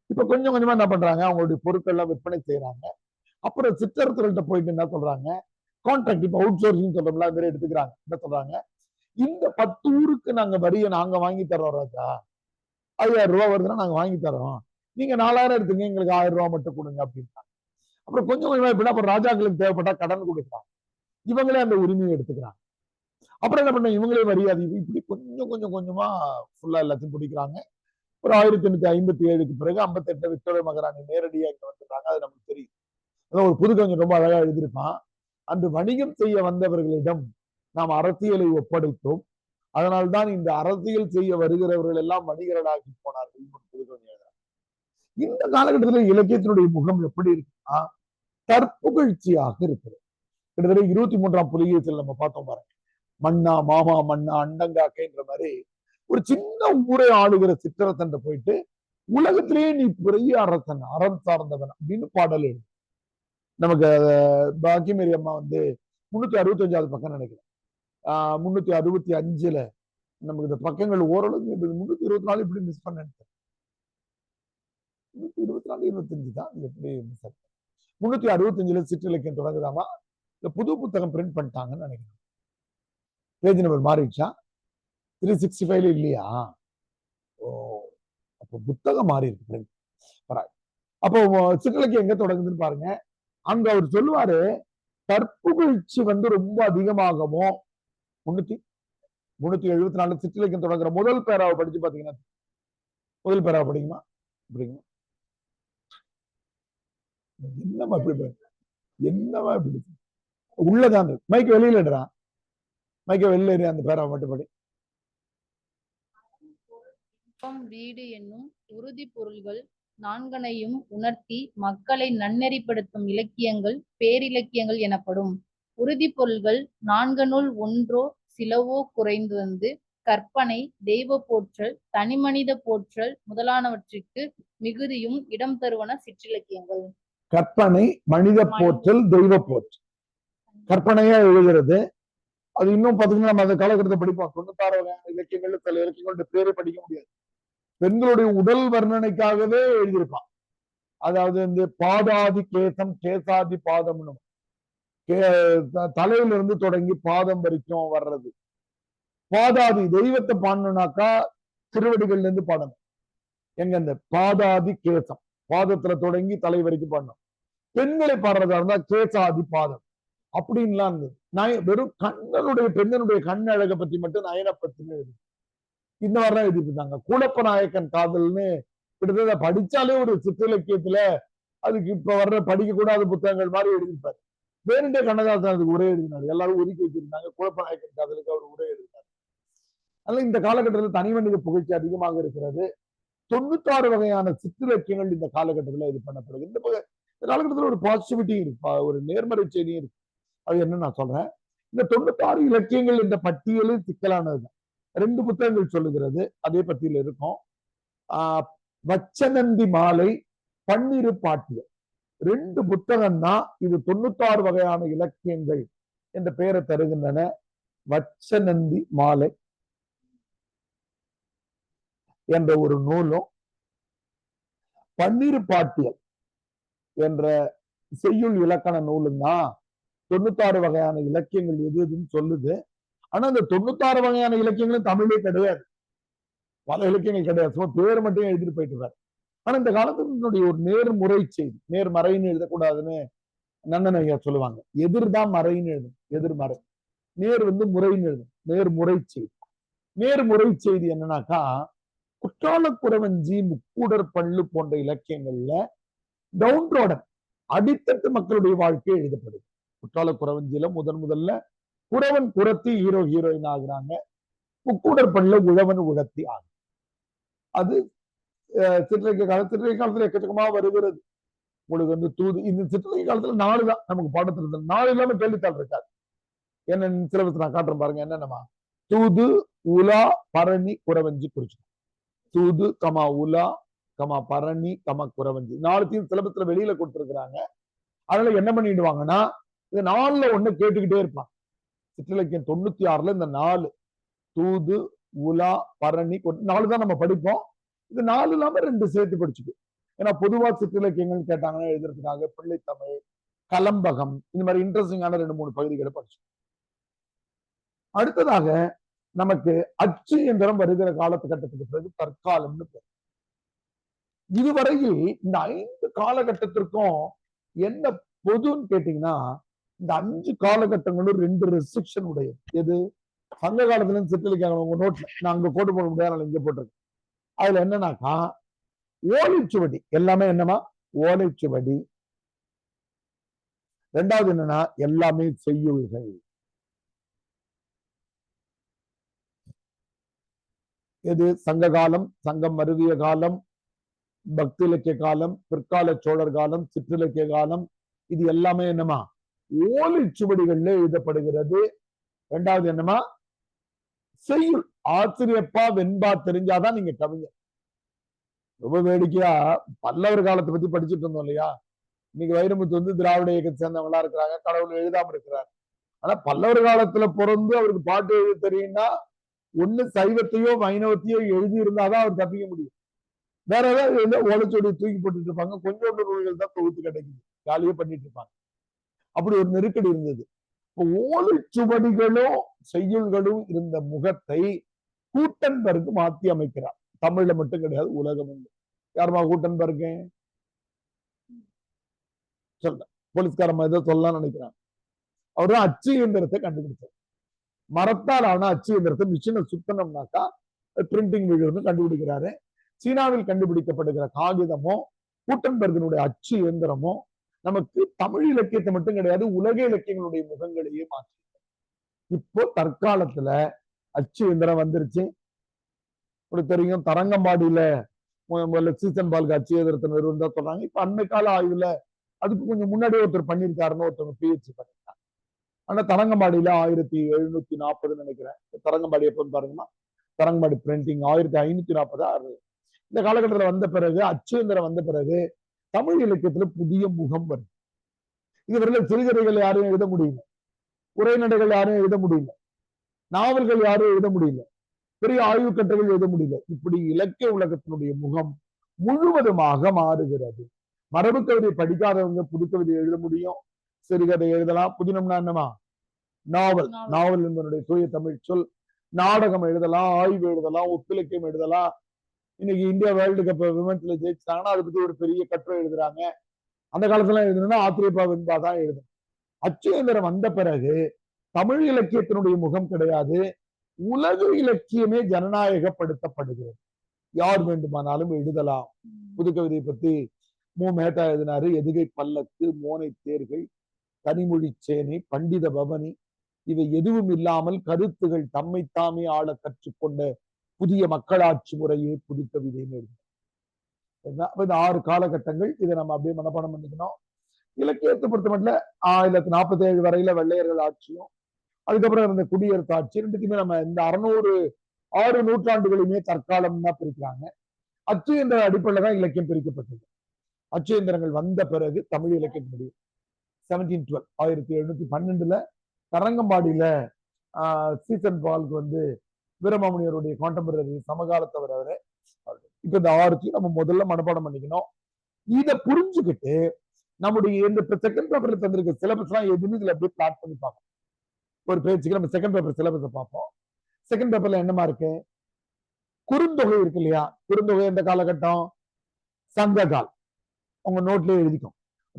இப்ப கொஞ்சம் கொஞ்சமா என்ன பண்றாங்க, அவங்களுடைய பொருட்கள் எல்லாம் விற்பனை செய்யறாங்க. அப்புறம் சிற்றரசர்கள்ட்ட போயிட்டு என்ன சொல்றாங்க, கான்ட்ராக்ட், இப்ப அவுட் சோர்சிங் சொல்றோம்ல, அது மாதிரி எடுத்துக்கிறாங்க. என்ன சொல்றாங்க, இந்த 10 ஊருக்கு நாங்க வரியை நாங்க வாங்கி தரோம் ராஜா, 5000 ரூபாய் வருதுன்னா நாங்க வாங்கி தரோம், நீங்க 4000 எடுத்துங்க, எங்களுக்கு 1000 ரூபாய் மட்டும் கொடுங்க அப்படின்னா. அப்புறம் கொஞ்சம் கொஞ்சமா எப்படின்னா, அப்புறம் ராஜாக்களுக்கு தேவைப்பட்டா கடன் கொடுக்குறாங்க, இவங்களே அந்த உரிமையை எடுத்துக்கிறாங்க. அப்புறம் என்ன பண்ண, இவங்களே மரியாதை, இப்படி கொஞ்சம் கொஞ்சம் கொஞ்சமா ஃபுல்லா எல்லாத்தையும் பிடிக்கிறாங்க. ஒரு 1857க்கு பிறகு 58 விக்டோரியா மகாராணி நேரடியா இங்க வந்துடுறாங்க. அது நமக்கு தெரியும். அதான் ஒரு புது கவிஞன் ரொம்ப அழகா எழுதியிருப்பான், அன்று வணிகம் செய்ய வந்தவர்களிடம் நாம் அரசியலை ஒப்படைத்தோம், அதனால்தான் இந்த அரசியல் செய்ய வருகிறவர்கள் எல்லாம் வணிகர்களாகி போனார்கள். புது கவிஞன் எழுதுறாங்க. இந்த காலகட்டத்தில் இலக்கியத்தினுடைய முகம் எப்படி இருக்குன்னா தற்புகழ்ச்சியாக இருக்கிறது. கிட்டத்தட்ட 23ஆம் புலிகேசியில் நம்ம பார்த்தோம் பாருங்க, மன்னா மாமா மன்னா அண்டங்காக்கைன்ற மாதிரி ஒரு சின்ன ஊரை ஆளுகிற சிற்றரசன் போயிட்டு உலகத்திலேயே நீ பெரிய அரசன், அறம் சார்ந்தவன் அப்படின்னு பாடல் எழுது. நமக்கு பாக்கியமேரி அம்மா 365வது பக்கம் நினைக்கிறேன். 365ல நமக்கு இந்த பக்கங்கள் ஓரளவு 324 இப்படி மிஸ் பண்ண 324 25 தான் எப்படி மிஸ் ஆச்சு. 365ல சிற்றிலக்கியம் தொடங்குதாமா. இந்த புது புத்தகம் பிரிண்ட் பண்ணிட்டாங்கன்னு நினைக்கிறேன். Page number மாறிடுச்சா? 365 இல்லையா? ஓ, அப்போ புத்தகம் மாறி இருக்கு. அப்போ சிற்றிலக்கியம் எங்க தொடங்குதுன்னு பாருங்க. அங்க அவர் சொல்லுவாரு, கற்புகழ்ச்சி ரொம்ப அதிகமாகவும் 374 சிற்றிலக்கியம் தொடங்குற முதல் பேராவை படிச்சு பாத்தீங்கன்னா, முதல் பேராவை படிக்குமா? அப்படிங்களா? என்னமா இப்படி என்னமா இப்படி உள்ளதான் மைக்க வெளியில எடுறான். மைக்க வெளியில ஏறி அந்த பேராவை மட்டும் படி. வீடு என்னும் உறுதி பொருள்கள் நான்கனையும் உணர்த்தி மக்களை நன்னெறிப்படுத்தும் இலக்கியங்கள் பேரிலக்கியங்கள் எனப்படும். உறுதி பொருள்கள் நான்கனுள் ஒன்றோ சிலவோ குறைந்து வந்து கற்பனை, தெய்வ போற்றல், தனிமனித போற்றல் முதலானவற்றிற்கு மிகுதியும் இடம் தருவன சிற்றிலக்கியங்கள். கற்பனை, மனித போற்றல், தெய்வ போற்றல் கற்பனையா எழுதுறது. அது இன்னும் பாத்தீங்கன்னா நம்ம அந்த காலகட்டத்தை படிப்போம். 96 வகையான இலக்கியங்கள், சில இலக்கியங்களோட பேரை படிக்க முடியாது. பெண்களுடைய உடல் வர்ணனைக்காகவே எழுதியிருப்பான். அதாவது பாதாதி கேசம், கேசாதி பாதம்னு தலையில இருந்து தொடங்கி பாதம் வரைக்கும் வர்றது. பாதாதி தெய்வத்தை பாடணும்னாக்கா திருவடிகள்ல இருந்து பாடணும். எங்க இந்த பாதாதி கேசம், பாதத்துல தொடங்கி தலை வரைக்கும் பாடணும். பெண்களை பாடுறதா இருந்தா கேசாதி பாதம் அப்படின்லாம் இருந்தது. வெறும் பெண்களுடைய கண் அழகை பத்தி மட்டும் நயனை பத்தின்னு எழுதி இந்த மாதிரிதான் எழுதிட்டு இருந்தாங்க. கூடப்ப நாயக்கன் காதல்னு கிட்டத்தட்ட படிச்சாலே ஒரு சிற்றிலக்கியத்துல அதுக்கு இப்ப வர்ற படிக்க கூடாத புத்தகங்கள் மாதிரி எழுதியிருப்பாரு. வேணுண்டே கண்ணதாசன் அதுக்கு உரை எழுதினாரு. எல்லாரும் ஒதுக்கி வச்சிருந்தாங்க. கூடப்ப நாயக்கன் காதலுக்கு அவர் உரை எழுதினார். அதனால இந்த காலகட்டத்தில் தனி மனித புகழ்ச்சி அதிகமாக இருக்கிறது. 96 வகையான சிற்றிலக்கியங்கள் இந்த காலகட்டத்தில் இது பண்ணப்படுது. இந்த காலகட்டத்தில் ஒரு பாசிட்டிவிட்டி இருக்கு, ஒரு நேர்மறை செய்தி இருக்கு. அது என்ன நான் சொல்றேன், இந்த 96 இலக்கியங்கள் இந்த பட்டியலில் சிக்கலானதுதான். 2 புத்தகங்கள் சொல்லுகிறது, அதே பட்டியல இருக்கும். வச்சநந்தி மாலை, பன்னிரு பாட்டியல் 2 புத்தகம் தான் இது 96 வகையான இலக்கியங்கள் என்ற பெயரை தருகின்றன. வச்சநந்தி மாலை என்ற ஒரு நூலும், பன்னிரு பாட்டியல் என்ற செய்யுள் இலக்கண நூலும் தான் 96 வகையான இலக்கியங்கள் எது எதுன்னு சொல்லுது. ஆனா அந்த 96 வகையான இலக்கியங்களும் தமிழே கிடையாது, பல இலக்கியங்கள் கிடையாது. சும்மா பேர் மட்டும் எழுதிட்டு போயிட்டு. ஆனா இந்த காலத்தினுடைய ஒரு நேர்முறை செய்தி, நேர்மறைன்னு எழுதக்கூடாதுன்னு நன்னன் ஐயா சொல்லுவாங்க. எதிர்தான் மறைன்னு எழுதும், எதிர்மறை. நேர் முறைன்னு எழுதும், நேர்முறை செய்தி. நேர்முறை செய்தி என்னன்னாக்கா, குற்றால குறவஞ்சி, முக்கூடர் பள்ளு போன்ற இலக்கியங்கள்ல டவுன்ரோடன் அடித்தட்டு மக்களுடைய வாழ்க்கை எழுதப்படுது. குற்றால குறவஞ்சியில முதல்ல குறவன் குறத்தி ஹீரோ ஹீரோயின் ஆகுறாங்க. முக்கூடர் பள்ளுல உழவன் உழத்தி ஆகும். அது சிற்றிலக்கிய காலத்துல எக்கச்சக்கமா வருகிறது. உங்களுக்கு தூது, இந்த சிற்றிலக்கிய காலத்துல 4 தான் நமக்கு பாடத்துல 4 இல்லாம கேள்வித்தாள் இருக்காது. என்ன சிலபஸ் நான் காட்டுறேன் பாருங்க. என்னென்னமா தூது, உலா, பரணி, குறவஞ்சி குறிச்சு. தூது கமா உலா கமா பரணி கமா குறவஞ்சி 4 சிலபஸ்ல வெளியில கொடுத்திருக்கிறாங்க. அதனால என்ன பண்ணிடுவாங்கன்னா, இது 4ல ஒண்ணு கேட்டுக்கிட்டே இருப்பான். சிற்றிலக்கியம் 96ல இந்த 4 தூது, உலா, பரணி 4 தான் நம்ம படிப்போம். இது 4 இல்லாம 2 சேர்த்து படிச்சுக்கு. ஏன்னா பொதுவா சிற்றிலக்கியங்கள் கேட்டாங்கன்னா எழுதுறதுக்காக பிள்ளைத்தமிழ், கலம்பகம், இந்த மாதிரி இன்ட்ரெஸ்டிங்கான 2-3 பகுதிகளை படிச்சு. அடுத்ததாக நமக்கு அச்சு எந்திரம் வருகிற காலகட்டத்துக்கு பிறகு தற்காலம்னு பேர். இதுவரையில் இந்த 5 காலகட்டத்திற்கும் என்ன பொதுன்னு கேட்டீங்கன்னா, இந்த 5 காலகட்டங்களும் 2 ரெஸ்ட்ரிக்ஷன் உடையது. எது? சங்க காலத்துல இருந்து சிற்றிலக்கியம் உங்க நோட்ல நான் அங்க கோட்டு போட முடியாது, இங்க போட்டிருக்கேன். அதுல என்னன்னாக்கா, ஓலைச்சுவடி எல்லாமே என்னமா ஓலைச்சுவடி. 2வது என்னன்னா எல்லாமே செய்யுள்கள். எது? சங்க காலம், சங்கம் மருவிய காலம், பக்தி இலக்கிய காலம், பிற்கால சோழர் காலம், சிற்றிலக்கிய காலம், இது எல்லாமே என்னமா ஓலைச்சுவடிகள்ல எழுதப்படுகிறது. 2வது என்னமா செய்யுள். ஆசிரியப்பா வெண்பா தெரிஞ்சாதான் நீங்க கவிஞர். ரொம்ப வேடிக்கையா பல்லவர் காலத்தை பத்தி படிச்சுட்டு இருந்தோம் இல்லையா? இன்னைக்கு வைரமுத்து வந்து திராவிட இயக்கத்தை சேர்ந்தவங்களா இருக்கிறாங்க, கடவுள் எழுதாம இருக்கிறார். ஆனா பல்லவர் காலத்துல பிறந்து அவருக்கு பாட்டு எழுத தெரியும்னா ஒண்ணு சைவத்தையோ வைணவத்தையோ எழுதி இருந்தாதான் அவர் தப்பிக்க முடியும். வேற ஏதாவது ஓலைச்சுவடி தூக்கி போட்டுட்டு இருப்பாங்க, கொஞ்சோண்டு நூல்கள் தான் தொகுத்து கிடைக்குது, ஜாலியா பண்ணிட்டு இருப்பாங்க. அப்படி ஒரு நெருக்கடி இருந்தது. ஓலைச்சுவடிகளும் செய்யுள்களும் இருந்த முகத்தை கூட்டன்பர்க் மாத்தி அமைக்கிறார். தமிழ்ல மட்டும் கிடையாது, உலகம் உண்டு. யாருமா கூட்டன்பர்க்? சொல்ல போலீஸ்காரமா ஏதோ சொல்லலாம் நினைக்கிறான். அவர் தான் அச்சு இயந்திரத்தை கண்டுபிடிச்சார். மரத்தால் ஆன அச்சு இயந்திரத்தை மிஷினை சுத்தனம்னாக்கா பிரிண்டிங் வீடியோன்னு கண்டுபிடிக்கிறாரு. சீனாவில் கண்டுபிடிக்கப்படுகிற காகிதமோ கூட்டன்பர்கனுடைய அச்சு இயந்திரமோ நமக்கு தமிழ் இலக்கியத்தை மட்டும் கிடையாது, உலக இலக்கியங்களுடைய முகங்களையே மாற்றி. இப்போ தற்காலத்துல அச்சு இயந்திரம் வந்துருச்சு. தெரியும், தரங்கம்பாடியில சீசன் பால்கு அச்சு இயந்திரத்தை நிறுவனம் தான் சொல்றாங்க. இப்ப அண்மை கால ஆய்வுல அதுக்கு கொஞ்சம் முன்னாடி ஒருத்தர் பண்ணியிருக்காருன்னு ஒருத்தவங்க பிஹெச்டி பண்ணிருக்காங்க. ஆனா தரங்கம்பாடியில 1740 நினைக்கிறேன். தரங்கம்பாடி எப்போன்னு பாருங்கன்னா, தரங்கம்பாடி பிரிண்டிங் 1540. இந்த காலகட்டத்தில் வந்த பிறகு அச்சு இயந்திரம் வந்த பிறகு தமிழ் இலக்கியத்துல புதிய முகம் வருது. இதுவரையில சிறுகதைகள் யாரும் எழுத முடியல, உரைநடைகள் யாரும் எழுத முடியல, நாவல்கள் யாரும் எழுத முடியல, பெரிய ஆய்வு கட்டுரைகள் எழுத முடியல. இப்படி இலக்கிய உலகத்தினுடைய முகம் முழுவதுமாக மாறுகிறது. மரபு கவிதை படிக்காதவங்க புது கவிதை எழுத முடியும், சிறுகதை எழுதலாம். புதினம்னா என்னமா? நாவல். நாவல் என்பதனுடைய தூய தமிழ் சொல். நாடகம் எழுதலாம், ஆய்வு எழுதலாம், ஒப்பிலக்கியம் எழுதலாம். இன்னைக்கு இந்தியா வேர்ல்டு கப் விமன்ஸ்ல ஜெயிச்சாங்கன்னா அதை பத்தி ஒரு பெரிய கட்டுரை எழுதுறாங்க. அந்த காலத்துல எழுதணும்னா ஆத்திரேப்பா வெண்பா தான் எழுதணும். அச்சு இயந்திரம் வந்த பிறகு தமிழ் இலக்கியத்தினுடைய முகம் கிடையாது, உலக இலக்கியமே ஜனநாயகப்படுத்தப்படுகிறது. யார் வேண்டுமானாலும் எழுதலாம். புது கவிதை பத்தி மேத்தா எழுதினாரு. எதுகை பல்லக்கு, மோனை தேர்கள், கனிமொழி சேனை, பண்டித பவனி, இவை எதுவும் இல்லாமல் கருத்துகள் தம்மைத்தாமே ஆள கற்றுக்கொண்ட புதிய மக்களாட்சி முறையே புது கவிதைன்னு எழுதினார். இந்த 6 காலகட்டங்கள் இதை நம்ம அப்படியே மனப்பாடம் பண்ணிக்கணும். இலக்கியத்தை பொறுத்த மட்டும் 1747 வரையில வெள்ளையர்கள் ஆட்சியும், அதுக்கப்புறம் இருந்த குடியரசு ஆட்சி, ரெண்டுக்குமே நம்ம இந்த 6 நூற்றாண்டுகளையுமே தற்காலம் தான் பிரிக்கிறாங்க. அச்சு என்ற அடிப்படையில தான் இலக்கியம் பிரிக்கப்பட்டது. அச்சு இயந்திரங்கள் வந்த பிறகு தமிழ் இலக்கியம் முடியும். 1712 1712 தரங்கம்பாடியில சீசன் பால்கு வந்து வீரமாமுனிவருடைய கான்டெம்பரரி சமகாலத்தவர் அவரு. இப்ப இந்த 6 நம்ம முதல்ல மனப்பாடம் பண்ணிக்கணும். இதை புரிஞ்சுக்கிட்டு நம்முடைய இந்த செகண்ட் பேப்பர்ல தந்திருக்க சிலபஸ் எல்லாம் எதுவுமே இதுல அப்படியே பிளாட் பண்ணி பார்ப்போம். ஒரு பேச்சுக்கு நம்ம செகண்ட் பேப்பர் சிலபஸை பார்ப்போம். செகண்ட் பேப்பர்ல என்னமா இருக்கு? குறுந்தொகை இருக்கு இல்லையா? குறுந்தொகை எந்த காலகட்டம்? சங்க கால். உங்க நோட்லயே எழுதிக்கும்.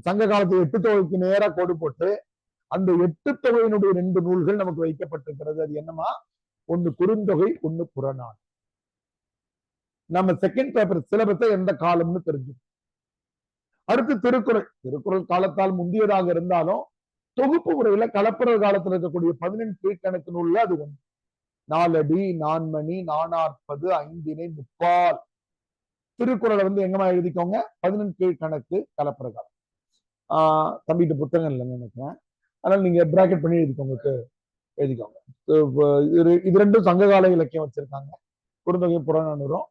சங்க காலத்து 8 தொகைக்கு நேரா கோடு போட்டு அந்த 8 தொகையினுடைய 2 நூல்கள் நமக்கு வைக்கப்பட்டிருக்கிறது. அது என்னமா? ஒன்னு குறுந்தொகை, ஒன்னு புறநானூறு. நம்ம செகண்ட் பேப்பர் சிலபஸை எந்த காலம்னு தெரிஞ்சு. அடுத்து திருக்குறள். திருக்குறள் காலத்தால் முந்தியதாக இருந்தாலும் தொகுப்பு முறையில கலப்பரர் காலத்தில் இருக்கக்கூடிய 18 கீழ்கணக்கு நூல்ல அது ஒன்று. 4 அடி, 4 மணி, 440, 5 முப்பால். திருக்குறளை வந்து எங்கமா எழுதிக்கோங்க? 18 கீழ்கணக்கு கலப்பர காலம். தம்பிட்டு புத்தகம் இல்லைன்னு நினைக்கிறேன், அதனால நீங்க பிராக்கெட் பண்ணி எழுதிக்கோங்க, எழுதிக்கோங்க. இது ரெண்டும் சங்ககால இலக்கியம் வச்சிருக்காங்க, குறுந்தொகை புறநானூறும்.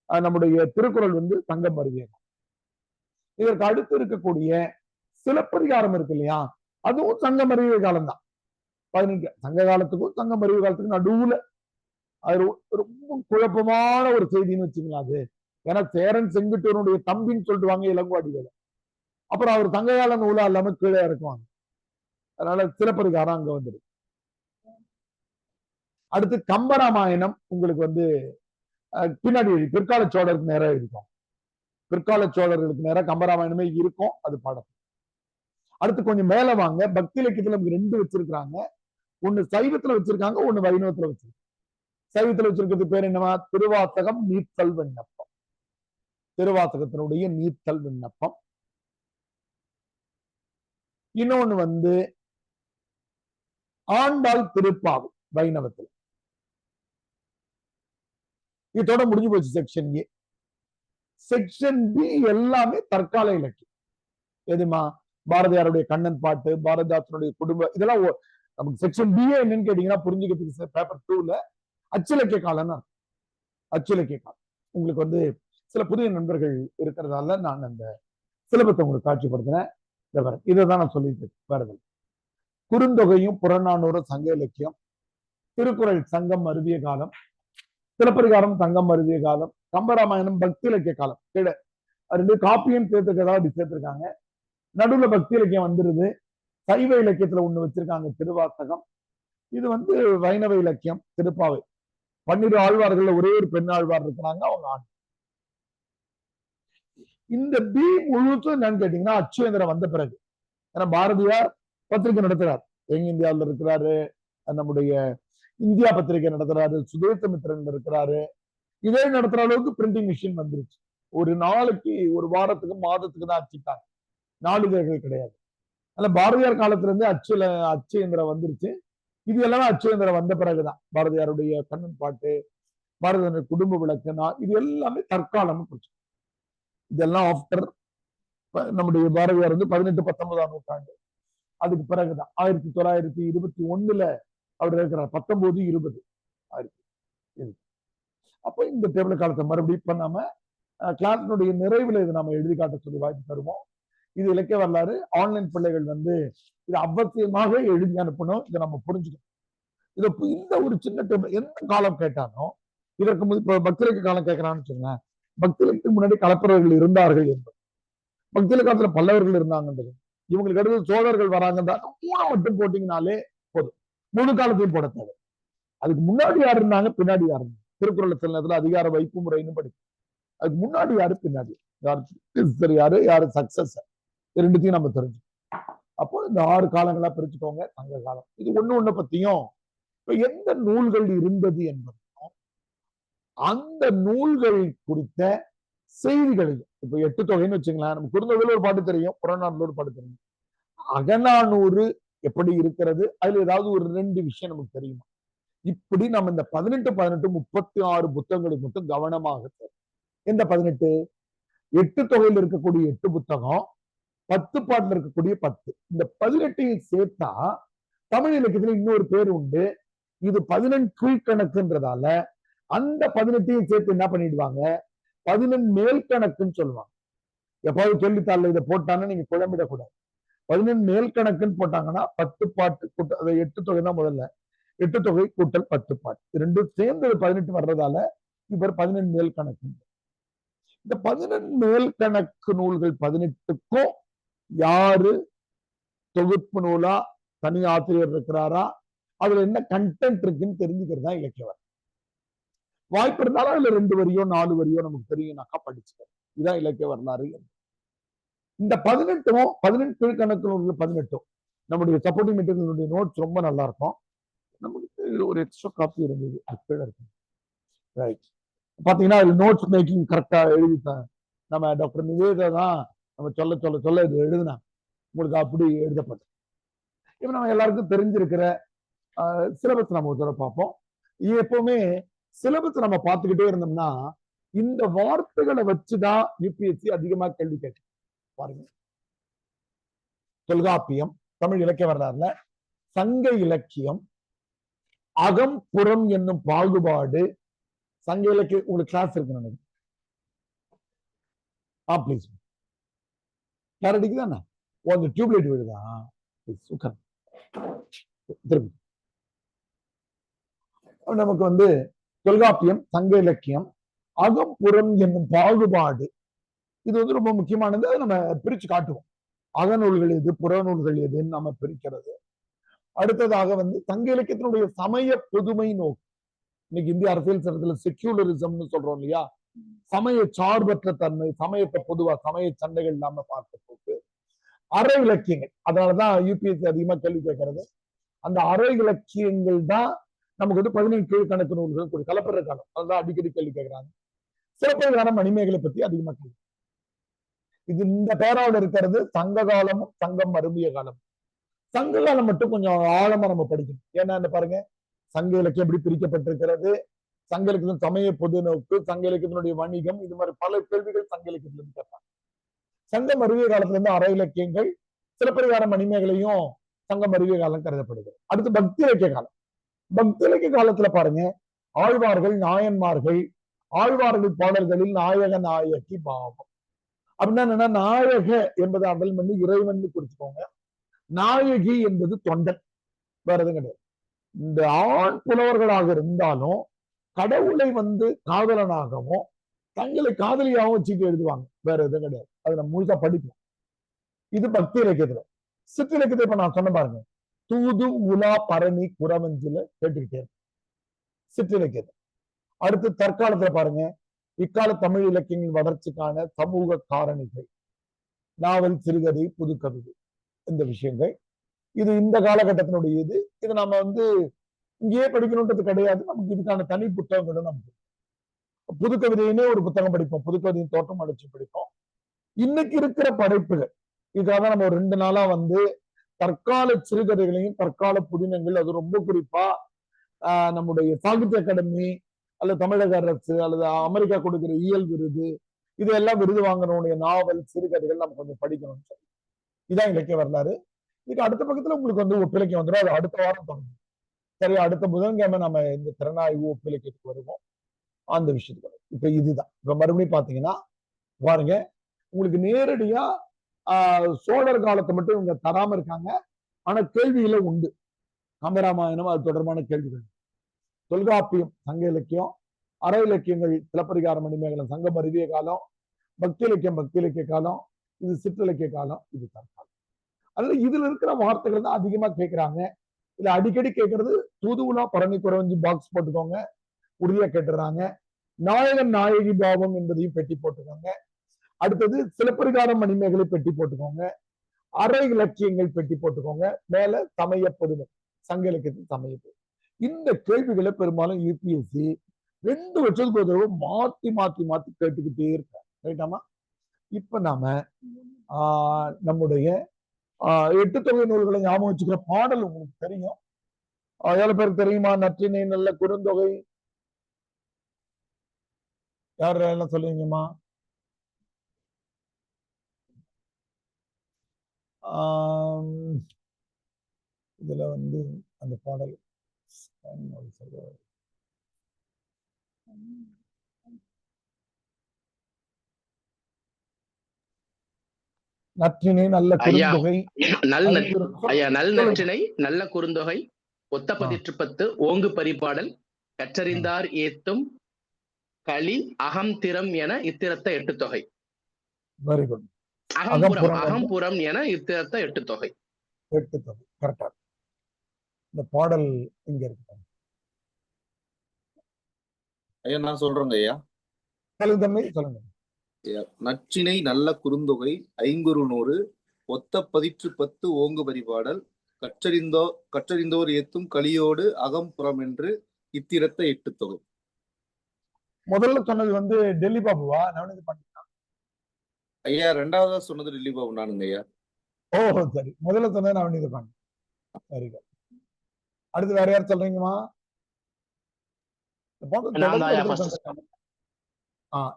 நம்முடைய திருக்குறள் வந்து சங்கம் மருவியகம். இதற்கு அடுத்து இருக்கக்கூடிய சிலப்பதிகாரம் இருக்கு இல்லையா? அதுவும் சங்க மருவிய காலம் தான். 15 சங்க காலத்துக்கும் சங்க மருவிய காலத்துக்கும் நடுவுல அது ரொம்ப குழப்பமான ஒரு செய்தின்னு வச்சுக்கலாம். அது ஏன்னா சேரன் செங்குட்டுவனுடைய தம்பின்னு சொல்லிட்டுவாங்க இளங்குவாடிகளை. அப்புறம் அவர் சங்ககால நூலா இல்லாம கீழே இறக்குவாங்க. அதனால சிலப்பதிகாரம் அங்க வந்துடும். அடுத்து கம்பராமாயணம் உங்களுக்கு வந்து பின்னாடி பிற்கால சோழருக்கு நேரம் இருக்கும். பிற்கால சோழர்களுக்கு நேரம் கம்பராமாயணமே இருக்கும், அது பாடம். அடுத்து கொஞ்சம் மேல வாங்க, பக்தி இலக்கியத்துல நமக்கு 2 வச்சிருக்காங்க. ஒண்ணு சைவத்துல வச்சிருக்காங்க, ஒண்ணு வைணவத்துல வச்சிருக்காங்க. சைவத்துல வச்சிருக்கிறது பேர் என்னவா? திருவாசகம் நீத்தல் விண்ணப்பம். திருவாசகத்தினுடைய நீத்தல் விண்ணப்பம். இன்னொன்னு வந்து ஆண்டாள் திருப்பாவை வைணவத்தில். இதோட முடிஞ்சு போச்சு செக்ஷன் ஏ. செக்ஷன் பி எல்லாமே தற்கால இலக்கியம். எதுமா? பாரதியாருடைய கண்ணன் பாட்டு, பாரதிதாசனுடைய குடும்ப, இதெல்லாம் நமக்கு செக்ஷன் பி என்னன்னு கேட்டீங்கன்னா புரிஞ்சுக்கிறதுக்கு பேப்பர் 2ல அச்சிலக்கிய காலம். அச்சிலக்கிய காலம் உங்களுக்கு வந்து சில புதிய நண்பர்கள் இருக்கிறதால நான் அந்த சிலபத்தை உங்களுக்கு காட்சிப்படுத்தினேன். இதை தான் நான் சொல்லிட்டு வருதல். குறுந்தொகையும் புறநானூறும் சங்க இலக்கியம், திருக்குறள் சங்கம் அருவிய காலம், சிலப்பதிகாரம் சங்கம் அருவிய காலம், கம்பராமாயணம் பக்தி இலக்கிய காலம். கீழே ரெண்டு காப்பியும் சேர்த்துக்கிறதா அப்படி சேர்த்திருக்காங்க. நடுவுல பக்தி இலக்கியம் வந்துருது. சைவ இலக்கியத்துல ஒண்ணு வச்சிருக்காங்க திருவாசகம். இது வைணவ இலக்கியம் திருப்பாவை. 12 ஆழ்வார்கள்ல ஒரே ஒரு பெண் ஆழ்வார் இருக்கிறாங்க, அவங்க ஆண். இந்த பி முழுசும் என்னன்னு கேட்டீங்கன்னா அச்சுவேந்திரன் வந்த பிறகு. ஏன்னா பாரதியார் பத்திரிகை நடத்துறார், எங்க இந்தியாவில் இருக்கிறாரு, நம்முடைய இந்தியா பத்திரிகை நடத்துறாரு, சுதேசமித்திரன் இருக்கிறாரு. இதே நடத்துற அளவுக்கு பிரிண்டிங் மிஷின் வந்துருச்சு. ஒரு நாளைக்கு ஒரு வாரத்துக்கு மாதத்துக்கு தான் அச்சிட்டாங்க, நாளிதழ்கள் கிடையாது. அதனால பாரதியார் காலத்துல இருந்து அச்சு இயந்திரம் வந்துருச்சு. இது எல்லாமே அச்சுவேந்திரம் வந்த பிறகுதான். பாரதியாருடைய கண்ணன் பாட்டு, பாரதியாருடைய குடும்ப விளக்கு, இது எல்லாமே தற்காலம். இதெல்லாம் ஆஃப்டர் நம்முடைய பாரதியார் 18, 19ஆம் நூற்றாண்டு. அதுக்கு பிறகுதான் 1921 அவர் இருக்கிறார். 19, 20 அப்போ இந்த டேபிள் காலத்தை மறுபடியும் இப்ப நம்ம கிளாஸினுடைய நிறைவுல இதை நம்ம எழுதி காட்ட சொல்லி வாய்ப்பு தருவோம். இது இலக்கிய வரலாறு. ஆன்லைன் பிள்ளைகள் இது அவசியமாக எழுதி அனுப்பணும். இதை நம்ம புரிஞ்சுக்கணும். இது இந்த ஒரு சின்ன டேபிள் எந்த காலம் கேட்டாலும் இதற்கு இப்ப பக்திலக்க காலம் கேட்கறான்னு வச்சுங்களேன். பக்திலக்கு முன்னாடி கலப்பரர்கள் இருந்தார்கள் என்பது, பக்தில காலத்துல பல்லவர்கள் இருந்தாங்கன்றது, இவங்களுக்கு அடுத்து சோழர்கள் வராங்கன்றா மட்டும் போட்டீங்கனாலே போதும். முழு காலத்தையும் போட தேவை. அதுக்கு முன்னாடி யார் இருந்தாங்க, பின்னாடி யார் இருந்தாங்க. திருக்குறள் சில நேரத்துல அதிகார வைப்பு முறைன்னு படிக்கும். அதுக்கு முன்னாடி யாரு, பின்னாடி யாரு, யாரு சக்சஸ், ரெண்டுத்தையும் நம்ம தெரிஞ்சு. அப்போ இந்த 6 காலங்களா பிரிச்சுக்கோங்க. சங்க காலம் இது ஒண்ணு பத்தியும் இப்ப எந்த நூல்கள் இருந்தது என்பதும் அந்த நூல்கள் குறித்த செய்திகளையும். இப்ப 8 தொகைன்னு வச்சுங்களேன். நம்ம குறுந்தொகையில ஒரு பாட்டு தெரியும், புறநானூறுல ஒரு பாட்டு தெரியும். அகநானூறு எப்படி இருக்கிறது, அதுல ஏதாவது ஒரு 2 விஷயம் நமக்கு தெரியுமா? இப்படி நம்ம இந்த 18, 36 புத்தகங்களுக்கு மட்டும் கவனமாக. எந்த 18? 8 தொகையில் இருக்கக்கூடிய 8 புத்தகம், 10 பாட்டுல இருக்கக்கூடிய 10. இந்த 18ஐயும் சேர்த்தா தமிழ் இலக்கியத்துல இன்னொரு பேர் உண்டு. இது 18 கீழ்கணக்குன்றதால அந்த 18ஐயும் சேர்த்து என்ன பண்ணிடுவாங்க, 18 மேல் கணக்குன்னு சொல்லுவாங்க. எப்பாவது கேள்வித்தாள்ல இதை போட்டாங்கன்னா நீங்க குழம்பிடக்கூடாது. 18 மேல் கணக்குன்னு போட்டாங்கன்னா 10 பாட்டு கூட்ட, 8 தொகை தான் முதல்ல. 8 தொகை கூட்டல் 10 பாட்டு, ரெண்டும் சேர்ந்து 18 வர்றதால இப்ப 18 மேல் கணக்கு. இந்த 18 மேல் கணக்கு நூல்கள் 18க்கும் யாரு தொகுப்பு நூலா தனி ஆசிரியர் இருக்கிறாரா, அதுல என்ன கண்டென்ட் இருக்குன்னு தெரிஞ்சுக்கிறது தான் இலக்கியம். வாய்ப்பு இருந்தாலும் அதுல 2 வரியோ 4 வரியோ நமக்கு தெரியும்னாக்கா படிச்சுக்கிறோம். இதுதான் இலக்கிய வரலாறு. இந்த 18ம் 18 கீழ்கணக்கு நூல்கள் 18ம் நம்முடைய சப்போர்ட்டிங் மெட்டீரியலுடைய நோட்ஸ் ரொம்ப நல்லா இருக்கும். நமக்கு ஒரு எக்ஸ்ட்ரா காப்பி இருந்தது, அது கீழே இருக்கு. ரைட், பாத்தீங்கன்னா நோட்ஸ் மேக்கிங் கரெக்டா எழுதிட்டேன். நம்ம டாக்டர் நிவேதா தான் நம்ம சொல்ல சொல்ல சொல்ல இது எழுதுனா உங்களுக்கு அப்படி எழுதப்பட்டது. இப்ப நம்ம எல்லாருக்கும் தெரிஞ்சிருக்கிற சிலபஸ் நம்ம ஒரு தடவை பார்ப்போம். எப்பவுமே சிலபஸ் நம்ம பார்த்துக்கிட்டே இருந்தோம்னா இந்த வார்த்தைகளை வச்சுதான் யூபிஎஸ்சி அதிகமா கேள்வி கேட்கும். பாருங்க, தொல்காப்பியம் தமிழ் இலக்கிய வரலாறுல சங்க இலக்கியம், அகம் புறம் என்னும் பாகுபாடு. சங்க இலக்கிய உங்களுக்கு கிளாஸ் இருக்கு நினைக்கிறேன். ப்ளீஸ் கிளாரிட்டிக்கு தானே அந்த டியூப்லைட் விழுதா? திருப்பி நமக்கு தொல்காப்பியம் சங்க இலக்கியம், அகம் புறம் என்னும் பாகுபாடு. இது ரொம்ப முக்கியமானது. அதை நம்ம பிரிச்சு காட்டுவோம். அகநூல்கள் எது, புறநூல்கள் எதுன்னு நம்ம பிரிக்கிறது. அடுத்ததாக சங்க இலக்கியத்தினுடைய சமய பொதுமை நோக்கு. இன்னைக்கு இந்திய அரசியல் சட்டத்துல செக்யூலரிசம்னு சொல்றோம் இல்லையா, சமய சார்பற்ற தன்மை, சமயத்தை பொதுவா சமய சண்டைகள் இல்லாம பார்க்க போக்கு. அற இலக்கியங்கள், அதனாலதான் யூபிஎஸ்சி அதிகமா கேள்வி கேட்கறது. அந்த அற இலக்கியங்கள் தான் நமக்கு 17 கீழ்கணக்கு நூல்கள் கலப்பற காலம். அதுதான் அடிக்கடி கேள்வி கேட்கிறாங்க. சிலப்பதிகாரம் மணிமேகலை பத்தி அதிகமா கேள்வி. இது இந்த பேராவில் இருக்கிறது சங்க காலமும் சங்கம் அரும்பிய காலம். சங்க காலம் மட்டும் கொஞ்சம் ஆழமா நம்ம படிக்கணும். ஏன்னா பாருங்க, சங்க இலக்கியம் எப்படி பிரிக்கப்பட்டிருக்கிறது, சங்க இலக்கியம் சமய பொது நோக்கு, சங்க இலக்கியத்தினுடைய வணிகம், இது மாதிரி பல கேள்விகள் சங்க இலக்கியத்துல இருந்து கேட்பாங்க. சங்கம் அருவிய காலத்துல இருந்து அற இலக்கியங்கள், சிலப்பதிகாரம் மணிமேகலையும் சங்கம் அருவிய காலம் கருதப்படுகிறது. அடுத்து பக்தி இலக்கிய காலம். பக்தி இலக்கிய காலத்துல பாருங்க, ஆழ்வார்கள், நாயன்மார்கள், ஆழ்வார்கள் பாடல்களில் நாயக நாயகி பாவம் அப்படின்னா என்னன்னா, நாயக என்பது அடல் பண்ணி இறைவன் குறிச்சுக்கோங்க, நாயகி என்பது தொண்டன், வேற எதுவும் கிடையாது. இந்த ஆண் புலவர்களாக இருந்தாலும் கடவுளை காதலனாகவும் தங்களை காதலியாகவும் வச்சுட்டு எழுதுவாங்க, வேற எதுவும் கிடையாது. அதை நம்ம முழுசா படிப்போம். இது பக்தி இலக்கியத்துல. சிற்றிலக்கியத்தை இப்ப நான் சொன்ன பாருங்க, தூது உலா பரணி குறவஞ்சில கேட்டுக்கிட்டே இருக்கு சிற்றிலக்கியத்தை. அடுத்து தற்காலத்துல பாருங்க, இக்கால தமிழ் இலக்கியங்களின் வளர்ச்சிக்கான சமூக காரணிகள், நாவல், சிறுகதை, புது கவிதை, இந்த விஷயங்கள் இது இந்த காலகட்டத்தினுடைய இது நாம இங்கேயே படிக்கணுன்றது கிடையாது. நமக்கு இதுக்கான தனி புத்தகங்களும் நமக்கு. புது கவிதையுமே ஒரு புத்தகம் படிப்போம், புது கவிதையின் தோட்டம் அடிச்சு படிப்போம். இன்னைக்கு இருக்கிற படைப்புகள் இதுக்காக நம்ம ஒரு 2 நாளா தற்கால சிறுகதைகளையும் தற்கால புதினங்கள், அது ரொம்ப குறிப்பா நம்முடைய சாகித்ய அகாடமி அல்லது தமிழக அரசு அல்லது அமெரிக்கா கொடுக்கிற இயல் விருது, இதெல்லாம் விருது வாங்கினோடைய நாவல், சிறுகதைகள் நம்ம கொஞ்சம் படிக்கணும்னு சொல்லி, இதான் இலக்கிய வரலாறு. இதுக்கு அடுத்த பக்கத்துல உங்களுக்கு ஒப்பிலக்கியம் வந்துடும். அது அடுத்த வாரம் தொடங்கும். சரி, அடுத்த புதன்கிழமை நம்ம இந்த திறனாய்வு ஒப்பிலக்கியத்துக்கு வருவோம். அந்த விஷயத்துக்கு இப்ப இதுதான். இப்ப மறுபடியும் பாத்தீங்கன்னா பாருங்க, உங்களுக்கு நேரடியா சோழர் காலத்தை மட்டும் இவங்க தராம இருக்காங்க. ஆனா கேள்விகள உண்டு. கம்பராமாயணம் அது தொடர்பான கேள்விகள், தொல்காப்பியம் சங்க இலக்கியம், அற இலக்கியங்கள் சிலப்பதிகாரம், மணிமேகலம், சங்கம் அறிவிய காலம், பக்தி இலக்கிய காலம், இது சிற்றிலக்கிய காலம், இது தற்காலம். அதனால இதுல இருக்கிற வார்த்தைகள் தான் அதிகமா கேட்கிறாங்க. இல்ல அடிக்கடி கேட்கறது தூதுவுலா பரணி குறவஞ்சி பாக்ஸ் போட்டுக்கோங்க, உறுதியா கேட்டுறாங்க. நாயகன் நாயகி பாவம் என்பதையும் பெட்டி போட்டுக்கோங்க. அடுத்தது சிலப்பதிகாரம், மணிமேகலை பெட்டி போட்டுக்கோங்க. அற இலக்கியங்கள் பெட்டி போட்டுக்கோங்க. மேல சமய பொதுமை, சங்க இலக்கியத்தின் சமய பொதுமை. இந்த கேள்விகளை பெரும்பாலும் யூபிஎஸ்சி 2 வருஷத்துக்கு ஒரு தடவை மாத்தி மாத்தி மாத்தி கேட்டுக்கிட்டே இருக்காங்க. ரைட்டாமா? இப்ப நாம நம்முடைய 8 தொகை நூல்களை ஞாபகம் வச்சுக்கிற பாடல் உங்களுக்கு தெரியும். எவ்வளவு பேருக்கு தெரியுமா? நற்றினை நல்ல குறுந்தொகை, யார் எல்லாம் சொல்லுவீங்கம்மா? இதுல அந்த பாடல் நற்றினை நல்ல குறுந்தொகை, நல் நற்றினை நல்ல குறுந்தொகை, ஒத்த பதிற்று 10 ஓங்கு பரிபாடல், கற்றறிந்தார் ஏத்தும் களி அகம் திறம் என இத்திரத்த 8 தொகை. Very good. அகம்புறம் என இத்திரத்த 8 தொகை. 8 தொகை கரெக்டா. இந்த பாடல் இங்க இருக்கு. ஐயா நான் சொல்றேங்க ஐயா. சொல்லுங்க. நற்றினை நல்ல குறுந்தொகை, ஐங்குறு 100, ஒத்த பதிற்று 10 ஓங்கு பரிபாடல், கற்றறிந்தோர் ஏத்தும் களியோடு அகம்புறம் என்று இத்திரத்த 8 தொகை. முதல்ல சொன்னது டெல்லி பாபுவா? நவநீத பாண்டியன் ஐயா. ரெண்டாவதா சொன்னது டெல்லி பாபு நானுங்க ஐயா. ஓ சரி, முதல்ல சொன்னது நவநீத பாண்டியன். Very good. அடுத்து வேற யார் சொல்றீங்கம்மா?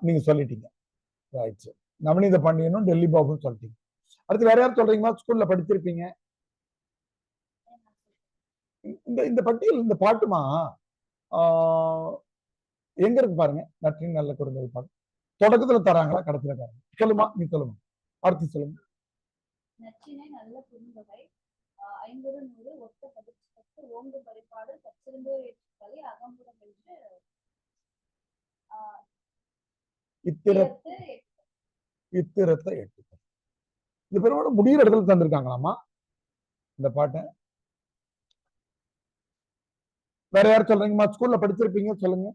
நீங்க சொல்லிட்டீங்க. நவநீத பாண்டியனும் டெல்லி பாபுன்னு சொல்லிட்டீங்க. அடுத்து வேற யார் சொல்றீங்கம்மா? ஸ்கூல்ல படிச்சிருப்பீங்க இந்த பட்டியல். இந்த பாட்டுமா எங்க இருக்கு பாருங்க. நற்றினை நல்ல குறுந்தொகை பாட்டு தொடக்கத்துல தராங்களா, கடைசியில தராங்க? சொல்லுமா, நீ சொல்லுமா, அடுத்து சொல்லுங்க. நற்றினை நல்ல குறுந்தொகை, ஐங்குறு 100, ஒத்த பதிற்று 10 ஓங்கு பரிபாடல், கற்றறிந்தோர் ஏத்தும் களி அகம்புறம் என்று இத்திரத்த 8. இந்த பேரோட முடிகிற இடத்துல தந்திருக்காங்களாமா இந்த பாட்டை? வேற யார் சொல்றீங்கம்மா? ஸ்கூல்ல படிச்சிருப்பீங்க, சொல்லுங்க.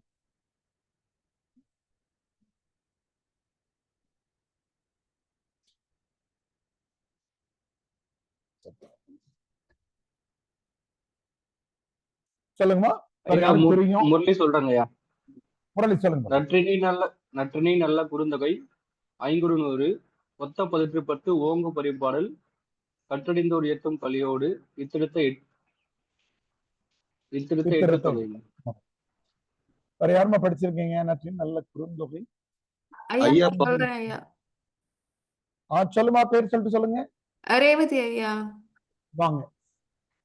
சொல்லுங்கம்மா. முரளி சொல்றாங்கய்யா. முரளி சொல்லுங்க. நற்றினை நல்ல குறுந்தொகை, ஐங்குறு 100, ஒத்த பதிற்று 10 ஓங்கு பரிபாடல், கற்றறிந்தோர் ஏத்தும் களியோடு இத்திரத்த 8 தொகை. வேற யாருமா படிச்சிருக்கீங்க நற்றினை நல்ல குறுந்தொகை? ஐயா சொல்லுமா, பேர் சொல்லிட்டு சொல்லுங்க. ரேவதி ஐயா. வாங்க.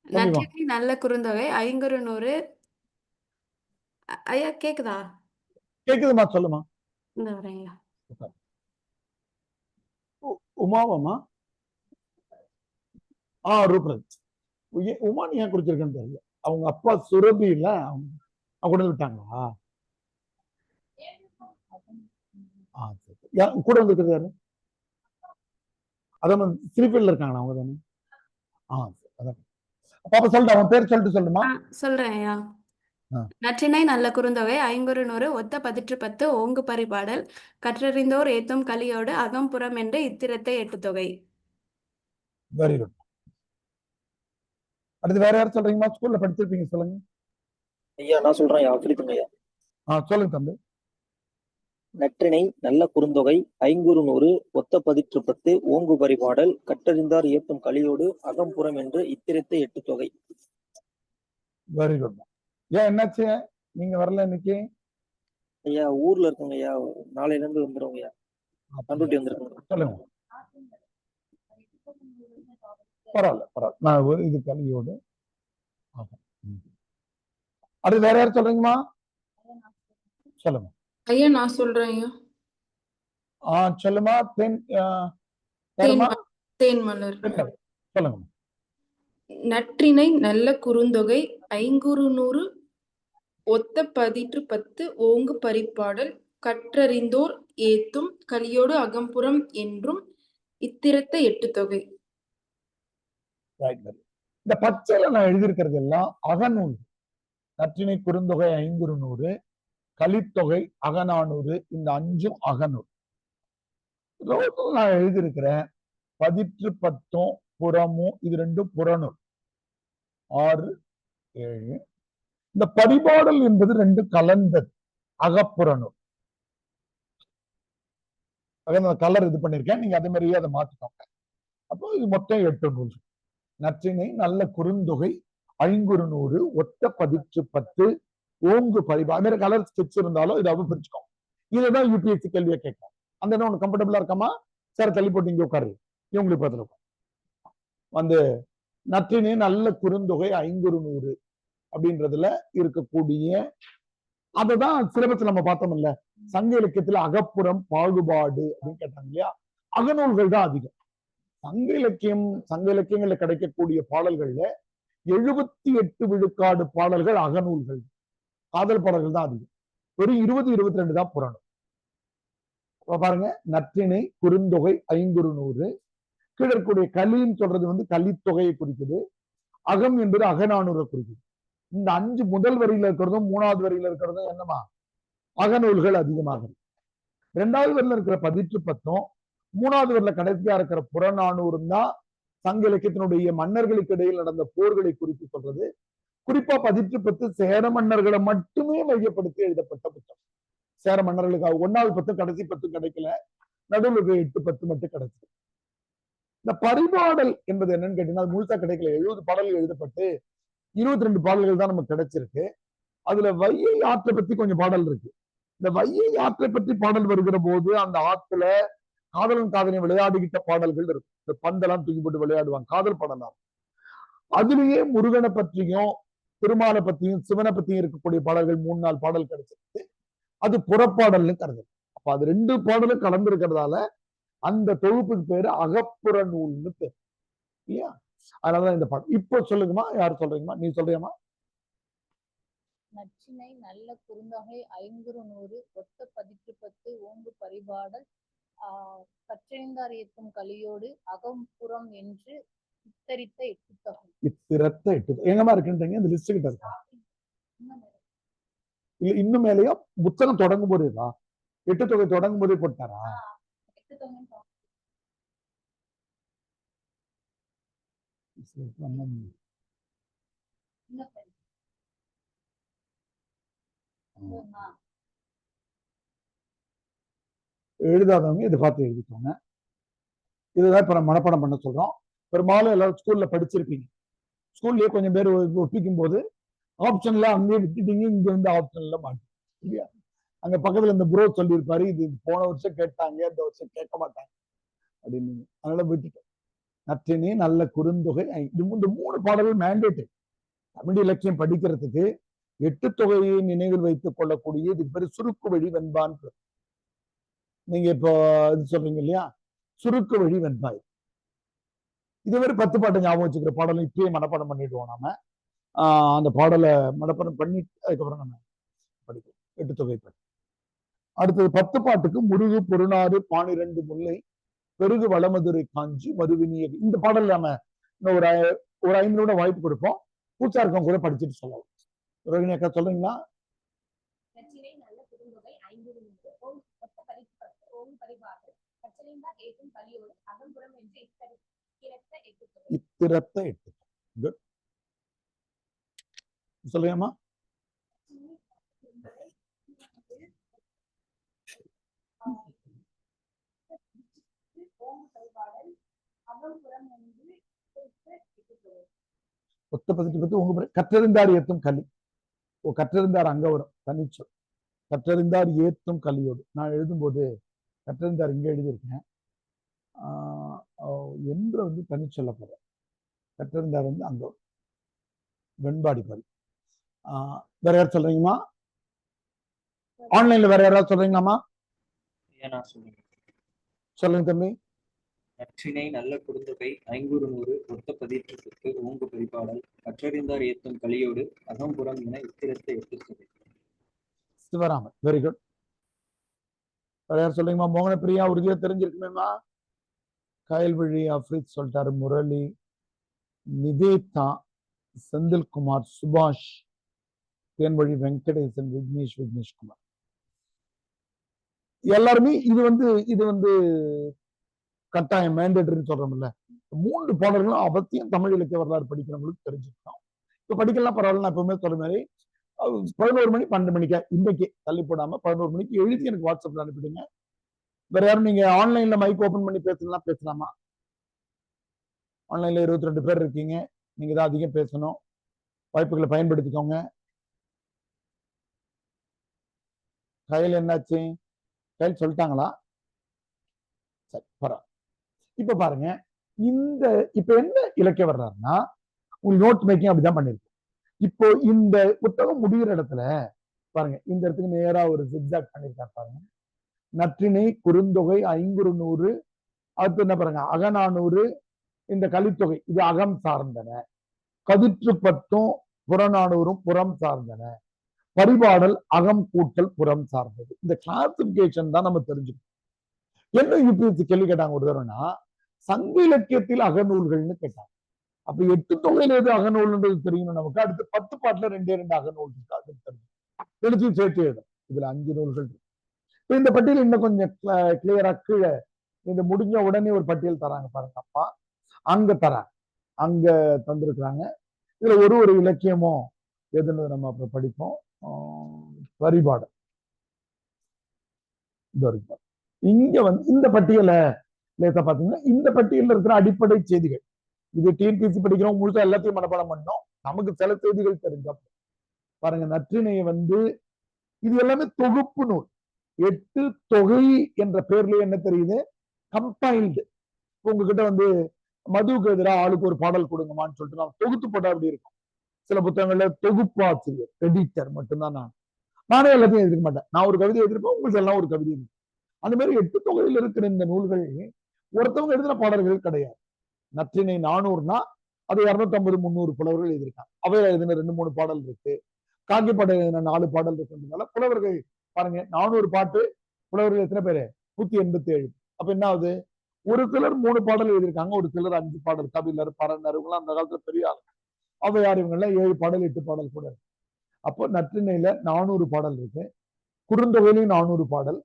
நற்றினை நல்ல குறுந்தொகை, ஐங்குறு 100. ஐயா கேக்குதா? கேக்குதுமா? சொல்லுமா. இந்த வரேன் ஐயா. உமாவாமா? ரூபராஜ். உமா நீ ஏன் குறிச்சிருக்கேன்னு தெரியல. அவங்க அப்பா சுரபி இல்ல, அவங்க கூட விட்டாங்களா? கூட வந்துருக்கிறது யாரு? அதான் ஸ்ரீஃபீல்ட்ல இருக்காங்களா அவங்க தானே? அதான். பாப்பா சொல்லிட்டு அவன் பேர் சொல்லிட்டு சொல்லுமா. சொல்றேன் ஐயா. நற்றிணை நல்ல குறுந்தொகை ஐங்குறு நூறு ஒத்த பதிற்று பத்து ஓங்கு பரிபாடல் கற்றறிந்தோர் ஏத்தும் கலியோடு அகம்புறம் என்று இத்திரத்தை எட்டு தொகை. Very good. அடுத்து வேற யாரும் சொல்றீங்களா? ஸ்கூல்ல படிச்சிருப்பீங்க, சொல்லுங்க. ஐயா நான் சொல்றேன் ஐயா, அப்படிங்க ஐயா. சொல்லுங்க தம்பி. நற்றிணை நல்ல குறுந்தொகை ஐங்குறு நூறு ஒத்த பதிற்று பத்து ஓங்கு பரிபாடல் கற்றறிந்தார் ஏத்தும் கலியோடு அகம்புறம் என்று இத்திரத்தை எட்டு தொகை. Very good. ஏன் என்னாச்சு, நீங்க வரல இன்னைக்கு? ஐயா ஊர்ல இருக்குங்க ஐயா, நாளையில இருந்து வந்துருவோங்க ஐயா. பண்ருட்டி வந்துருக்கோங்க. சொல்லுங்க. பரவாயில்ல பரவாயில்ல, நான் ஒரு இது கலியோடு. அடுத்து வேற யாரும் சொல்றீங்கம்மா? சொல்லுங்க. ஐயா நான் சொல்றேன் ஐயா. சொல்லுமா. தேன்மலர். சொல்லுங்க. நற்றிணை நல்ல குறுந்தொகை ஐங்குறு நூறு ஒத்த பதிற்று பத்து ஓங்கு பரிபாடல் கற்றறிந்தோர் ஏத்தும் கலியோடு அகம்புறம் என்றும் இத்திரத்தை எட்டு தொகை. இந்த பச்சையில நான் எழுதியிருக்கிறது எல்லாம் அகநூல். நற்றிணை குறுந்தொகை ஐங்குறு நூறு, கலித்தொகை அகநானூறு, இந்த அஞ்சும் அகநூல். நான் எழுதியிருக்கிறேன் பதிற்று பத்தும் புறமும், இது ரெண்டும் புறநூல். 6, 7. இந்த பரிபாடல் என்பது ரெண்டு கலந்தது, அகப்புறநூல். கலர் இது பண்ணிருக்கேன், நீங்க அதே மாதிரியே அதை மாத்திக்கோங்க. அப்போ இது மொத்தம் 8 நூல். நற்றிணை நல்ல குறுந்தொகை ஐங்குறு நூறு ஒத்த பதிற்று பத்து ஓங்கு பரிபாடல். கலர் ஸ்கெட்ச் இருந்தாலும் இதை பிரிச்சுக்கோங்க. இதுதான் யூபிஎஸ்சி கேள்வியை கேட்கும். அந்த என்ன உனக்கு கம்ஃபர்டபுளா இருக்காமா? சார் தள்ளி போட்டு இங்க உட்காரு, இவங்களுக்கு பதில் வந்து நற்றினை நல்ல குறுந்தொகை ஐங்குறு நூறு அப்படின்றதுல இருக்கக்கூடிய அததான் சிலபஸ் நம்ம பார்த்தோம் இல்ல. சங்க இலக்கியத்துல அகப்புறம் பாகுபாடு அப்படின்னு கேட்டாங்க இல்லையா? அகநூல்கள் தான் அதிகம். சங்க இலக்கியங்கள்ல கிடைக்கக்கூடிய பாடல்கள்ல 78 விழுக்காடு பாடல்கள் அகநூல்கள், காதல் பாடல்கள் தான் அதிகம். வெறும் 20-22 தான் புறநூல். பாருங்க, நற்றிணை குறுந்தொகை ஐங்குறு நூறு. கீழே இருக்கக்கூடிய கலின்னு சொல்றது வந்து கலித்தொகையை குறிக்குது. அகம் என்பது அகநானூரை குறிக்குது. இந்த 5 முதல் வரியில இருக்கிறதும் 3வது வரியில இருக்கிறதும் என்னமா அகநூல்கள் அதிகமாக இருக்கு. 2வது வரியில இருக்கிற பதிற்று பத்தும் 3வது வரியில கடைசியா இருக்கிற புறநானூறும் தான் சங்க இலக்கியத்தினுடைய மன்னர்களுக்கு இடையில் நடந்த போர்களை குறித்து சொல்றது. குறிப்பா பதிற்று பத்து சேர மன்னர்களை மட்டுமே மையப்படுத்தி எழுதப்பட்ட புத்தகம். சேர மன்னர்களுக்கு 1வது 10 கடைசி 10 கிடைக்கல, நடுவில் 8, 10 மட்டும் கிடைச்சது. இந்த பரிபாடல் என்பது என்னன்னு கேட்டீங்கன்னா முழுசா கிடைக்கல. 70 பாடல்கள் எழுதப்பட்டு 22 பாடல்கள் தான் நமக்கு கிடைச்சிருக்கு. அதுல வையை ஆற்றை பத்தி கொஞ்சம் பாடல் இருக்கு. இந்த வையை ஆற்றை பற்றி பாடல் வருகிற போது அந்த ஆற்றுல காதலன் காதலி விளையாடிக்கிட்ட பாடல்கள் இருக்கு. இந்த பந்தெல்லாம் தூக்கி போட்டு விளையாடுவாங்க, காதல் பாடலாம். அதுலயே முருகனை பற்றியும் திருமாலை பத்தியும் சிவனை பத்தியும் இருக்கக்கூடிய பாடல்கள் 3-4 பாடல் கிடைச்சிருக்கு. அது புறப்பாடல்னு கருது. அப்ப அது 2 பாடலும் கலந்து இருக்கிறதால அந்த தொகுப்புக்கு பேரு அகப்புற நூல்னு பேரு இல்லையா? அதனாலதான் இந்த பாடல். இப்போ சொல்லுங்கம்மா, யாரு சொல்றீங்கம்மா? நீ சொல்றியம்மா? நற்றிணை நல்ல குறுந்தொகை ஐங்குறு நூறு ஒத்த பதிற்று பத்து ஓங்கு பரிபாடல் கற்றறிந்தார் ஏத்தும் கலியோடு அகம்புறம் என்று இத்தரித்த எட்டு தொகை. இத்திரத்த எட்டு எங்கம்மா இருக்குன்றீங்க? இந்த லிஸ்ட் கிட்ட இருக்கா? இல்ல இன்னும் மேலேயோ புத்தகம் தொடங்கும் போது இருக்கா? 8 தொகை தொடங்கும் போதே போட்டாரா? எழுதாதவங்க இதை பார்த்து எழுதிக்கோங்க. இதுதான் இப்ப நம்ம மனப்பாடம் பண்ண சொல்றோம். பெரும்பாலும் எல்லாரும் ஸ்கூல்ல படிச்சிருப்பீங்க. ஸ்கூல்லயே கொஞ்சம் பேர் ஒப்பிக்கும் போது ஆப்ஷன்ல அங்கேயே விட்டுட்டீங்க, இங்க வந்து ஆப்ஷன்ல மாட்டீங்க இல்லையா? அங்க பக்கத்துல இந்த ப்ரோ சொல்லியிருப்பாரு, இது போன வருஷம் கேட்டாங்க, இந்த வருஷம் கேட்க மாட்டாங்க அப்படின்னு. அதனால விட்டுட்டோம். நற்றினை நல்ல குறுந்தொகை இந்த 3 பாடல்கள் மேண்டேட். தமிழ் இலக்கியம் படிக்கிறதுக்கு எட்டு தொகையை நினைவில் வைத்துக் கொள்ளக்கூடிய இதுக்கு பேரு சுருக்கு வழி வெண்பான். நீங்க இப்போ இது சொல்றீங்க இல்லையா, சுருக்கு வழி வெண்பாய். இது மாதிரி 10 பாட்டை ஞாபகம் வச்சுக்கிற பாடலும் இப்பயே மனப்பாடம் பண்ணிடுவோம் நாம. அந்த பாடலை மனப்பாடம் பண்ணிட்டு அதுக்கப்புறம் நம்ம படிப்போம் எட்டு தொகை பாட்டு. அடுத்தது 10 பாட்டுக்கு முருகு பொருநாறு 12 முல்லை பெருகு வளமதுரை காஞ்சி மதுவினிய. இந்த பாடல் நாம இன்னும் ஒரு 5 நிமிடம் வாய்ப்பு கொடுப்போம். பூச்சா இருக்கவங்க கூட படிச்சுட்டு சொல்லலாம். ரோகிணி அக்கா சொல்றீங்களா? நற்றினை நல்ல குறுந்தொகை 500 ஒத்த பதிற்றுப்பத்து ஓங்கு பரிபாடல் கற்றறிந்தார் ஏத்தும் கலியோடு அகம்புறம் என்று இத்திரத்த எட்டு. குட். சொல்றியாமா? ஒத்த பதிற்றுப்பத்து ஓங்கு கற்றறிந்தார் ஏத்தும் கலி. கற்றறிந்தார் அங்க வரும் தனிச்சொல். கற்றறிந்தார் ஏத்தும் கலியோடு. நான் எழுதும்போது கற்றறிந்தார் இங்க எழுதியிருக்கேன். என்று வந்து தனி சொல்ல போற. கற்றறிந்தார் வந்து அங்க வெண்பாடி பல். வேற யாரும் சொல்றீங்கம்மா? ஆன்லைன்ல வேற யாராவது சொல்றீங்களாமா? சொல்லுங்க தம்பி. நற்றினை நல்ல குறுந்தொகை 500 ஒத்த பதிற்றுப்பத்து ஓங்கு பரிபாடல் கற்றறிந்தார் ஏத்தும் கலியோடு அகம்புறம் என இத்திரத்தை எட்டு. Sivaraman, very good. வேற யாரும் சொல்றீங்கம்மா? மோகன பிரியா உறுதியா தெரிஞ்சிருக்குமேமா? கயல்வழி அஃப்ரித் சொல்லிட்டாரு, முரளி, நிவேதா, செந்தில்குமார், சுபாஷ், தேன்வழி வெங்கடேசன், விக்னேஷ்குமார் எல்லாருமே இது வந்து கட்டாயம் மேண்டேட்டரின்னு சொல்றோம்ல. 3 பாடல்களும் அவசியம் தமிழ் இலக்கிய வரலாறு படிக்கிறவங்களுக்கு தெரிஞ்சுக்கணும். இப்ப படிக்கலாம் பரவாயில்ல. நான் எப்பவுமே சொல்ற மாதிரி 11 மணி 12 மணிக்கு இன்னைக்கு தள்ளி போடாம 11 மணிக்கு எழுதி எனக்கு வாட்ஸ்அப்ல அனுப்பிடுங்க. வேற யாரும் நீங்க ஆன்லைன்ல மைக் ஓபன் பண்ணி பேசலாமா? ஆன்லைன்ல 22 பேர் இருக்கீங்க. நீங்க தான் அதிகம் பேசணும். வாய்ப்புகளை பயன்படுத்திக்கோங்க. கையில் என்னாச்சு? கையில் சொல்லிட்டாங்களா? சரி, பரவாயில்ல. இப்ப பாருங்க, இப்ப என்ன இலக்கிய வர்றாருன்னா, உங்களுக்கு நோட் மேக்கிங் அப்படிதான் பண்ணிருக்கு. இப்போ இந்த புத்தகம் முடிகிற இடத்துல பாருங்க, இந்த இடத்துக்கு நேரா ஒரு ஜிக்ஜாக் பண்ணிருக்காரு பாருங்க. நற்றினை குறுந்தொகை 500. அடுத்து என்ன பாருங்க, அகநானூறு, இந்த கலித்தொகை இது அகம் சார்ந்தன. கதிற்றுப்பத்தும் புறநானூறும் புறம் சார்ந்தன. பரிபாடல் அகம் கூட்டல் புறம் சார்ந்தது. இந்த கிளாசிபிகேஷன் தான் நம்ம தெரிஞ்சுக்கணும். என்ன யூபிஎஸ்சி கேள்வி கேட்டாங்க ஒரு தடவைனா, சங்க இலக்கியத்தில் அகநூல்கள்னு கேட்டாங்க. அப்ப 8 தொகையில எது அகநூல்ன்றது தெரியணும் நமக்கு. அடுத்து 10 பாட்டுல 2 அகநூல் இருக்கு, அது தெரியும். எழுதி சேர்த்து எழுதும். இதுல 5 நூல்கள் இருக்கு. இப்ப இந்த பட்டியல் இன்னும் கொஞ்சம் கிளியரா கீழே இந்த முடிஞ்ச உடனே ஒரு பட்டியல் தராங்க பாருங்க. அப்பா அங்க தராங்க, அங்க தந்திருக்கிறாங்க. இதுல ஒரு இலக்கியமும் எதுன்னு நம்ம அப்ப படிப்போம். பரிபாடல் இங்க வந்து இந்த பட்டியலை லேசா பாத்தீங்கன்னா, இந்த பட்டியலில் இருக்கிற அடிப்படை செய்திகள் இது டிஎன்பிசி படிக்கிறோம், முழுசா எல்லாத்தையும் மனப்பாடம் பண்ணோம். நமக்கு சில செய்திகள் தெரிஞ்சா பாருங்க. நற்றினையை வந்து இது எல்லாமே தொகுப்பு நூல். 8 தொகை என்ற பேர்லயே என்ன தெரியுது? கம்பைல்டு. உங்ககிட்ட வந்து மதுவுக்கு எதிராக ஆளுக்கு ஒரு பாடல் கொடுங்கம்மான்னு சொல்லிட்டு நான் தொகுத்து போட்டா அப்படி இருக்கும். சில புத்தகங்கள்ல தொகுப்பாசிரியர் எடிட்டர் மட்டும்தான் நானே எல்லாத்தையும் எழுதிக்க மாட்டேன். நான் ஒரு கவிதை எழுதிருப்பேன், உங்களுக்கு எல்லாம் ஒரு கவிதை இருக்கு. அந்த மாதிரி 8 தொகையில் இருக்கிற இந்த நூல்கள் ஒருத்தவங்க எழுதின பாடல்கள் கிடையாது. நற்றினை 400னா அது 250 300 புலவர்கள் எழுதியிருக்காங்க. அவையில எழுதின 2-3 பாடல் இருக்கு. காக்கிப்பாடை எழுதின 4 பாடல் இருக்குன்றதுனால புலவர்கள் பாருங்க, 400 பாட்டு, புலவர்கள் எத்தனை பேரு? 187. அப்ப என்ன ஆகுது? ஒரு சிலர் 3 பாடல் எழுதியிருக்காங்க, ஒரு சிலர் 5 பாடல். கபிலர், பரணர் இவங்கெல்லாம் அந்த காலத்துல பெரிய ஆள். அவையார் இவங்கெல்லாம் 7 பாடல் 8 பாடல் கூட இருக்கு. அப்போ நற்றினையில 400 பாடல் இருக்கு. குறுந்தொகையிலையும் 400 பாடல்.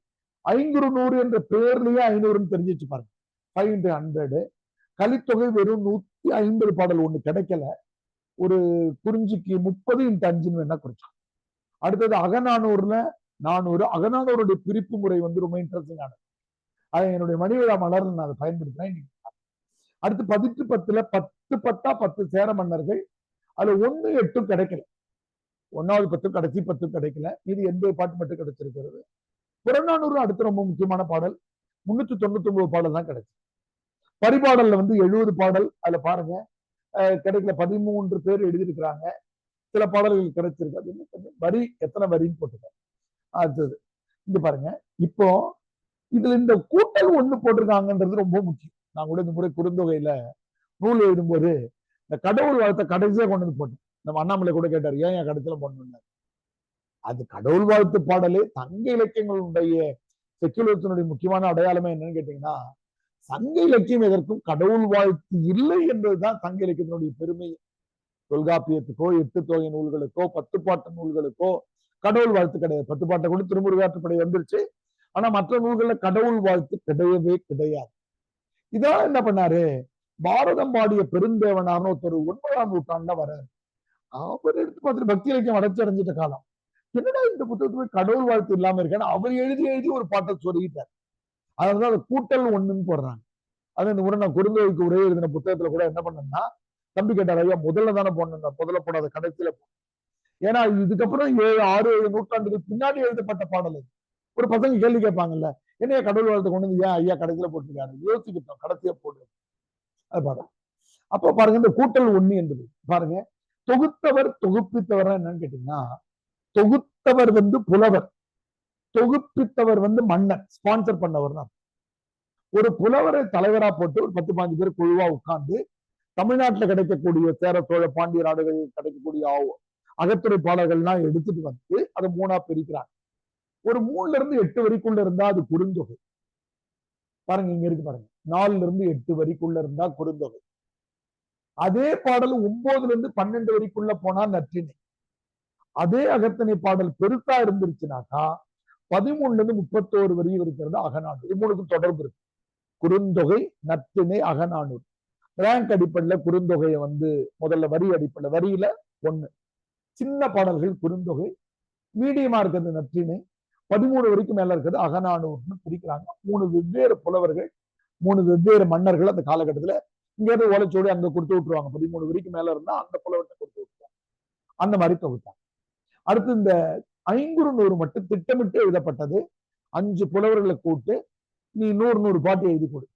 500 என்ற பேர்லயே 500 தெரிஞ்சு வச்சு பாருங்க. 5 into 100. கலித்தொகை வெறும் 150 பாடல் ஒண்ணு கிடைக்கல. ஒரு குறிஞ்சிக்கு 30 into 5 வேணா குறிச்சாங்க. அடுத்தது அகநானூறுல 400. அகநானூருடைய பிரிப்பு முறை வந்து ரொம்ப இன்ட்ரெஸ்டிங் ஆனது. அதை என்னுடைய மணிவிழா மலர்ல நான் அதை பயன்படுத்தினேன். அடுத்து 10 பத்தா 10 சேர மன்னர்கள். அதுல 1 8 கிடைக்கல. 1வது 10 கடைசி 10 கிடைக்கல. இது 80 பாட்டு மட்டும் கிடைச்சிருக்கிறது. புறநானூறு அடுத்து ரொம்ப முக்கியமான பாடல் 399 பாடல் தான் கிடைச்சு. பரிபாடல்ல வந்து 70 பாடல். அதுல பாருங்க கிடைக்கல. 13 பேர் எழுதியிருக்கிறாங்க. சில பாடல்கள் கிடைச்சிருக்கு. அது கொஞ்சம் வரி எத்தனை வரின்னு போட்டுக்க. அடுத்தது இங்க பாருங்க. இப்போ இதுல இந்த கூட்டல் ஒண்ணு போட்டிருக்காங்கன்றது ரொம்ப முக்கியம். நான் கூட இந்த முறை குறுந்தொகையில நூல் எழுதும்போது இந்த கடவுள் வாழ்த்தை கடைசியா கொண்டு வந்து போட்டேன். நம்ம அண்ணாமலை கூட கேட்டார், ஏன் என் கடைசியில போடணும்னு. அது கடவுள் வாழ்த்து பாடலே சங்க இலக்கியங்களுடைய செக்குலரிசனுடைய முக்கியமான அடையாளமே என்னன்னு கேட்டீங்கன்னா, சங்க இலக்கியம் எதற்கும் கடவுள் வாழ்த்து இல்லை என்பதுதான் சங்க இலக்கியத்தினுடைய பெருமை. தொல்காப்பியத்துக்கோ 8 தொகை நூல்களுக்கோ 10 பாட்டு நூல்களுக்கோ கடவுள் வாழ்த்து கிடையாது. 10 பாட்டை கூட திருமுருகாற்றுப்படை வந்துருச்சு. ஆனா மற்ற நூல்கள்ல கடவுள் வாழ்த்து கிடையவே கிடையாது. இதான் என்ன பண்ணாரு, பாரதம் பாடிய பெருந்தேவனார்னு ஒருத்தர் 9ஆம் நூற்றாண்டுல வர்றாரு. அவர் எடுத்து பார்த்துட்டு பக்தி இலக்கியம் வளர்ச்சி அடைஞ்சிட்ட காலம். என்னடா இந்த புத்தகத்துல கடவுள் வாழ்த்து இல்லாம இருக்கான்னு அவர் எழுதி ஒரு பாட்டை சொல்லிட்டார். அதனால அது கூட்டல் ஒண்ணுன்னு போடுறாங்க. அது இந்த முறை நான் குறுந்தொகைக்கு உரை எழுதின புத்தகத்துல கூட என்ன பண்ணேன்னா, தம்பி கேட்டார், ஐயா முதல்ல தானே போடணும், முதல்ல போடாத கடைசியில போ. ஏன்னா இதுக்கப்புறம் 7, 6, 7 நூற்றாண்டுக்கு பின்னாடி எழுதப்பட்ட பாடல் அது. ஒரு பசங்க கேள்வி கேட்பாங்கல்ல, என்னையா கடவுள் வாழ்த்து கொண்டு வந்து ஏன் ஐயா கடைசியில போட்டிருக்காரு, யோசிக்கிட்டோம், கடைசியா போடு அது பாடல். அப்ப பாருங்க, இந்த கூட்டல் ஒண்ணு என்பது பாருங்க, தொகுத்தவர் தொகுப்பித்தவர் என்னன்னு கேட்டீங்கன்னா, தொகுத்தவர் வந்து புலவர், தொகுப்பித்தவர் வந்து மன்னர், ஸ்பான்சர் பண்ணவர் தான். ஒரு புலவரை தலைவரா போட்டு ஒரு 10-15 பேர் குழுவா உட்கார்ந்து தமிழ்நாட்டுல கிடைக்கக்கூடிய சேர சோழ பாண்டிய நாடுகளில் கிடைக்கக்கூடிய அகத்துறை பாடல்கள்லாம் எடுத்துட்டு வந்து அதை 3ஆ பிரிக்கிறாங்க. ஒரு 3ல இருந்து 8 வரிக்குள்ள இருந்தா அது குறுந்தொகை. பாருங்க இங்க இருக்கு பாருங்க, 4ல இருந்து 8 வரிக்குள்ள இருந்தா குறுந்தொகை. அதே பாடல் 9ல இருந்து 12 வரிக்குள்ள போனா நற்றிணை. அதே அகத்திணை பாடல் பெருசா இருந்துருச்சுனாக்கா 13ல இருந்து 31 வரி இருக்கிறது அகநானூறு. இது 3க்கும் தொடர்பு இருக்கு. குறுந்தொகை, நற்றிணை, அகநானூறு. ரேங்க் அடிப்படையில குறுந்தொகையை வந்து முதல்ல வரி அடிப்படையில வரியில 1, சின்ன பாடல்கள் குறுந்தொகை, மீடியமா இருக்கிறது நற்றிணை, 13 வரைக்கும் மேல இருக்கிறது அகநானூறுன்னு பிரிக்கிறாங்க. 3 வெவ்வேறு புலவர்கள், 3 வெவ்வேறு மன்னர்கள் அந்த காலகட்டத்துல இங்க இருந்து ஓலைச்சோடி அங்க கொடுத்து விட்டுருவாங்க. 13 வரைக்கும் மேல இருந்தா அந்த புலவர்கிட்ட கொடுத்து விட்டுருவாங்க. அந்த மாதிரி தொகுத்தாங்க. அடுத்து இந்த 500 மட்டும் திட்டமிட்டு எழுதப்பட்டது. 5 புலவர்களை கூட்டு நீ 100 பாட்டு எழுதி கொடு.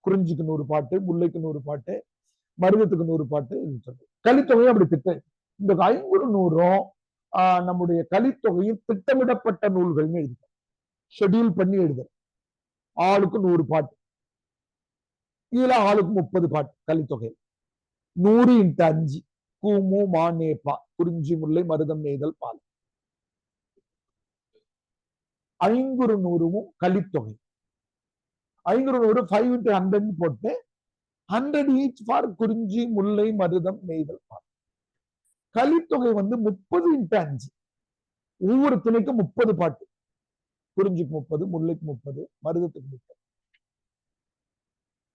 குறிஞ்சிக்கு 100 பாட்டு, முல்லைக்கு 100 பாட்டு, மருதத்துக்கு 100 பாட்டு. கலித்தொகையும் அப்படி திட்டம். இந்த 500 நம்முடைய கலித்தொகையும் திட்டமிடப்பட்ட நூல்கள்னு எழுதி ஷெட்யூல் பண்ணி எழுதுற. ஆளுக்கு 100 பாட்டு, இதுல ஆளுக்கு 30 பாட்டு. கலித்தொகை 100 × 5, கூமு மா நேப்பா, குறிஞ்சி முல்லை மருதம் நெய்தல் பால். 500 கலித்தொகை. 500 5 × 100 போட்டு 100 ஈச் ஃபார் குறிஞ்சி முல்லை மருதம் நெய்தல் பால். கலித்தொகை வந்து 30 × 5, ஒவ்வொரு திணைக்கும் 30 பாட்டு. குறிஞ்சிக்கு 30, முல்லைக்கு 30, மருதத்துக்கு 30.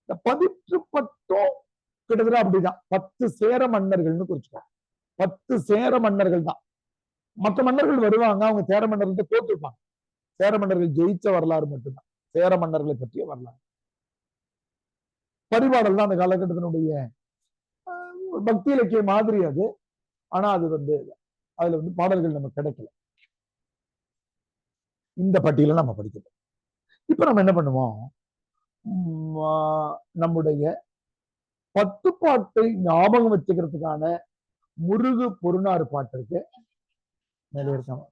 இந்த 18 கிட்டத்தட்ட அப்படிதான். 10 சேர மன்னர்கள்னு குறிச்சுக்கோங்க. 10 சேர மன்னர்கள் தான். மற்ற மன்னர்கள் வருவாங்க, அவங்க சேர மன்னர்கள்ட்ட தோத்துருப்பாங்க. சேர மன்னர்கள் ஜெயிச்ச வரலாறு மட்டும்தான் சேர மன்னர்களை பற்றிய வரலாறு. பரிபாடல் தான் அந்த காலகட்டத்தினுடைய பக்தி இலக்கிய மாதிரி அது. ஆனா அது வந்து அதுல வந்து பாடல்கள் நமக்கு கிடைக்கல. இந்த பட்டியலை நம்ம படிக்கிறோம். இப்ப நம்ம என்ன பண்ணுவோம், நம்முடைய 10 பாட்டை ஞாபகம் வச்சுக்கிறதுக்கான முருகு பொருநாறு பாட்டு இருக்கு, மேலே இருக்காம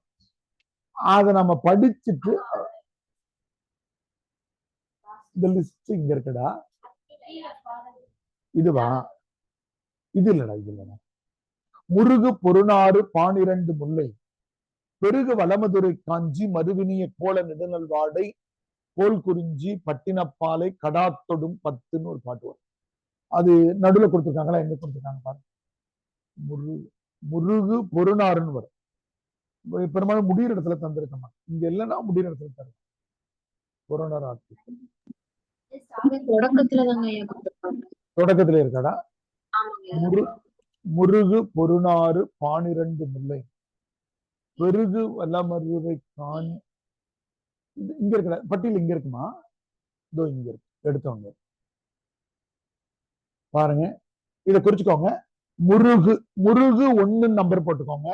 அதை நம்ம படிச்சுட்டு இந்த லிஸ்ட் இங்க இருக்குடா. இதுவா? இது இல்லடா, இது இல்லடா. முருகு பொருநாறு 12 முல்லை, பெருகு வளமதுரை காஞ்சி, மறுவினிய கோல நெடுநல் வாடை, கோல் குறிஞ்சி பட்டினப்பாலை, கடாத்தொடும் 10ன்னு ஒரு பாட்டு வரும். அது நடுவில் கொடுத்துருக்காங்களா, எங்க கொடுத்துருக்காங்க பாருங்க. முருகு பொருநாறுன்னு வரும். பெரும்பாலும் முடிகிற இடத்துல தந்திருக்கமா, இங்க இல்லைன்னா முடிகிற இடத்துல தரும். பொருநாறு ஆட்சி தொடக்கத்துல இருக்காடா. முருகு பொருநாறு 12 முல்லை, பெருகு வளமதுரை காஞ்சி. இங்க இருக்கிற பட்டியல் இங்க இருக்குமா? இதோ இங்க இருக்கு, எடுத்தவங்க பாருங்க. இதை குறிச்சுக்கோங்க. முருகு, முருகு 1 நம்பர் போட்டுக்கோங்க.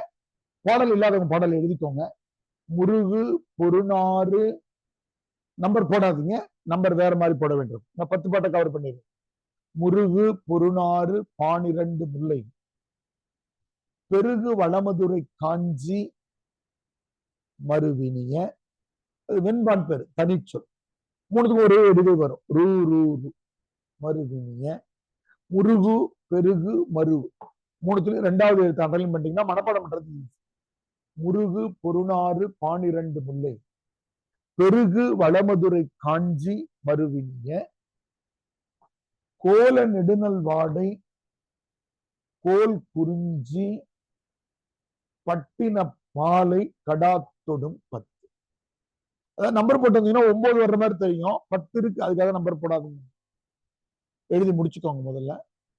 பாடல் இல்லாதவங்க பாடல் எழுதிக்கோங்க. முருகு பொருநாறு நம்பர் போடாதீங்க, நம்பர் வேற மாதிரி போட வேண்டும். நான் 10 பாட்டை கவர் பண்ணிடுறேன். முருகு பொருநாறு 12 முல்லை, பெருகு வளமதுரை காஞ்சி மறுவினிய, அது வெண்பான் பேரு, தனிச்சொல். மூணுத்துக்கும் ஒரே எதுகை வரும். ரூ ரூ ரூ. மறுவினிய, முருகு பெருகு மருவு, மூணுத்துலயும் ரெண்டாவது எழுத்து அண்டர்லைன் பண்ணிட்டீங்கன்னா மனப்பாடம் பண்றது easy. முருகு பொருநாறு பானிரண்டு முல்லை, பெருகு வளமதுரை காஞ்சி மறுவினிய, கோல நெடுநல் வாடை கோல் குறிஞ்சி பட்டின பாலை கடாத்தொடும் 10. அதாவது நம்பர் போட்டிருந்தீங்கன்னா 9 வர்ற மாதிரி தெரியும். 10 இருக்கு, அதுக்காக நம்பர் போடாதுங்க. எழுதி முடிச்சுக்கோங்க முதல்ல,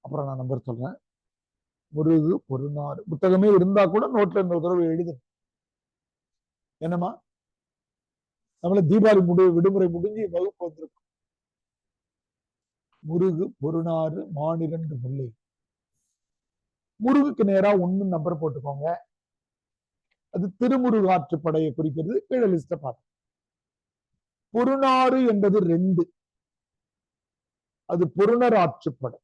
அப்புறம் நான் நம்பர் சொல்றேன். முருகு பொருநாறு புத்தகமே இருந்தா கூட நோட்ல இந்த தடவை எழுது. என்னமா நம்மள தீபாவளி விடுமுறை முடிஞ்சு வகுப்பு வந்திருக்கும். முருகு பொருநாறு மானிரண்டு முல்லை. முருகுக்கு நேரா 1 நம்பர் போட்டுக்கோங்க. அது திருமுருகு ஆற்றுப்படையை குறிக்கிறது. கீழே லிஸ்ட பார்த்து. பொருநாறு என்பது 2, அது பொருணர் ஆற்றுப்படை.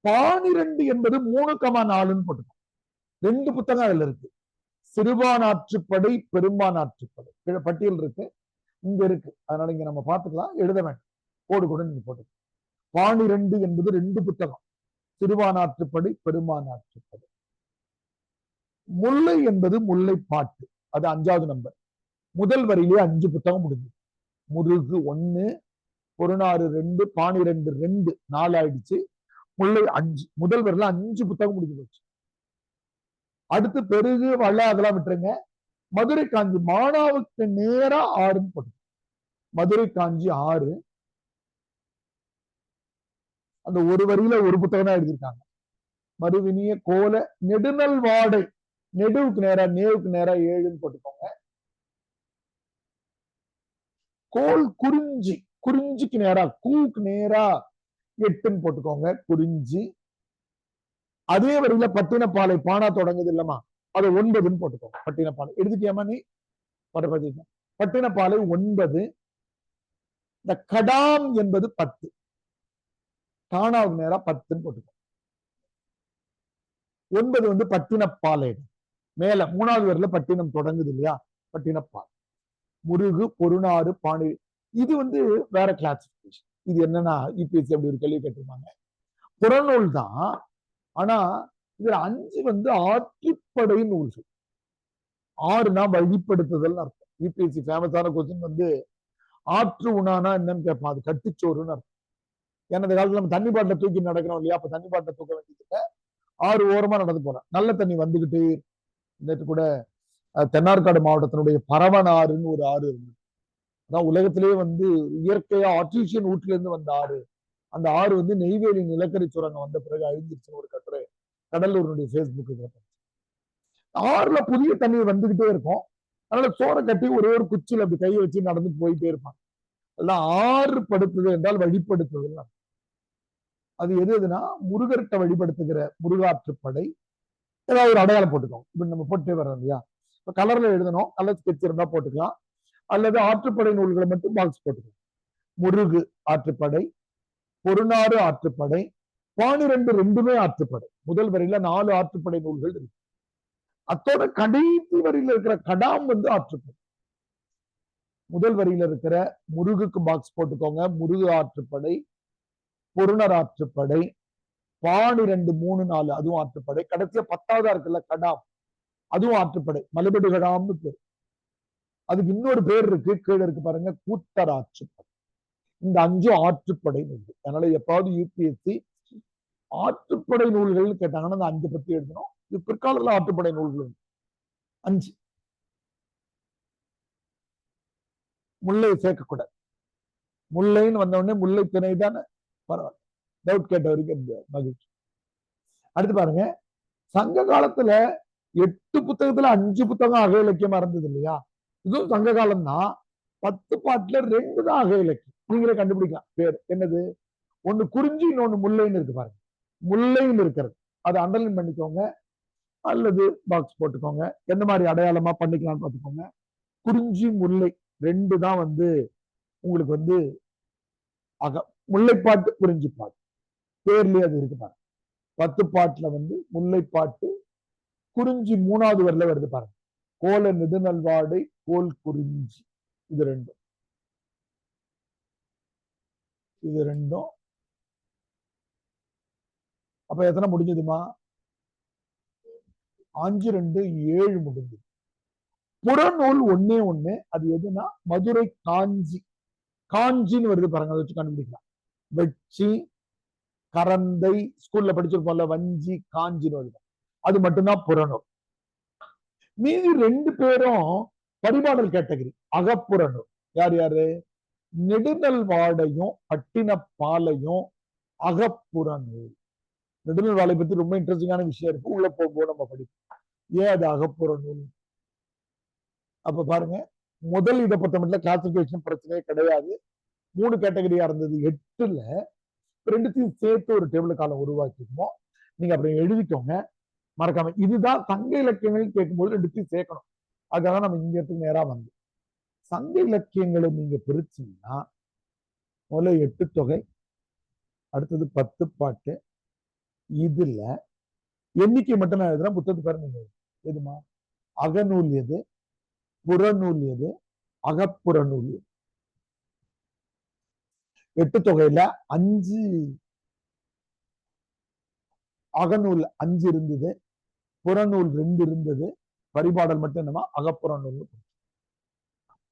12 என்பது 3,4 போட்டுக்கோங்க. 2 புத்தகம் அதுல இருக்கு. சிறுபான் ஆற்றுப்படை பெரும்பான் ஆற்றுப்படை கீழே பட்டியல் இருக்கு, இங்க இருக்கு. அதனால இங்க நம்ம பார்த்துக்கலாம், எழுத வேண்டாம், கோடு கூட நீங்க போட்டு. 12 என்பது 2 புத்தகம், சிறுபான் ஆற்றுப்படை பெரும்பான் ஆற்றுப்படை. முல்லை என்பது முல்லை பாட்டு, அது 5வது நம்பர். முதல் வரியிலே 5 புத்தகம் முடிஞ்சு. முருகு 1, பொருநாறு 2, 12 2, 4 ஆயிடுச்சு. முல்லை 5, முதல் வரியில 5 புத்தகம் முடிஞ்சு போச்சு. அடுத்து பெருகு வள்ள அதெல்லாம் விட்டுருங்க. மதுரை காஞ்சி மானாவுக்கு நேரா 6 போட்டு. மதுரை காஞ்சி 6, அந்த ஒரு வரியில ஒரு புத்தகம் தான் எழுதியிருக்காங்க. மறுவினிய கோல நெடுநல் வாடை, நெடுவுக்கு நேரா நேவுக்கு நேரா 7 போட்டுக்கோங்க. கோல் குறிஞ்சி, குறிஞ்சிக்கு நேரா கூக்கு நேரா 8 போட்டுக்கோங்க. குறிஞ்சி. அதே வரையில பட்டினப்பாலை பானா தொடங்குது இல்லமா, அது 9 போட்டுக்கோங்க. பட்டினப்பாலை எழுதிட்டியாமா நீ? பட்டினப்பாலை 9. இந்த கடாம் என்பது 10, காணாவுக்கு நேரா 10 போட்டுக்கோங்க. 9 வந்து பட்டினப்பாலை. மேல 3வது வரையில பட்டினம் தொடங்குது இல்லையா, பட்டினப்பால். முருகு பொருநாறு பாணி, இது வந்து வேற கிளாசிபிகேஷன். இது என்னன்னா யூபிஎஸ்சி அப்படி ஒரு கேள்வி கேட்டிருப்பாங்க. புறநூல் தான், ஆனா இதுல 5 வந்து ஆற்றுப்படை நூல்கள். 6னா வழிப்படுத்துதல் அர்த்தம். யூபிஎஸ்சி ஃபேமஸான கொஸ்டின் வந்து ஆற்று உணானா என்னன்னு கேட்பான், அது கட்டுச்சோறுன்னு அர்த்தம். ஏன்னா இந்த காலத்துல நம்ம தண்ணி பாட்டில தூக்கி நடக்கிறோம் இல்லையா, அப்ப தண்ணி பாட்டில தூக்க வேண்டியது 6 ஓரமா நடந்து போறேன். நல்ல தண்ணி வந்துகிட்டு. நேற்று கூட தென்னார்காடு மாவட்டத்தினுடைய பரவனாறுன்னு ஒரு ஆறு இருந்தது. அதான் உலகத்திலேயே வந்து இயற்கையா ஆர்டிபிஷியல் ஊட்டில இருந்து வந்த ஆறு. அந்த ஆறு வந்து நெய்வேலி நிலக்கரி சுரங்கம் வந்த பிறகு அழிஞ்சிருச்சுன்னு ஒரு கட்டுரை கடலூருடைய ஃபேஸ்புக்கு. ஆறுல புதிய தண்ணீர் வந்துகிட்டே இருக்கும். அதனால சோறை கட்டி ஒரே ஒரு குச்சியில் அப்படி கையை வச்சு நடந்து போயிட்டே இருப்பாங்க. அதெல்லாம் ஆறு படுத்துது என்றால் வழிபடுத்துதல். அது எதுனா முருகர்கிட்ட வழிபடுத்துகிற முருகாற்றுப்படை. ஏதாவது ஒரு அடையாளம் போட்டுக்கோங்க. இப்ப நம்ம போட்டே வர்றோம் இல்லையா, இப்ப கலர்ல எழுதணும், கலர் ஸ்கெட்ச் இருந்தா போட்டுக்கலாம், அல்லது ஆற்றுப்படை நூல்களை மட்டும் பாக்ஸ் போட்டுக்கலாம். முருகு ஆற்றுப்படை, பொருநாறு ஆற்றுப்படை, 12 2மே ஆற்றுப்படை. முதல் வரியில 4 ஆற்றுப்படை நூல்கள் இருக்கு. அத்தோட கடைசி வரியில இருக்கிற கடாம் வந்து ஆற்றுப்படை. முதல் வரியில இருக்கிற முருகுக்கு பாக்ஸ் போட்டுக்கோங்க, முருகு ஆற்றுப்படை, பொருணர் ஆற்றுப்படை, 12 3 4 அதுவும் ஆற்றுப்படை. கடைசியா 10வதா இருக்குல்ல கடாம், அதுவும் ஆற்றுப்படை. மலைபடு கடாம்னு பேர். அதுக்கு இன்னொரு பேர் இருக்கு, கீழே இருக்கு பாருங்க, கூத்தர் ஆற்றுப்படை. இந்த 5 ஆற்றுப்படை நூல்கள். அதனால எப்பாவது யூபிஎஸ்சி ஆற்றுப்படை நூல்கள்னு கேட்டாங்கன்னா அந்த 5 பத்தி எழுதணும். இது பிற்காலத்துல ஆற்றுப்படை நூல்கள் 5. முல்லை சேர்க்கக்கூடாது. முல்லைன்னு வந்த உடனே முல்லை திணை தானே, பரவாயில்ல, டவுட் கேட்ட வரைக்கும் மகிழ்ச்சி. அடுத்து பாருங்க, சங்க காலத்துல 8 புத்தகத்துல 5 புத்தகம் அக இலக்கியமா இருந்தது இல்லையா, இதுவும் சங்க காலம் தான். 10 பாட்டுல 2 தான் அக இலக்கியம். நீங்களே கண்டுபிடிக்கலாம் பேர் என்னது. ஒண்ணு குறிஞ்சி, இன்னொன்னு முல்லைன்னு இருக்கு பாருங்க. முல்லைன்னு இருக்கிறது அதை அண்டர்லைன் பண்ணிக்கோங்க, அல்லது பாக்ஸ் போட்டுக்கோங்க. எந்த மாதிரி அடையாளமா பண்ணிக்கலாம்னு பார்த்துக்கோங்க. குறிஞ்சி முல்லை 2 தான் வந்து உங்களுக்கு வந்து முல்லைப்பாட்டு குறிஞ்சி பாட்டு பேர்லயே அது இருக்கு பாருங்க. 10 பாட்டுல முல்லைப்பாட்டு, குறிஞ்சி 3வது வரியில வருது பாருங்க. கோல நெடுநல்வாடை கோல் குறிஞ்சி, இது ரெண்டும் அப்ப எத்தனை முடிஞ்சதுமா? 5 2 7 முடிஞ்சது. புறநூல் ஒன்னே ஒண்ணு, அது எதுனா மதுரை காஞ்சி. காஞ்சின்னு வருது பாருங்க, அதை வச்சு கண்டுபிடிக்கலாம். வெச்சி, கரந்தை, ஸ்கூல்ல படிச்சிருப்போம்ல, வஞ்சி, காஞ்சின்னு வருது, அது மட்டும்தான் புறநூல். மீதி 2 பேரும் பரிபாடல் கேட்டகரி, அகப்புறநூல். யார் யாரு? நெடுநல்வாடையும் பட்டினப்பாலையும் அகப்புறநூல். நெடுநல்வாடை பத்தி ரொம்ப இன்ட்ரெஸ்டிங்கான விஷயம் இருக்கு, உள்ள போகும்போது நம்ம படிப்போம் ஏன் அது அகப்புறநூல். அப்ப பாருங்க, முதல் இதை பொறுத்தமட்டில் கிளாசிபிகேஷன் பிரச்சனையே கிடையாது. 3 கேட்டகரியா இருந்தது, 8ல ரெண்டுத்தையும் சேர்த்து ஒரு டேபிள் காலம் உருவாக்கிக்குவோம். நீங்க அப்படி எழுதிக்கோங்க மறக்காம. இதுதான் சங்க இலக்கியங்கள் கேட்கும்போது ரெண்டுத்தையும் சேர்க்கணும். அதுக்காக நம்ம இங்க இடத்துக்கு நேரா வந்து சங்க இலக்கியங்களை நீங்க பிரிச்சீங்கன்னா முதல்ல 8 தொகை, அடுத்தது 10 பாட்டு. இதுல எண்ணிக்கை மட்டும் நான் எழுதுறேன், புத்தகத்து பேர் நீங்க எதுமா? அகநூல் எது, புறநூல் எது, அகப்புறநூல் எது. 8 தொகையில 5 அகநூல் 5 இருந்தது, புறநூல் 2 இருந்தது, பரிபாடல் மட்டும் என்னமா அகப்புறநூல்.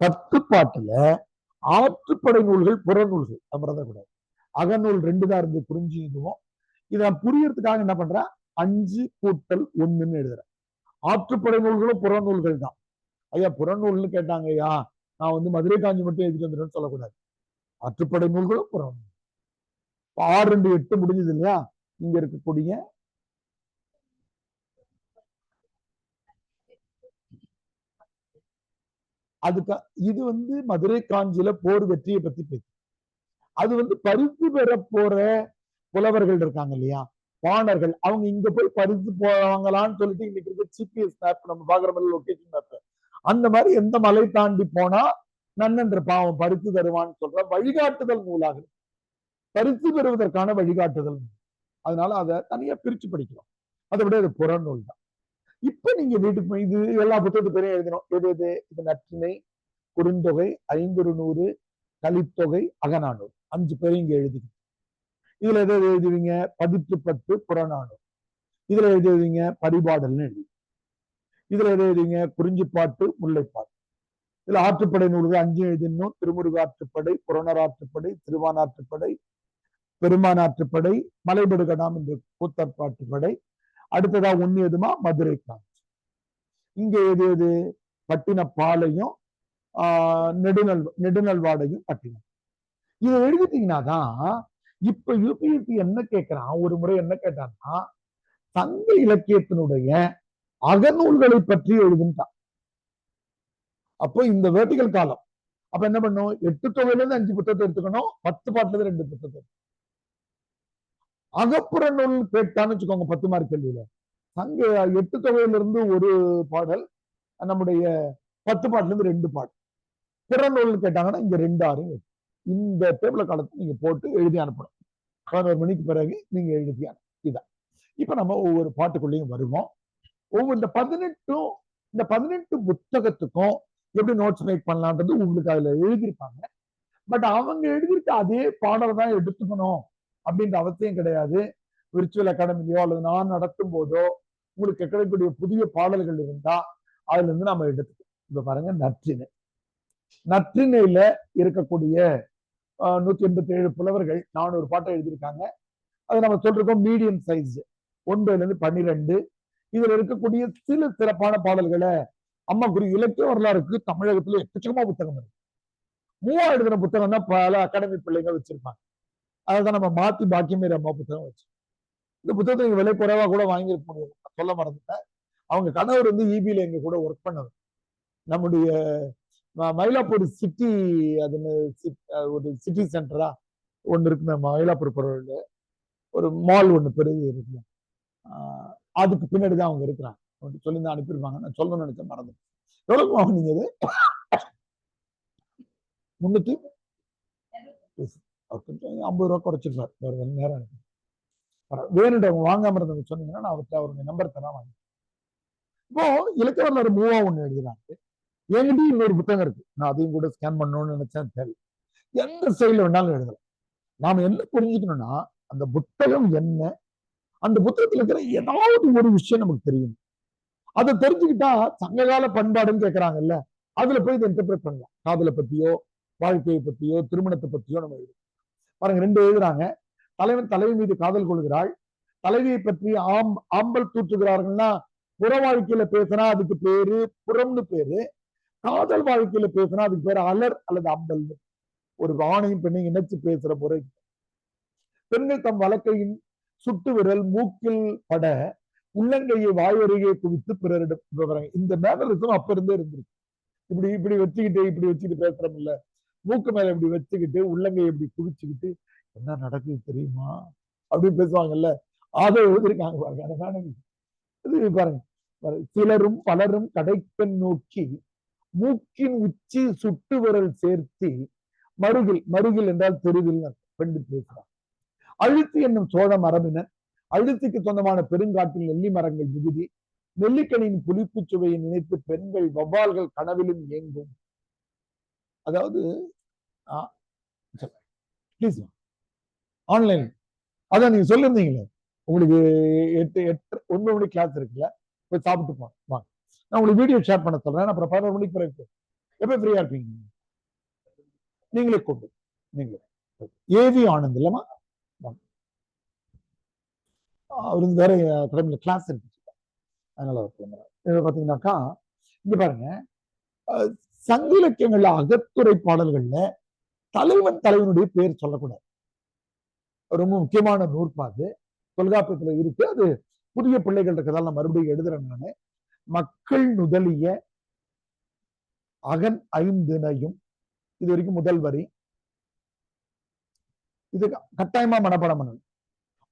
10 பாட்டுல ஆற்றுப்படை நூல்கள் புறநூல்கள் கூடாது. அகநூல் 2 தான் இருந்து குறிஞ்சி இதுவும். இதை நான் புரியறதுக்காக என்ன பண்றேன், 5 கூட்டல் 1ன்னு எழுதுறேன். ஆற்றுப்படை நூல்களும் புறநூல்கள் தான். ஐயா புறநூல்னு கேட்டாங்க ஐயா, நான் மதுரை காஞ்சி மட்டும் எழுதிட்டு வந்துடுறேன்னு சொல்லக்கூடாது. ஆற்றுப்படை நூல்களும் புறநூல். 6 2 8 முடிஞ்சது இல்லையா? இங்க இருக்கக்கூடிய அதுக்கு இது மதுரை காஞ்சியில போர் வெற்றியை பத்தி பேசு. அது பரிசு பெற போற புலவர்கள் இருக்காங்க இல்லையா, பாணர்கள், அவங்க இங்க போய் பரிசு போவாங்களான்னு சொல்லிட்டு இன்னைக்கு இருக்க ஜிபிஎஸ் மேப் நம்ம பாக்குற மாதிரி லொகேஷன் மேப், அந்த மாதிரி எந்த மலை தாண்டி போனா நன்னன்ற பாவம் பரிசு தருவான்னு சொல்ற வழிகாட்டுதல் நூலாக, பரிசு பெறுவதற்கான வழிகாட்டுதல். அதனால அதை தனியா பிரிச்சு படிக்கலாம். அதை விட இது புறநூல் தான். இப்ப நீங்க வீட்டுக்கு இது எல்லா புத்தகத்து பேரையும் எழுதணும். எது எது? இது நற்றிணை, குறுந்தொகை, ஐங்குறுநூறு, கலித்தொகை, அகநானூறு, 5 பேரையும் இங்க எழுதிக்கணும். இதுல எது எழுதுவீங்க? 10 புறநானூறு. இதுல எது எழுதுவீங்க? பரிபாடல்னு எழுதி. இதுல எது எழுதுவீங்க? குறிஞ்சிப்பாட்டு, முல்லைப்பாட்டு. இதுல ஆற்றுப்படை நூல்கள் 5 எழுதினோம். திருமுருக ஆற்றுப்படை, புறநர் ஆற்றுப்படை, திருவான் ஆற்றுப்படை, பெருமான் ஆற்றுப்படை, மலைபடுகடாம் இந்த கூத்தற்பாட்டுப்படை. அடுத்ததா ஒண்ணு எதுமா? மதுரை காஞ்சி. இங்க எது எது? பட்டினப்பாலையும் நெடுநல்வாடையும் பட்டினம். இதை எழுதிட்டீங்கன்னா தான் இப்ப யூபிஎஸ்சி என்ன கேட்கிறான், ஒரு முறை என்ன கேட்டான்னா சங்க இலக்கியத்தினுடைய அகநூல்களை பற்றி எழுதுட்டான். அப்போ இந்த வெர்டிகல் காலம் அப்ப என்ன பண்ணும்? 8 தொகையில இருந்து 5 புத்தகத்தை எடுத்துக்கணும், 10 பாட்டுல இருந்து 2 புத்தகத்தை. அகப்புற நூல் கேட்டான்னு வச்சுக்கோங்க 10 மார்க் கேள்வியில, சங்க 8 தொகையிலிருந்து ஒரு பாடல், நம்முடைய 10 பாட்டுல இருந்து 2 பாடல். புறநூல் கேட்டாங்கன்னா இங்க 2 6 இந்த டேபிள் காலத்தை நீங்க போட்டு எழுதி அனுப்பணும். 11 மணிக்கு பிறகு நீங்க எழுதி இதான். இப்ப நம்ம ஒவ்வொரு பாட்டுக்குள்ளேயும் வருவோம். ஒவ்வொரு இந்த 18 புத்தகத்துக்கும் எப்படி நோட்ஸ் மேக் பண்ணலான்றது உங்களுக்கு அதுல எழுதியிருப்பாங்க. பட் அவங்க எழுதியிருக்க அதே பாடலை தான் எடுத்துக்கணும் அப்படின்ற அவசியம் கிடையாது. விர்ச்சுவல் அகாடமிலையோ அல்லது நான் நடத்தும் போதோ உங்களுக்கு கிடைக்கக்கூடிய புதிய பாடல்கள் இருந்தா அதுல இருந்து நம்ம எடுத்துக்கணும். இப்ப பாருங்க, நற்றிணையில இருக்கக்கூடிய 187 புலவர்கள் 400 பாட்டை எழுதியிருக்காங்க. அது நம்ம சொல்றோம் மீடியம் சைஸ் 1 ல இருந்து 12. இதுல இருக்கக்கூடிய சில சிறப்பான பாடல்களை அம்மா குறி இலக்கிய வரலாறுக்கு தமிழகத்துல எக்கச்சக்கமா புத்தகம் இருக்கு. 3000 எழுதின புத்தகம் தான் பல அகாடமி பிள்ளைங்க வச்சிருப்பாங்க. அதான் நம்ம மாத்தி பாக்கியமேரி அம்மா புத்தகம் வச்சு. இந்த புத்தகத்தை நீங்க விலை குறைவா கூட வாங்கியிருக்க முடியும். சொல்ல மறந்துட்டேன், அவங்க கணவர் இபில எங்க கூட ஒர்க் பண்ணவர். நம்முடைய மயிலாப்பூர் சிட்டி, அது ஒரு சிட்டி சென்டரா ஒண்ணு இருக்கு மயிலாப்பூர் பொருள், ஒரு மால் ஒண்ணு பெரிய இருக்கு, அதுக்கு பின்னாடிதான் அவங்க இருக்கிறாங்க. சொல்லி தான் அனுப்பியிருப்பாங்க. நான் சொல்லணும்னு நினைச்சேன், மறந்து. எவ்வளவு வாங்கினீங்க? 300 கொஞ்சம் 50 ரூபா குறைச்சிருப்பார் வேற நேரம். வேணுன்றவங்க வாங்காம இருந்தவங்க சொன்னீங்கன்னா நான் அவருடைய நம்பர் தரேன் வாங்க. இப்போ இலக்கிய வரலாறு 3 எழுதுறாங்க. என்கிட்ட இன்னொரு புத்தகம் இருக்கு, நான் அதையும் கூட ஸ்கேன் பண்ணணும்னு நினைச்சேன். தேவை எந்த ஸ்டைல வேணாலும் எழுதலாம். நாம என்ன புரிஞ்சுக்கணும்னா அந்த புத்தகம் என்ன, அந்த புத்தகத்துல இருக்கிற ஏதாவது ஒரு விஷயம் நமக்கு தெரியும். அதை தெரிஞ்சுக்கிட்டா சங்ககால பண்பாடுன்னு கேட்கறாங்கல்ல, அதுல போய் இதை இன்டர்பிரேட் பண்ணலாம். காதலை பத்தியோ வாழ்க்கையை பத்தியோ திருமணத்தை பத்தியோ நம்ம எழுதும். பாருங்க 2 எழுதுறாங்க. தலைவன் தலைவி மீது காதல் கொள்கிறாள், தலைவியை பற்றி ஆம்பல் தூற்றுகிறார்கள்னா புற வாழ்க்கையில பேசினா அதுக்கு பேரு புறம்னு பேரு, காதல் வாழ்க்கையில பேசினா அதுக்கு பேரு அலர் அல்லது அம்பல். ஒரு ஆணையும் பெண்ணையும் இணைச்சு பேசுற முறை. பெண்கள் தம் வழக்கையின் சுட்டு விரல் மூக்கில் பட உள்ளங்கையை வாயருகே குவித்து பிறரிடம் இந்த மேனரிசம் அப்ப இருந்தே இருந்திருக்கு. இப்படி இப்படி வச்சுக்கிட்டு பேசுறோம் இல்ல, மூக்கு மேல இப்படி வச்சுக்கிட்டு உள்ளங்கையை இப்படி குவிச்சுக்கிட்டு என்ன நடக்குது தெரியுமா அப்படின்னு பேசுவாங்கல்ல, அதை எழுதிருக்காங்க பாருங்க. இது பாருங்க, சிலரும் பலரும் கடைக்கண் நோக்கி மூக்கின் உச்சி சுட்டு விரல் சேர்த்தி மருகில் என்றால் தெருவில் பெண்டு பேசுறாங்க. அழுத்தி என்னும் சோழ மரபினர் அழுத்திக்கு சொந்தமான பெருங்காட்டில் நெல்லி மரங்கள் மிகுதி, நெல்லிக்கனியின் புளிப்பு சுவையை நினைத்து பெண்கள் வவ்வால்கள் கனவிலும் இயங்கும். அதாவது ஆன்லைன் அதான் நீங்க சொல்லிருந்தீங்களே, உங்களுக்கு 9 மணி கிளாஸ் இருக்குல்ல, போய் சாப்பிட்டு வாங்க. நான் உங்களுக்கு வீடியோ ஷேர் பண்ண சொல்றேன். அப்புறம் 11 மணிக்கு பிறகு எப்ப ஃப்ரீயா இருப்பீங்க நீங்களே கூப்பிடு. நீங்களே ஏவி ஆனந்த் இல்லமா, அவரு வேற கடமையில கிளாஸ் இருக்கு, அதனால பாத்தீங்கன்னாக்கா இங்க பாருங்க, சங்க இலக்கியங்கள்ல அகத்துறை பாடல்கள்ல தலைவனுடைய பேர் சொல்லக்கூடாது. ரொம்ப முக்கியமான நூற்பாது தொல்காப்பியத்துல இருக்கு. அது புதிய பிள்ளைகள் இருக்கிறதால நான் மறுபடியும் எழுதுறேன். நானு மக்கள் நுதலிய அகன் ஐந்தினையும், இது வரைக்கும் முதல் வரி, இது கட்டாயமா மனப்பாடம் பண்ணணும்.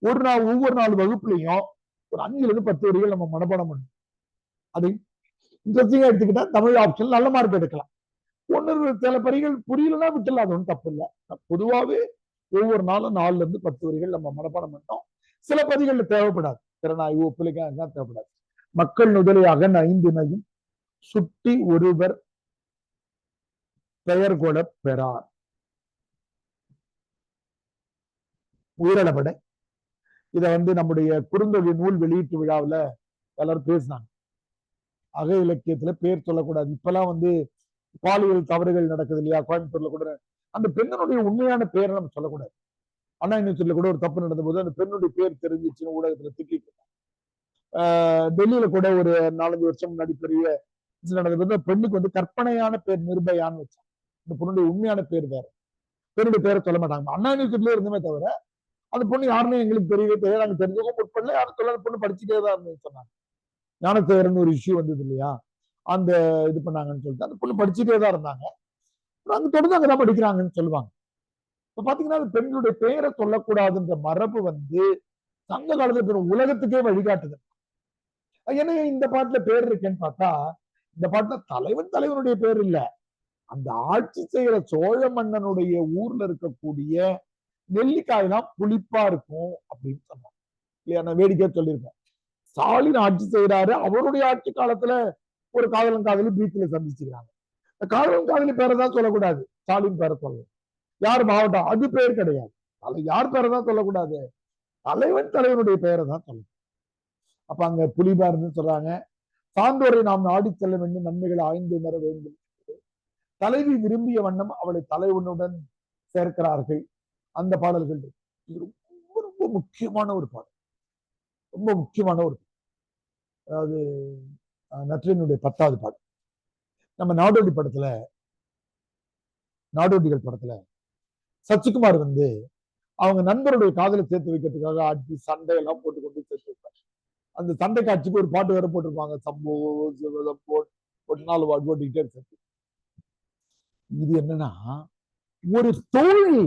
ஒவ்வொரு நாள் வகுப்புலையும் ஒரு 5-10 வரிகள் நம்ம மனப்பாடம் பண்ணணும். அதை இன்ட்ரெஸ்டிங்கா எடுத்துக்கிட்டா தமிழ் ஆப்ஷன் நல்ல மார்க் எடுக்கலாம். சில வரிகள் புரியலன்னா விட்டுல, அது ஒன்றும் தப்பு இல்லை. பொதுவாகவே ஒவ்வொரு நாளும் 4-10 வரிகள் நம்ம மனப்பாடம் பண்ணோம். சில பதிகள்ல தேவைப்படாது, திறனாய்வு ஒப்புழைக்க தேவைப்படாது. மக்கள் நுதலை அகன் ஐந்தினையும் சுட்டி ஒருவர் பெயர் கொட பெறார். உயிரிழப்படை இத நம்முடைய குறுந்தொகை நூல் வெளியீட்டு விழாவில் எல்லாரும் பேசினாங்க. அக இலக்கியத்துல பேர் சொல்லக்கூடாது. இப்பெல்லாம் பாலியல் தவறுகள் நடக்குது இல்லையா, கோயம்புத்தூர்ல கூட அந்த பெண்ணுடைய உண்மையான பேரை நம்ம சொல்லக்கூடாது. அண்ணா யூனிவர்சிட்டியில கூட ஒரு தப்பு நடந்த போது அந்த பெண்ணுடைய பேர் தெரிஞ்சிச்சுன்னு ஊடகத்துல திட்டிட்டு டெல்லியில கூட ஒரு 4-5 வருஷம் முன்னாடி பெரிய நடந்தது. பெண்ணுக்கு கற்பனையான பேர் நிர்பயான்னு வச்சாங்க. இந்த பொண்ணுடைய உண்மையான பேர் வேற, பெண்ணுடைய பேரை சொல்ல மாட்டாங்க. அண்ணா யூனிவர்சிட்டியில இருந்துமே தவிர அந்த பொண்ணு யாருன்னு எங்களுக்கு தெரியவே தெரியாது, நாங்க தெரிஞ்சவங்க முற்படல, யாரும் சொல்ல, அந்த பொண்ணு படிச்சுட்டே தான் இருந்தேன்னு சொன்னாங்க. ஞானத்தேரன் ஒரு இஷ்யூ வந்தது இல்லையா, அந்த இது பண்ணாங்கன்னு சொல்லிட்டு அந்த பொண்ணு படிச்சுட்டே தான் இருந்தாங்க. அங்க தொடர்ந்து அங்கதான் படிக்கிறாங்கன்னு சொல்லுவாங்க. இப்ப பாத்தீங்கன்னா பெண்களுடைய பெயரை சொல்லக்கூடாதுன்ற மரபு சங்க காலத்துல உலகத்துக்கே வழிகாட்டுது. ஏன்னா இந்த பாட்டுல பேர் இருக்கேன்னு பார்த்தா, இந்த பாட்டுல தலைவனுடைய பேர் இல்ல, அந்த ஆட்சி செய்யற சோழ மன்னனுடைய ஊர்ல இருக்கக்கூடிய நெல்லிக்காய் தான் புளிப்பா இருக்கும் அப்படின்னு சொன்னாங்க இல்லையா. நான் வேடிக்கையா சொல்லியிருக்கேன். ஸ்டாலின் ஆட்சி செய்யறாரு, அவருடைய ஆட்சி காலத்துல ஒரு காதலி பீச்ல சந்திச்சுக்கிறாங்க. காதலன் காதலி பேரை தான் சொல்லக்கூடாது, ஸ்டாலின் பேரை சொல்லணும். யார் மாவட்டம் அது பேர் கிடையாது, யார் பேரை தான் சொல்லக்கூடாது, தலைவனுடைய பெயரை தான் சொல்லணும். அப்ப அங்க புலிபார்னு சொல்றாங்க. சான்றோரை நாம் நாடி செல்ல வேண்டும், நன்மைகளை ஆய்ந்து உணர வேண்டும். தலைவி விரும்பிய வண்ணம் அவளை தலைவனுடன் சேர்க்கிறார்கள். அந்த பாடல்கள் இது ரொம்ப ரொம்ப முக்கியமான ஒரு பாடல், ரொம்ப முக்கியமான ஒரு, அதாவது நற்றினுடைய 10வது பாடல். நம்ம நாடோடிகள் படத்துல சச்சிகுமார் அவங்க நண்பருடைய காதலை சேர்த்து வைக்கிறதுக்காக ஆட்சி சண்டை எல்லாம் போட்டு கொண்டு சேர்த்து வைப்பார். அந்த சண்டை காட்சிக்கு ஒரு பாட்டு வேற போட்டிருப்பாங்க, சம்போ ஒரு 4 பாட்டு போட்டுக்கிட்டே சேர்த்து. இது என்னன்னா, ஒரு தோழி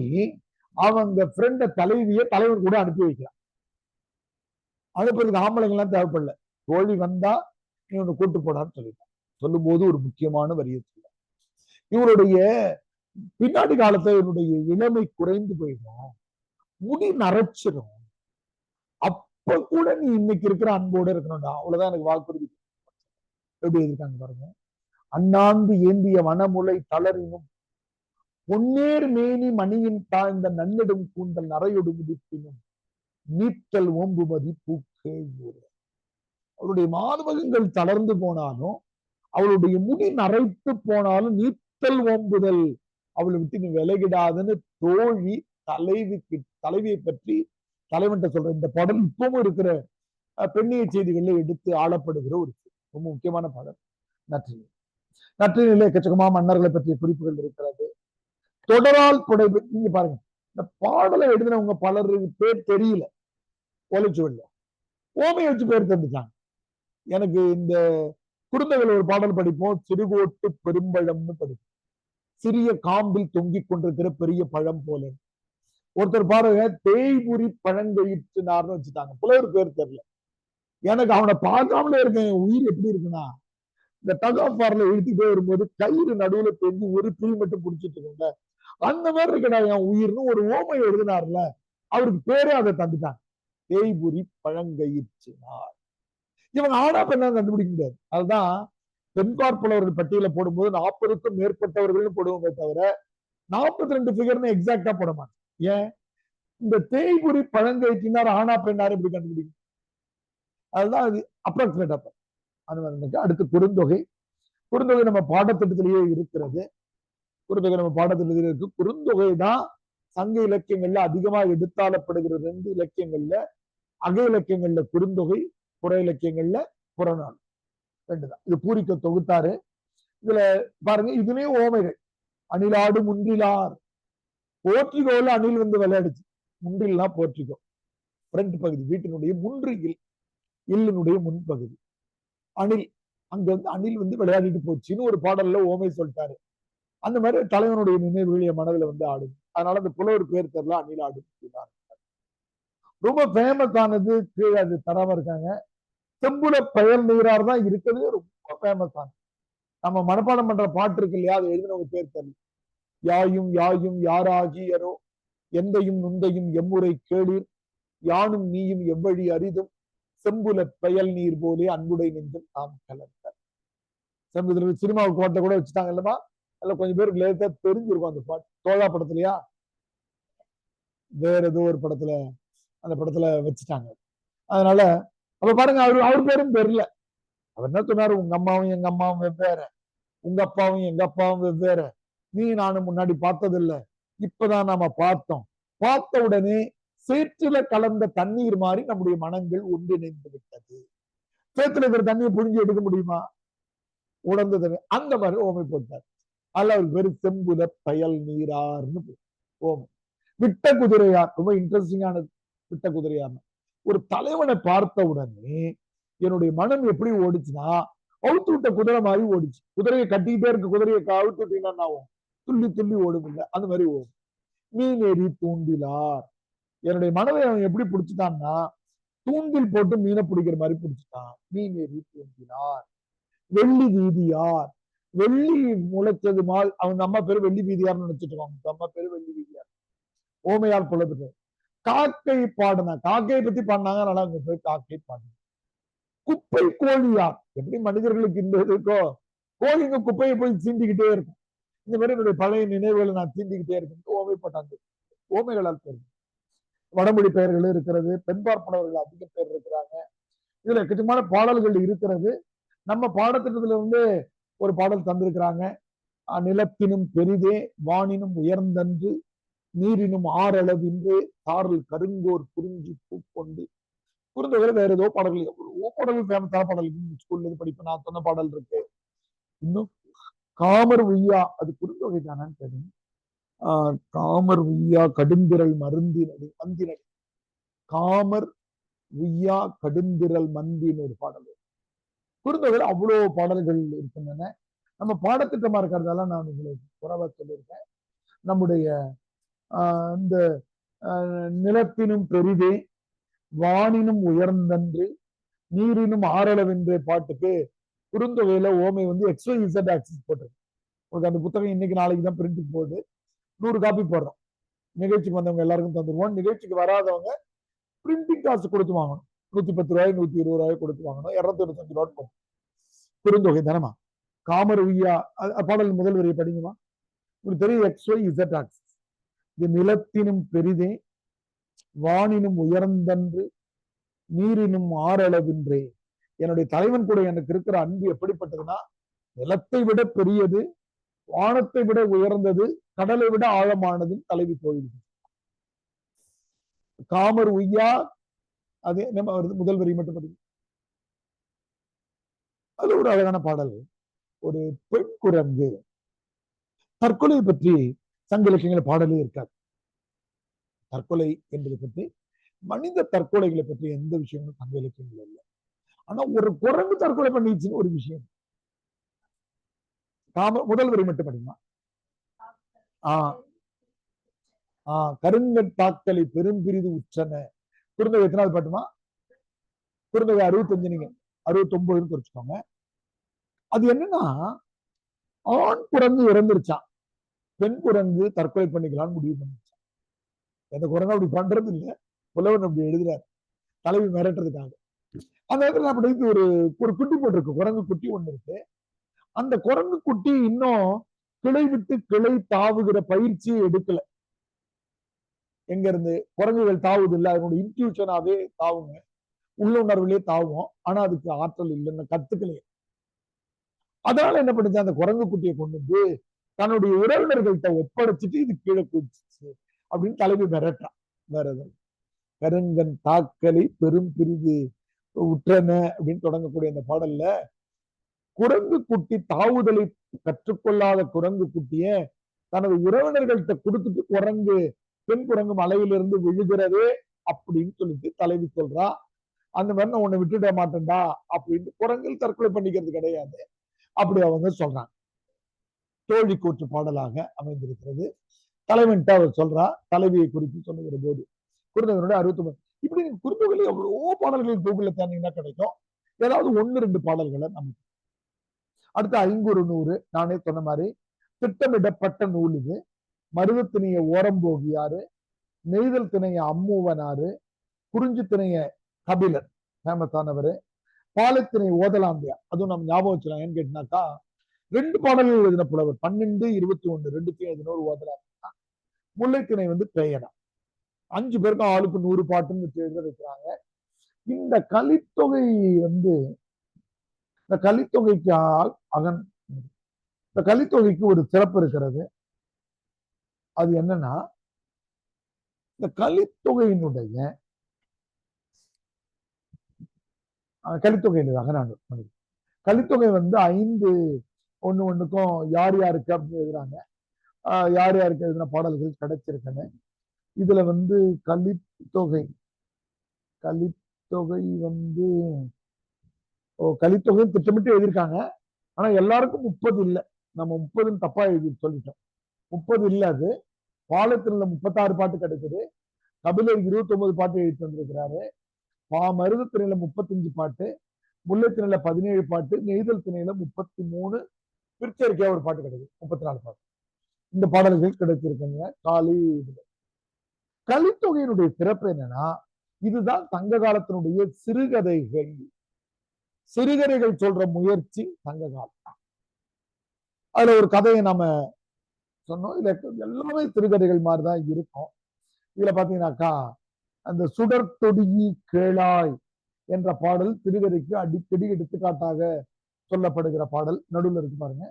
அவங்க ஃப்ரெண்ட தலைவன் கூட அனுப்பி வைக்கலாம். அனுப்புறதுக்கு ஆம்பளைங்க எல்லாம் தேவைப்படல, தோழி வந்தா நீ ஒண்ணு கூட்டு போடான்னு சொல்லிட்டான். சொல்லும் போது ஒரு முக்கியமான வரியை சொல்ல, இவருடைய பின்னாடி காலத்துல இவருடைய இளமை குறைந்து போயிடும், முடி நரைச்சிடும், அப்ப கூட நீ இன்னைக்கு இருக்கிற அன்போட இருக்கணும்டா. அவ்வளவுதான் எனக்கு வாக்குறுதி. எப்படி இருக்காங்க பாருங்க. அண்ணாந்து ஏந்திய வனமுலை தளரினும் பொன்னேர் மேனி மணியின் தாழ்ந்த நன்னெடும் கூந்தல் நரையொடு முடிப்பினும் நீத்தல் ஓம்புமதி பூக்கே. அவளுடைய மார்பகங்கள் தளர்ந்து போனாலும், அவளுடைய முடி நரைத்து போனாலும் நீத்தல் ஓம்புதல், அவளை விட்டு நீ விலகிடாதுன்னு தோழி தலைவியை பற்றி தலைவன்ட்ட சொல்ற இந்த பாடல் இப்பவும் இருக்கிற பெண்ணிய செய்திகள்ல எடுத்து ஆளப்படுகிற ஒரு ரொம்ப முக்கியமான பாடல் நற்றினை. நற்றினையில எக்கச்சக்கமா மன்னர்களை பற்றிய குறிப்புகள் இருக்கிறது. தொடரால் புடை. நீங்க பாருங்க, இந்த பாடலை எழுதினவங்க பலருக்கு பேர் தெரியல, ஒலிச்சுவல்ல ஓமையை வச்சு பேர் தெரிஞ்சுட்டாங்க. எனக்கு இந்த குறுந்தொகையில் ஒரு பாடல் படிப்போம், சிறுகோட்டு பெரும்பழம்னு படிப்போம். சிறிய காம்பில் தொங்கிக் கொண்டிருக்கிற பெரிய பழம் போல. ஒருத்தர் பாருங்க, தேய்புரி பழங்கயிற்றுனார்னு வச்சுட்டாங்க. புலவர் பேர் தெரியல. எனக்கு அவனை பார்க்காமலே இருக்கேன். என் உயிர் எப்படி இருக்குன்னா, இந்த டக் ஆஃப் பார்ல இழுத்துட்டே வரும்போது கயிறு நடுவுல தெரிஞ்சு ஒரு பில் மட்டும் பிடிச்சிட்டு இருக்குங்க, அந்த மாதிரி இருக்கடா என் உயிர்னு ஒரு ஓமை எழுதினார்ல, அவருக்கு பேரே அதை தந்துட்டாங்க, தேய்புரி பழங்கயிற்றினார். இவங்க ஆனா பெண்ணா கண்டுபிடிக்க முடியாது. அதுதான் பெண்பார் புலவர்கள் பட்டியல போடும்போது 40க்கும் மேற்பட்டவர்கள் போடுவோமே தவிர 42 ஃபிகர்னு எக்ஸாக்டா போட மாட்டேன். ஏன்? இந்த தேய்புரி பழங்கயிற்றினார் ஆனா பெண்ணாரு இப்படி கண்டுபிடிக்கும். அதுதான் அது அப்ராக்சிமேட்டா. அது மாதிரி அடுத்து குறுந்தொகை. குறுந்தொகை நம்ம பாடத்திட்டத்திலேயே இருக்கிறது. குறுந்தொகை நம்ம பாடத்திட்டத்திலே இருக்கு. குறுந்தொகை தான் சங்க இலக்கியங்கள்ல அதிகமா எடுத்தாளப்படுகிற 2 இலக்கியங்கள்ல. அக இலக்கியங்கள்ல குறுந்தொகை, புற இலக்கியங்கள்ல புறநானூறு. 2 தான். இது பூரிக்க தொகுத்தாரு. இதுல பாருங்க, இதுலயும் ஓமைகள். அணிலாடு முன்றிலார். போர்ற்றிகோல அணில் வந்து விளையாடுச்சு. முன்றில்னா போர்ற்றிகோ, ஃப்ரண்ட் பகுதி, வீட்டினுடைய முன்றில், இல்லினுடைய முன்பகுதி. அணில், அங்க வந்து அணில் வந்து விளையாடிட்டு போச்சுன்னு ஒரு பாடல்ல ஓமை சொல்லிட்டாரு. அந்த மாதிரி தலைவனுடைய நினைவுகள் என் மனதுல வந்து ஆடுது. அதனால அந்த புலவர் பேர் தெரியல, அணிலாடு. ரொம்ப ஃபேமஸ் ஆனது கீழே அது தராம இருக்காங்க. செம்புல பயல் நீரார் தான் இருக்கிறது ரொம்ப ஃபேமஸ் ஆனது. நம்ம மனப்பாடம் பண்ற பாட்டு இருக்கு இல்லையா, அதை எழுதினவங்க பேர் தெரியல. யாயும் யாயும் யாராகியரோ எந்தையும் நுந்தையும் எம்முறை கேளீர் யானும் நீயும் எவ்வழி அரிதும் செம்புல பயல் நீர் போலே அன்புடை நெஞ்சும் தாம் கலந்த. செம்புல சினிமாவு கோட்டை கூட வச்சுட்டாங்க இல்லமா, அதுல கொஞ்சம் பேருக்கு லேட்டா தெரிஞ்சிருக்கும் அந்த பாட்டு. தோழா படத்துலயா வேற ஏதோ ஒரு படத்துல, அந்த படத்துல வச்சுட்டாங்க. அதனால அப்ப பாருங்க, அவர் பேரும் தெரியல. அவர் என்ன சொன்னாரு, உங்க அம்மாவும் எங்க அம்மாவும் வெவ்வேறு, உங்க அப்பாவும் எங்க அப்பாவும் வெவ்வேறு, நீ நானும் முன்னாடி பார்த்ததில்லை, இப்பதான் நாம பார்த்தோம். பார்த்த உடனே சேற்றுல கலந்த தண்ணீர் மாதிரி நம்முடைய மனங்கள் ஒன்றிணைந்து விட்டது. சேத்துல இருக்கிற தண்ணியை புழிஞ்சு எடுக்க முடியுமா? உடந்த தண்ணி. அந்த மாதிரி ஓமை போட்டார். அதுல அவர் பேரு செம்புல பயல் நீரார்னு ஓமை. விட்ட குதிரையார், ரொம்ப இன்ட்ரெஸ்டிங்கானது. விட்ட குதிரையார் ஒரு தலைவனை பார்த்த உடனே என்னுடைய மனம் எப்படி ஓடிச்சுன்னா, அவுத்து விட்ட குதிரை மாதிரி ஓடிச்சு. குதிரையை கட்டிக்கிட்டே இருக்க குதிரையை அவுத்து விட்டீங்கன்னா துள்ளி துள்ளி ஓடும் இல்லை, அந்த மாதிரி ஓடும். மீன் ஏறி தூண்டிலார். என்னுடைய மனதை அவன் எப்படி பிடிச்சிட்டான்னா, தூண்டில் போட்டு மீனை பிடிக்கிற மாதிரி பிடிச்சிட்டான். மீன் ஏறி தூண்டிலார். வெள்ளி வீதியார். வெள்ளி முளைச்சது மால். அவங்க அம்மா பேரு வெள்ளி வீதியார்னு நினைச்சிட்டு இருக்காங்க. அம்மா பேரு வெள்ளி வீதியார். ஓமையார் புலது. காக்கை பாடுனா, காக்கையை பத்தி பாடினாங்க, அதனால அங்க போய் காக்கை பாடுனாங்க. குப்பை கோழியார். எப்படி மனிதர்களுக்கு இந்த இருக்கோ, கோழிங்க குப்பையை போய் சீண்டிக்கிட்டே இருக்கும். இந்த மாதிரி என்னுடைய பழைய நினைவுகளை நான் சீண்டிக்கிட்டே இருக்கேன். ஓமைப்பட்டாங்க. ஓமைகளால் பேர். வடமொழி பெயர்கள் இருக்கிறது. பெண்பார்ப்பனவர்கள் அதிக பேர் இருக்கிறாங்க. இதுல எக்கச்சக்கமான பாடல்கள் இருக்கிறது. நம்ம பாடத்திட்டத்துல வந்து ஒரு பாடல் தந்திருக்கிறாங்க. நிலத்தினும் பெரிதே வானினும் உயர்ந்தன்று நீரினும் ஆறளவின்றே தாரல் கருங்கோர் குறிஞ்சி பூக்கொண்டு. குறுந்தொகை வேற ஏதோ பாடல்கள், பாடல்கள் ஃபேமஸான பாடல்கள் ஸ்கூல்ல இருந்து படிப்பேன். நான் சொன்ன பாடல் இருக்கு. இன்னும் காமர் உய்யா, அது குறுந்தொகை தானான்னு தெரியும். காமர் உய்யா கடுந்திரல் மருந்தினடி மந்தினடி. காமர் உய்யா கடுந்திரல் மந்தின்னு ஒரு பாடல். குறுந்தொகையில் அவ்வளவு பாடல்கள் இருக்கின்றன. நம்ம பாடத்திட்டமா இருக்கிறதால நான் உங்களுக்கு குறைவா சொல்லியிருக்கேன். நம்முடைய இந்த நிலத்தினும் பெரிதே வானினும் உயர்ந்தன்று நீரினும் ஆறளவென்ற பாட்டுக்கு குறுந்தொகையில ஓமை வந்து XYZ ஆக்சிஸ் போட்டிருக்கு. உங்களுக்கு அந்த புத்தகம் இன்னைக்கு நாளைக்கு தான் பிரிண்ட் போகுது. 100 காப்பி போடுறோம். நிகழ்ச்சிக்கு வந்தவங்க எல்லாருக்கும் தந்துருவோம். நிகழ்ச்சிக்கு வராதவங்க பிரிண்டிங் காசு கொடுத்து வாங்கணும். 110 ரூபாய் 120 ரூபாய் கொடுத்து வாங்கணும். 225 நோட் போகும். குறுந்தொகை தானமா. காமர் உய்யா பாடல் முதல் வரியை படிங்கம்மா. உங்களுக்கு தெரியும் XY Z ஆக்சிஸ். இது நிலத்தினும் பெரிதே வானினும் உயர்ந்தன்று நீரினும் ஆறளவின்றே. என்னுடைய தலைவன் கூட எனக்கு இருக்கிற அன்பு எப்படிப்பட்டதுன்னா, நிலத்தை விட பெரியது, வானத்தை விட உயர்ந்தது, கடலை விட ஆழமானது தலைவி கோயில். காமர் உய்யா, அது நம்ம முதல் வரி மட்டும் படிக்கும். அது ஒரு அழகான பாடல். ஒரு பெண் குரங்கு. தற்கொலை பற்றி சங்க இலக்கியங்கள பாடலே இருக்காது. தற்கொலை என்பதை பற்றி, மனித தற்கொலைகளை பற்றி எந்த விஷயங்களும் சங்க இலக்கியங்கள் இல்லை. ஆனா ஒரு குரங்கு தற்கொலை பண்ணிச்சுன்னு ஒரு விஷயம். முதல் வரி மட்டும் படிக்குமா? கருங்கட்டாக்களை பெரும்பிரிது உற்றன. குறுந்தொகை எத்தனாவது பாட்டுமா? குறுந்தொகை 65, நீங்க 69 குறிச்சுக்கோங்க. அது என்னன்னா, ஆண் குரங்கு இறந்துருச்சான், பெண் குரங்கு தற்கொலை பண்ணிக்கலாம்னு முடிவு பண்ணிருச்சான். எந்த குரங்கு அப்படி பண்றது இல்லை, புலவன் அப்படி எழுதுறாரு தலைவி மிரட்டுறதுக்காக. அந்த இடத்துல அப்படி ஒரு குட்டி போட்டிருக்கு, குரங்கு குட்டி ஒண்ணு இருக்கு. அந்த குரங்கு குட்டி இன்னும் கிளை விட்டு கிளை தாவுகிற பயிற்சியை எடுக்கல. எங்க இருந்து குரங்குகள் தாவுது இல்லை, அதனுடைய இன்ட்யூஷனாவே தாவுங்க, உள்ளுணர்வுலயே தாவும். ஆனா அதுக்கு ஆற்றல் இல்லைன்னு கத்துக்கலையே. அதனால என்ன பண்ணுச்சு, அந்த குரங்கு குட்டியை கொண்டு வந்து தன்னுடைய உறவினர்கள்ட்ட ஒப்படைச்சிட்டு இது கீழே குதிச்சு அப்படின்னு தலைவி மிரட்டான். வேற எதுவும் கருங்கன் தாக்கலை பெரும் பிரிது உற்றன அப்படின்னு தொடங்கக்கூடிய அந்த பாடல்ல, குரங்கு குட்டி தாவுதலை கற்றுக்கொள்ளாத குரங்கு குட்டிய தனது உறவினர்கள்ட்ட கொடுத்துட்டு குரங்கு பெண் குரங்கு மலையிலிருந்து விழுகிறதே அப்படின்னு சொல்லிட்டு தலைவி சொல்றா. அந்த மாதிரி நான் உன்னை விட்டுட மாட்டேன்டா அப்படின்னு. குரங்கில் தற்கொலை பண்ணிக்கிறது கிடையாது, அப்படி அவங்க சொல்றாங்க. தோழி கூற்று பாடலாக அமைந்திருக்கிறது. தலைவன்ட்ட அவர் சொல்றா, தலைவியை குறித்து சொல்லுகிற போது. குறுந்தொகையினுடைய 69. இப்படி நீங்க குறுந்தொகையில எவ்வளவோ பாடல்கள் கூகுள்ல தேர்ந்தீங்கன்னா கிடைக்கும். ஏதாவது 1-2 பாடல்களை நமக்கு. அடுத்து 500 நானே சொன்ன மாதிரி திட்டமிடப்பட்ட நூல் இது. மருதத்திணைய ஓரம்போகியாரு, நெய்தல் திணைய அம்மூவனாரு, குறிஞ்சி திணைய கபிலர் ஃபேமஸானவரு, பாலத்திணை ஓதலாம்பியா, அதுவும் நம்ம ஞாபகம் வச்சுக்கலாம். ஏன்னு கேட்டினாக்கா 2 பாடல்கள் எழுதின புலவர், 12, 21 2த்தையும் எழுதின ஒரு ஓதலாம்பியா. முல்லைத்திணை பேயனா. 5 பேருக்கும் ஆளுக்கு 100 பாட்டுன்னு எழுத வைக்கிறாங்க. இந்த கலித்தொகை இந்த கலித்தொகைக்கு அகன் இந்த கலித்தொகைக்கு ஒரு சிறப்பு இருக்கிறது. அது என்னன்னா, இந்த கலித்தொகையினுடைய கலித்தொகையில் அகநானூறு கலித்தொகை 5 ஒண்ணுக்கும் யார் யாருக்கு அப்படின்னு எழுதுறாங்க. யார் யாருக்கு எழுதின பாடல்கள் கிடைச்சிருக்குன்னு. இதுல கலித்தொகை கலித்தொகை திட்டமிட்டு எழுதியிருக்காங்க. ஆனா எல்லாருக்கும் 30 இல்லை. நம்ம 30 தப்பா எழுதி சொல்லிட்டோம். 30 இல்ல. அது பாலத்திணையில 36 பாட்டு கிடைக்குது. கபிலர் 29 பாட்டு எழுதி வந்திருக்கிறாரு. மருத திணையில 35 பாட்டு, முல்லை திணையில 17 பாட்டு, நெய்தல் திணையில 33, பிற்சேர்க்கையா ஒரு பாட்டு கிடைக்குது, 34 பாட்டு. இந்த பாடல்கள் கிடைச்சிருக்குங்க காலி. கலித்தொகையினுடைய சிறப்பு என்னன்னா, இதுதான் சங்க காலத்தினுடைய சிறுகதைகள் சொல்ற முயற்சி சங்க காலம். அதுல ஒரு கதையை நாம சொன்னோம். இதுல எல்லாமே சிறுகதைகள் மாதிரிதான் இருக்கும். இதுல பாத்தீங்கன்னாக்கா, அந்த சுடர் தொடியி கேளாய் என்ற பாடல் சிறுகதைக்கு அடிக்கடி எடுத்துக்காட்டாக சொல்லப்படுகிற பாடல். நடுவில் இருக்கு பாருங்க,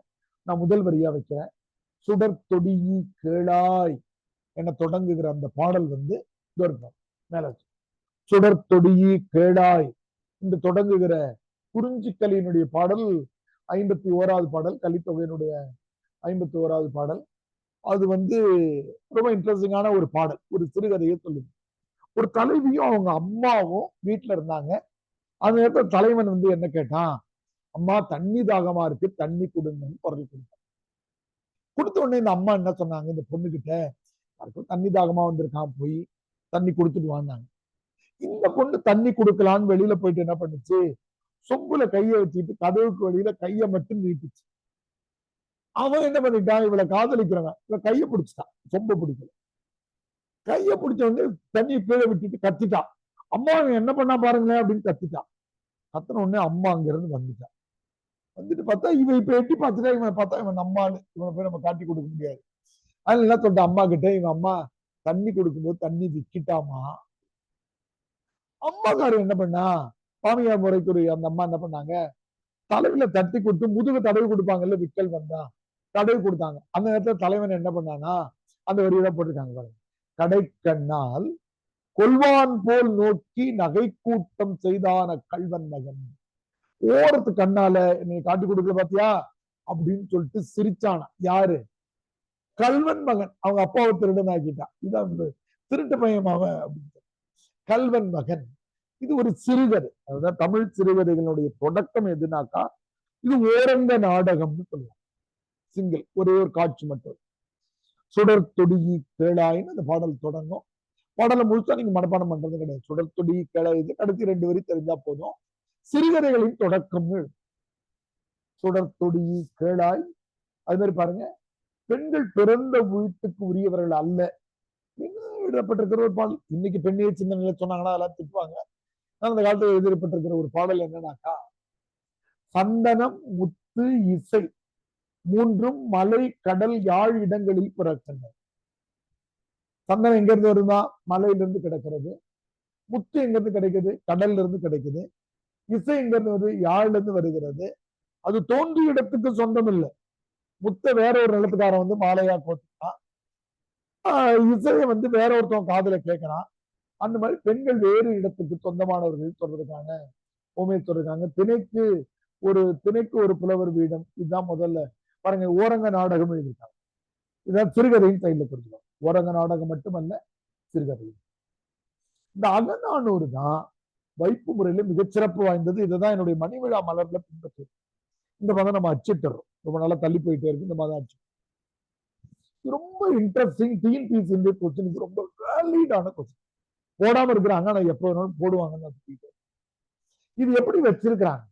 நான் முதல் வரியா வைக்கிறேன். சுடர் தொடியி கேளாய் என தொடங்குகிற அந்த பாடல் மேல சுடர் தொடியி கேளாய் என்று தொடங்குகிற குறிஞ்சிக்கலியினுடைய பாடல் 51வது பாடல், கலித்தொகையினுடைய 51வது பாடல். அது ரொம்ப இன்ட்ரெஸ்டிங்கான ஒரு பாடல். ஒரு சிறுகதையை சொல்லுது. ஒரு தலைவியும் அவங்க அம்மாவும் வீட்டுல இருந்தாங்க. அந்த நேரத்தில் தலைவன் என்ன கேட்டான், அம்மா தண்ணி தாகமா இருக்கு, தண்ணி கொடுங்கன்னு குரல் கொடுத்தாங்க. கொடுத்த உடனே இந்த அம்மா என்ன சொன்னாங்க, இந்த பொண்ணுகிட்ட தண்ணி தாகமா வந்திருக்கான், போய் தண்ணி கொடுத்துட்டு வாங்க. இந்த பொண்ணு தண்ணி கொடுக்கலான்னு வெளியில போயிட்டு என்ன பண்ணுச்சு, சொம்புல கைய வச்சுட்டு கதவுக்கு வெளியில கைய மட்டும் நீட்டுச்சு. அவன் என்ன பண்ணிட்டான், இவளை காதலிக்கிறவன் இவ கைய பிடிச்சிட்டான், சொம்ப பிடிக்கல. கைய பிடிச்ச உடனே தண்ணி கீழே விட்டுட்டு கத்திட்டான். அம்மா இவன் என்ன பண்ணா பாருங்களேன் அப்படின்னு கத்திட்டான். கத்தின உடனே அம்மா அங்க இருந்து வந்துட்டான். வந்துட்டு பார்த்தா இவன் இப்ப எட்டி பார்த்துட்டா இவனை பார்த்தா இவன் நம்மாளு, இவனை போய் நம்ம காட்டி கொடுக்க முடியாது. அதனால என்ன சொல்லிட்டு அம்மா கிட்ட, இவன் அம்மா தண்ணி கொடுக்கும்போது தண்ணி விக்கிட்டாமா. அம்மாக்காரர் என்ன பண்ணா, மாமியார் முறைக்குரிய அந்த அம்மா என்ன பண்ணாங்க, தலைவில தட்டி கொடுத்து முதுகு தடவி கொடுப்பாங்கல்ல விக்கல் வந்தா, தடவி கொடுத்தாங்க. அந்த நேரத்துல தலைவன் என்ன பண்ணானா, அந்த வரியெல்லாம் போட்டிருக்காங்க பாருங்க. கடைக்கண்ணால் கொல்வான் போல் நோக்கி நகை கூட்டம் செய்தான கல்வன் மகன். ஓரத்து கண்ணால நீ காட்டி கொடுக்கல பாத்தியா அப்படின்னு சொல்லிட்டு சிரிச்சானா. யாரு? கல்வன் மகன். அவங்க அப்பாவை திருடன் ஆக்கிட்டான். இதான் திருட்டு பையன் அவன் அப்படின்னு. கல்வன் மகன். இது ஒரு சிறுகதை. அதுதான் தமிழ் சிறுகதைகளுடைய தொடக்கம். எதுனாக்கா இது ஓரங்க நாடகம்னு சொல்லுவாங்க. சிங்கிள், ஒரே ஒரு காட்சி மட்டும். சுடர் தொடி கேளாயின்னு அந்த பாடல் தொடங்கும். பாடலை முழுசா நீங்க மனப்பாடம் பண்றது கிடையாது. சுடர் தொடி கேளாய், அடுத்து 2 வரி தெரிஞ்சா போதும். சிறுகதைகளின் தொடக்கம்னு. சுடர் தொடி கேளாய். அது மாதிரி பாருங்க, பெண்கள் பிறந்த வீட்டுக்கு உரியவர்கள் அல்ல எழுதப்பட்டிருக்கிற ஒரு பாடல். இன்னைக்கு பெண்ணையே சின்ன நிலை சொன்னாங்கன்னா அதெல்லாம் திட்டுவாங்க. அந்த காலத்துல எழுதப்பட்டிருக்கிற ஒரு பாடல் என்னன்னாக்கா, சந்தனம் முத்து இசை மூன்றும் மலை கடல் யாழ் இடங்களில் பிறக்கின்றன. சந்தனம் எங்க இருந்து வருதா? மலையிலிருந்து கிடைக்கிறது. முத்து எங்க இருந்து கிடைக்குது? கடல்ல இருந்து கிடைக்குது. இசை எங்க இருந்து வருது? யாழ்ல இருந்து வருகிறது. அது தோன்றிய இடத்துக்கு சொந்தம் இல்லை. முத்த வேற ஒரு நிலத்துக்காரன் வந்து மாலையா கோத்துட்டான். இசையை வந்து வேற ஒருத்தவன் காதுல கேட்கறான். அந்த மாதிரி பெண்கள் வேறு இடத்துக்கு சொந்தமானவர்கள் சொல்றதுக்கான உண்மையை சொல்றாங்க. திணைக்கு ஒரு புலவர் வீடம். இதுதான் முதல்ல பாருங்க. ஓரங்க நாடகம் எழுதியிருக்காங்க. இதான் சிறுகதையின் சைட்ல குறிச்சிடும். ஓரங்க நாடகம் மட்டுமல்ல, சிறுகதை. இந்த அகநானூறு தான் வைப்பு முறையில மிகச்சிறப்பு வாய்ந்தது. இதுதான் என்னுடைய மணிவிழா மலர்ல பின்பற்று. இந்த மாதிரி நம்ம அச்சிட்டுறோம். ரொம்ப நாளா தள்ளி போயிட்டே இருக்கு. இந்த மாதிரி அச்சு ரொம்ப இன்ட்ரெஸ்டிங். டிஎன்பிஎஸ்சி கொஸ்டின் ரொம்ப வேலிடான கொஸ்டின். போடாம இருக்கிறாங்க, ஆனா எப்ப வேணாலும் போடுவாங்கன்னு இது எப்படி வச்சிருக்கிறாங்க?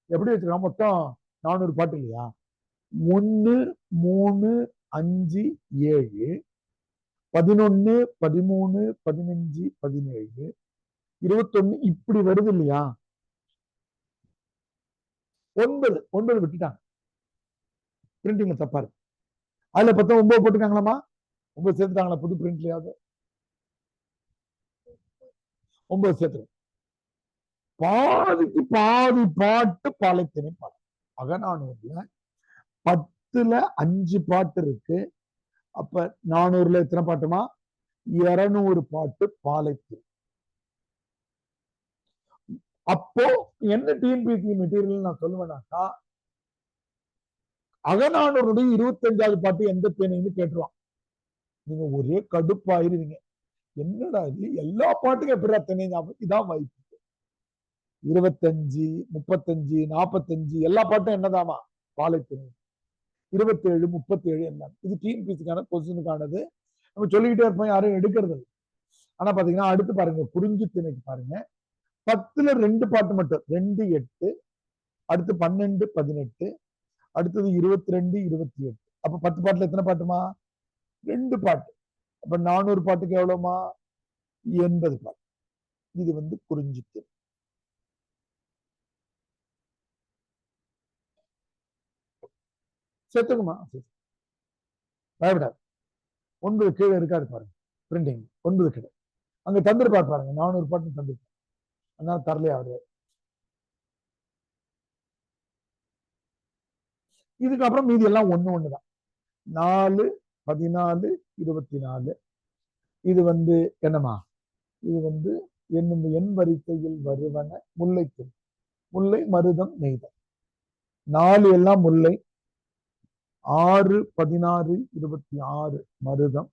எப்படி வச்சிருக்காங்க? மொத்தம் 400 பாட்டு இல்லையா? 1, 3, 5, 7, 11, 13, 15, 17, 21 இப்படி வருது இல்லையா? 9 விட்டுட்டாங்க. பிரிண்டிங்ல தப்பா இருக்கு. அதுல 9 போட்டுக்காங்களாமா? 9 சேர்த்துட்டாங்களா? புது பிரிண்ட்லயாவது 9 சேர்த்து. பாதிக்கு பாதி பாட்டு பாலைத்திணை பாட்டு. அகநானூறுல 10ல 5 பாட்டு இருக்கு. அப்ப 400ல எத்தனை பாட்டுமா? 200 பாட்டு பாலைத்திணை. அப்போ என்ன டிஎன்பிஎஸ்சி மெட்டீரியல் நான் சொல்லுவேனாக்கா, அகநானூருடைய 25வது பாட்டு எந்த திணைன்னு கேட்டுருவான். நீங்க ஒரே கடுப்பாயிருவீங்க. என்னடா இது, எல்லா பாட்டுக்கும் எப்படி திணை ஞாபகம்? இதான் வாய்ப்பு. 25, 35, 45 எல்லா பாட்டும் என்னதாமா? பாலைத்திணை. 27, 37 எல்லாம். இது டிஎன்பிஎஸ்சிக்கான கொஸ்டினுக்கானது. நம்ம சொல்லிக்கிட்டே இருப்போம், யாரும் எடுக்கிறது. ஆனா பாத்தீங்கன்னா அடுத்து பாருங்க, குறிஞ்சி திணைக்கு பாருங்க. 10ல 2 பாட்டு மட்டும். 2, 8, அடுத்து 12, 18, அடுத்தது 22, 28. அப்ப 10 பாட்டுல எத்தனை பாட்டுமா? 2 பாட்டு. அப்ப 400 பாட்டுக்கு எவ்வளவுமா? 80 பாட்டு. இது வந்து குறிஞ்சி திணை. சேர்த்துக்குமா? பயப்படாது. 9 கீழே இருக்காரு பாருங்க. பிரிண்டிங் 9 கீழே அங்க தந்திருப்பாரு பாருங்க. 400 பாட்டு தந்திருப்பாரு. அதனால தரலையா அவரு. இதுக்கப்புறம் மீதி எல்லாம் ஒண்ணுதான். 4, 14, 24. இது வந்து என்னமா? இது வந்து என்னும் என் வரிசையில் வருவன முல்லைக்கு. முல்லை, மருதம், நெய்தல். 4 எல்லாம் முல்லை. 6, 16, 26 மருதம்.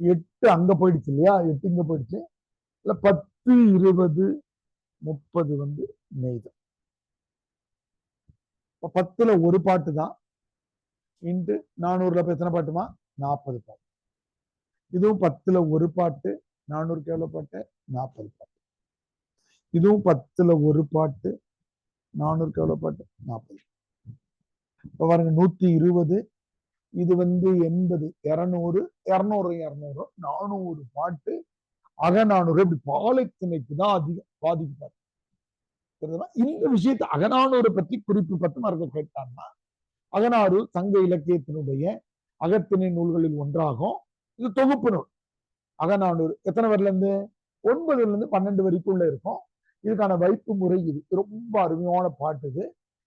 8 அங்க போயிடுச்சு இல்லையா? 8 இங்க போயிடுச்சு. 10, 20, 30 வந்து நெய்தல். 10ல ஒரு பாட்டு தான். இன்ட்டு 400ல எத்தனை பாட்டுமா? 40 பாட்டு. இதுவும் 10ல ஒரு பாட்டு. 400க்கு எவ்வளவு பாட்டு? 40 பாட்டு. இதுவும் 10ல ஒரு பாட்டு. 400க்கு எவ்வளவு பாட்டு? 40. இப்ப பாருங்க, 120. இது வந்து 80, 200, 200, 400 பாட்டு அகநானூறு இப்படி பாலைத்திணைக்கு தான் அதிகம் பாதிப்பார். இந்த விஷயத்தை அகநானூரை பற்றி குறிப்பு பத்து மார்க்க கேட்டான்னா, அகநானூறு சங்க இலக்கியத்தினுடைய அகத்திணை நூல்களில் ஒன்றாகும். இது தொகுப்பு நூல். அகநானூறு எத்தனை வரல இருந்து 9 இருந்து 12 வரைக்கும் இருக்கும். இதுக்கான வைப்பு முறை இது. ரொம்ப அருமையான பாட்டு இது.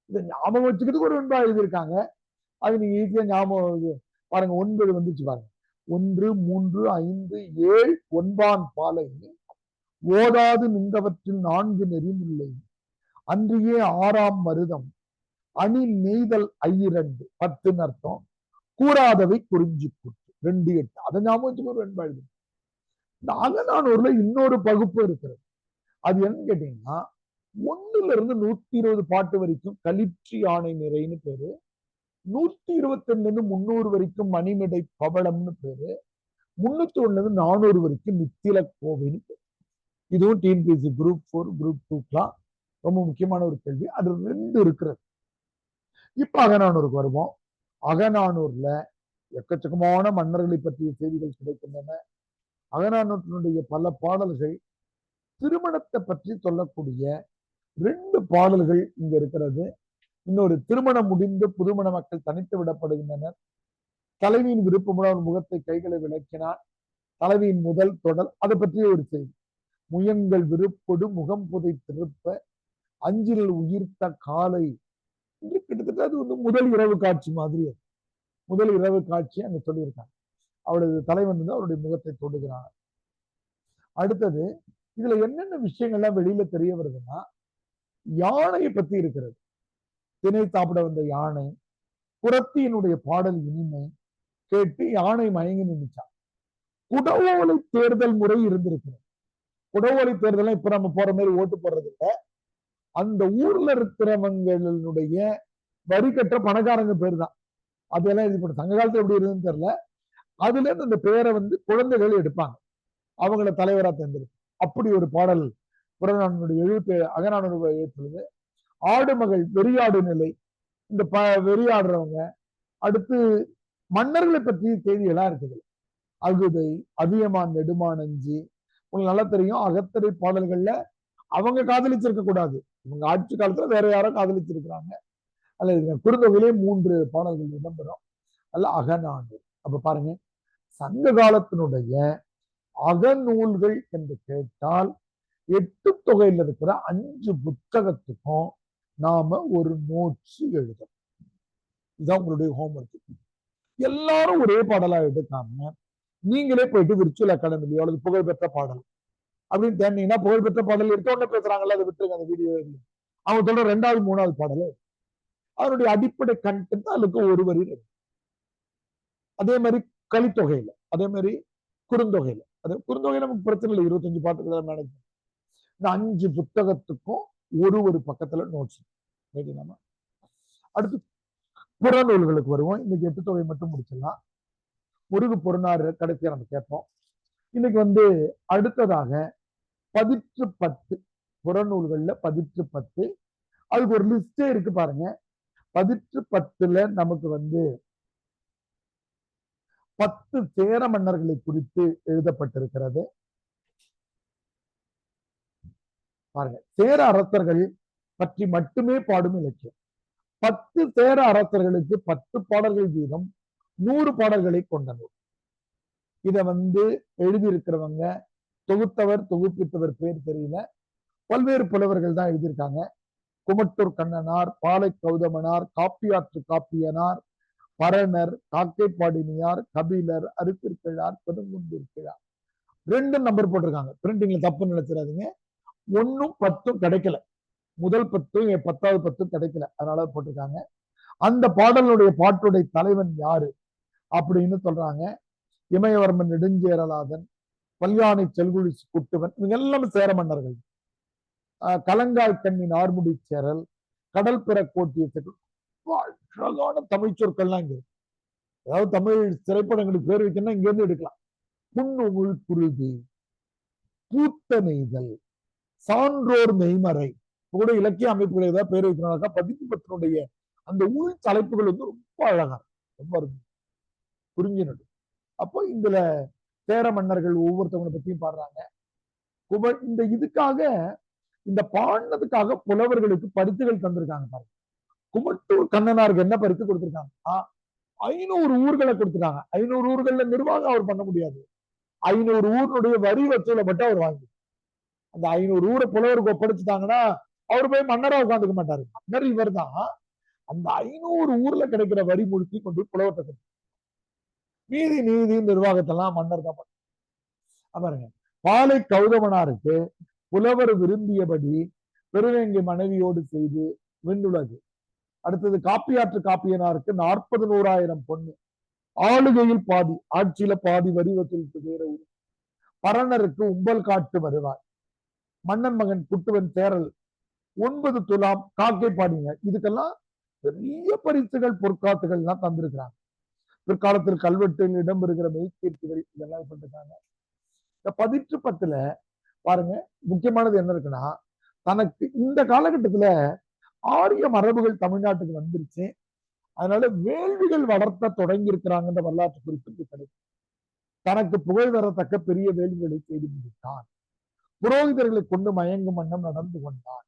இதை ஞாபகம் வச்சுக்கிறதுக்கு ஒரு வெண்பா எழுதியிருக்காங்க. அது நீங்க ஈஸியா ஞாபகம் பாருங்க. 9 வந்துச்சு பாருங்க. 1, 3, 5, 7 ஒன்பான் பாலை ஓதாது நின்றவற்றில் 4 நெறிமுல்லை அன்றியே 6ஆம் மருதம் அணி நெய்தல் 2 10 அர்த்தம் கூறாதவை குறிஞ்சி கூட்டு 2 8. அதை ஞாபகம் வச்சுக்க ஒரு வெண்பா எழுது. இந்த அகநானூறுல இன்னொரு பகுப்பு இருக்கிறது. அது என்னன்னு கேட்டீங்கன்னா, 1 இருந்து 120 பாட்டு வரைக்கும் களிற்றி யானை நிறைன்னு பேரு, 122 இருந்து 300 வரைக்கும் மணிமிடை பவளம்னு பேரு, 301 இருந்து 400 வரைக்கும் நித்தில கோவைன்னு பேரு. இதுவும் டிஎன்பிஎஸ்சி குரூப் 4 குரூப் 2க்குலாம் ரொம்ப முக்கியமான ஒரு கேள்வி. அது 2 இருக்கிறது. இப்ப அகநானூருக்கு வருவோம். அகநானூர்ல எக்கச்சக்கமான மன்னர்களை பற்றிய செய்திகள் கிடைக்கின்றன. அகநானூற்றினுடைய பல பாடல்கள் திருமணத்தை பற்றி சொல்லக்கூடிய 2 பாடல்கள் இங்க இருக்கிறது. இன்னொரு திருமணம் முடிந்து புதுமண மக்கள் தனித்து விடப்படுகின்றனர். தலைவியின் விருப்பமுடன் முகத்தை கைகளை விளக்கினார். தலைவியின் முதல் தொடர் அதை பற்றிய ஒரு செய்தி. முயங்கள் விருப்பொடு முகம் புதை திருப்ப அஞ்சில் உயிர்த்த காலை என்று கிட்டத்தட்ட அது வந்து முதல் இரவு காட்சி மாதிரி. முதல் இரவு காட்சி அங்க சொல்லியிருக்காங்க. அவளது தலைவன் வந்து அவருடைய முகத்தை தொடுகிறார். அடுத்தது இதுல என்னென்ன விஷயங்கள்லாம் வெளியில தெரிய வருதுன்னா, யானையை பத்தி இருக்கிறது. திணை சாப்பிட வந்த யானை, புறத்தியினுடைய பாடல் இனிமை கேட்டு யானை மயங்கி நின்றுச்சான். குடவோலை தேர்தல் முறை இருந்திருக்கிறது. குடவோலை தேர்தல் இப்ப நம்ம போற மாதிரி ஓட்டு போடுறது இல்லை. அந்த ஊர்ல இருக்கிறவங்களுடைய வரி கட்டுற பணக்காரங்க பேர் தான் அதெல்லாம் இது பண்ண. சங்க காலத்துல எப்படி இருந்ததுன்னு தெரியல. அதுல இருந்து அந்த பேரை வந்து குழந்தைகள் எடுப்பாங்க, அவங்கள தலைவரா தேர்ந்தெடுப்பாங்க. அப்படி ஒரு பாடல் புறநானூறு அகநானூறு எழுத்துறது. ஆடு மகள் வெறியாடு நிலை, இந்த வெறியாடுறவங்க. அடுத்து மன்னர்களை பற்றிய செய்திகளா இருக்குது. அகுதை, அதியமான், நெடுமானஞ்சி. உங்களுக்கு நல்லா தெரியும், அகத்திரை பாடல்கள்ல அவங்க காதலிச்சிருக்க கூடாது. இவங்க ஆட்சி காலத்துல வேற யாரோ காதலிச்சிருக்கிறாங்க. அல்லது குறுந்தொகையிலே 3 பாடல்கள் இடம்பெறும். அல்ல அகநானூறு. அப்ப பாருங்க, சங்க காலத்தினுடைய அகநூல்கள் என்று கேட்டால் 8 தொகையில் இருக்கிற 5 புத்தகத்துக்கும் நாம ஒரு நோட்ஸ் எழுதணும். இதுதான் உங்களுடைய ஹோம்ஒர்க். எல்லாரும் ஒரே பாடலா எடுக்காம நீங்களே போயிட்டு விர்ச்சுவல் அகாடமிலையோ அல்லது புகழ்பெற்ற பாடல் அப்படின்னு தேடினீங்கன்னா, புகழ்பெற்ற பாடல் இருக்க ஒண்ணு பேசுறாங்கல்ல, அதை விட்டுருங்க. அந்த வீடியோ அவங்க சொல்ற 2வது 3வது பாடல் அதனுடைய அடிப்படை கண்டென்ட் அதுக்கு ஒரு வரி. அதே மாதிரி கலித்தொகையில, அதே மாதிரி குறுந்தொகையில. அது குறுந்தொகையில நமக்கு பிரச்சனை இல்லை, 25 பாட்டுகளை மேனேஜ். இந்த 5 புத்தகத்துக்கும் ஒரு பக்கத்துல நோட்ஸ். நம்ம அடுத்து புறநூல்களுக்கு வருவோம். இன்னைக்கு 8 தொகை மட்டும் முடிச்சிடலாம். முருகு பொருநாறு கடைசியா நம்ம கேட்போம். இன்னைக்கு வந்து அடுத்ததாக பதிற்று 10 புறநூல்கள்ல பதிற்று 10. அதுக்கு ஒரு லிஸ்டே இருக்கு பாருங்க. பதிற்று 10ல நமக்கு வந்து 10 சேர மன்னர்களை குறித்து எழுதப்பட்டிருக்கிறது. பாருங்க, சேர அரசர்கள் பற்றி மட்டுமே பாடும் இலக்கியம். 10 சேர அரசர்களுக்கு 10 பாடல்கள் வீதம் 100 பாடல்களை கொண்ட நூல். இத வந்து எழுதியிருக்கிறவங்க, தொகுத்தவர் தொகுப்பித்தவர் பேர் தெரியல, பல்வேறு புலவர்கள் தான் எழுதியிருக்காங்க. குமட்டூர் கண்ணனார், பாலை கௌதமனார், காப்பியாற்று காப்பியனார், பரணர், காக்கைப்பாடினியார், கபிலர், அருத்திற்கிழார், பெருங்குன்றூர் கிழார். 2 நம்பர் போட்டிருக்காங்க. பிரிண்டிங்ல தப்பு நினைச்சிடாதீங்க. 1ம் 10ம் கிடைக்கல. முதல் 10ம் 10வது 10ம் கிடைக்கல, அதனால போட்டிருக்காங்க. அந்த பாடலுடைய பாட்டுடைய தலைவன் யாரு அப்படின்னு சொல்றாங்க. இமயவர்மன் நெடுஞ்சேரலாதன், பல்யானை செல்குழி குட்டுவன், இவங்க எல்லாமே சேர மன்னர்கள். கலங்காய் கண்ணின் ஆர்முடி சேரல், கடல் பிற கோட்டிய அழகான தமிழ் சொற்கள்லாம் இங்க இருக்கு. அதாவது தமிழ் திரைப்படங்களுக்கு பேர் வைக்கணும்னா இங்க இருந்து எடுக்கலாம். புன்னுமுள் குருதி, பூத்த நெய்தல், சான்றோர் மெய்மறை கூட இலக்கிய அமைப்புகளை ஏதாவது பேர் வைக்கணும்னாக்கா பதிப்பு 10னுடைய அந்த உள் தலைப்புகள் வந்து ரொம்ப அழகா ரொம்ப புரிஞ்சினது. அப்போ இதுல சேர மன்னர்கள் ஒவ்வொருத்தவங்களை பத்தியும் பாடுறாங்க. இந்த இதுக்காக இந்த பாடினதுக்காக புலவர்களுக்கு பரிசுகள் தந்திருக்காங்க பாருங்க. குமட்டூர் கண்ணனாருக்கு என்ன பரிசு கொடுத்திருக்காங்க? 500 ஊர்களை கொடுத்துருக்காங்க. 500 ஊர்கள்ல நிர்வாகம் அவர் பண்ண முடியாது. 500 ஊருடைய வரி வசூலை மட்டும் அவர் வாங்கி, அந்த 500 ஊரை புலவருக்கு ஒப்படைச்சுட்டாங்கன்னா அவர் போய் மன்னரா உட்காந்துக்க மாட்டாரு. மன்னர் இவர் தான். அந்த 500 ஊர்ல கிடைக்கிற வரி முழுக்கி கொண்டு புலவர்கிட்ட மீதி நீதி நிர்வாகத்தெல்லாம் மன்னர் தான் பாருங்க. பாலை கௌதமனாருக்கு புலவர் விரும்பியபடி பெருவேங்கை மனைவியோடு செய்து விண்ணுலகு. அடுத்தது காப்பியாற்று காப்பியனாருக்கு 40,100,000 பொண்ணு, ஆளுகையில் பாதி, ஆட்சியில பாதி வரி வசூலுக்கு வேற ஊர். பரணருக்கு உம்பல் காட்டு வருவார். மன்னன் மகன் குட்டுவன் தேரல் 9 துலாம் காக்கை பாடிங்க. இதுக்கெல்லாம் பெரிய பரிசுகள் பொற்காத்துகள் எல்லாம் தந்திருக்கிறாங்க. பிற்காலத்தில் கல்வெட்டில் இடம்பெறுகிற மெய்கீர்த்திகள் இதெல்லாம் பண்ணிருக்காங்க. இந்த 1810 பாருங்க, முக்கியமானது என்ன இருக்குன்னா, தனக்கு இந்த காலகட்டத்துல ஆரிய மரபுகள் தமிழ்நாட்டுக்கு வந்துருச்சு, அதனால வேள்விகள் வளர்த்த தொடங்கி இருக்கிறாங்கன்ற வரலாற்று குறிப்பு கிடைக்கும். தனக்கு புகழ் தரத்தக்க பெரிய வேள்விகளை செய்து முடித்தான். புரோகிதர்களை கொண்டு மயங்கும் வண்ணம் நடந்து கொண்டான்.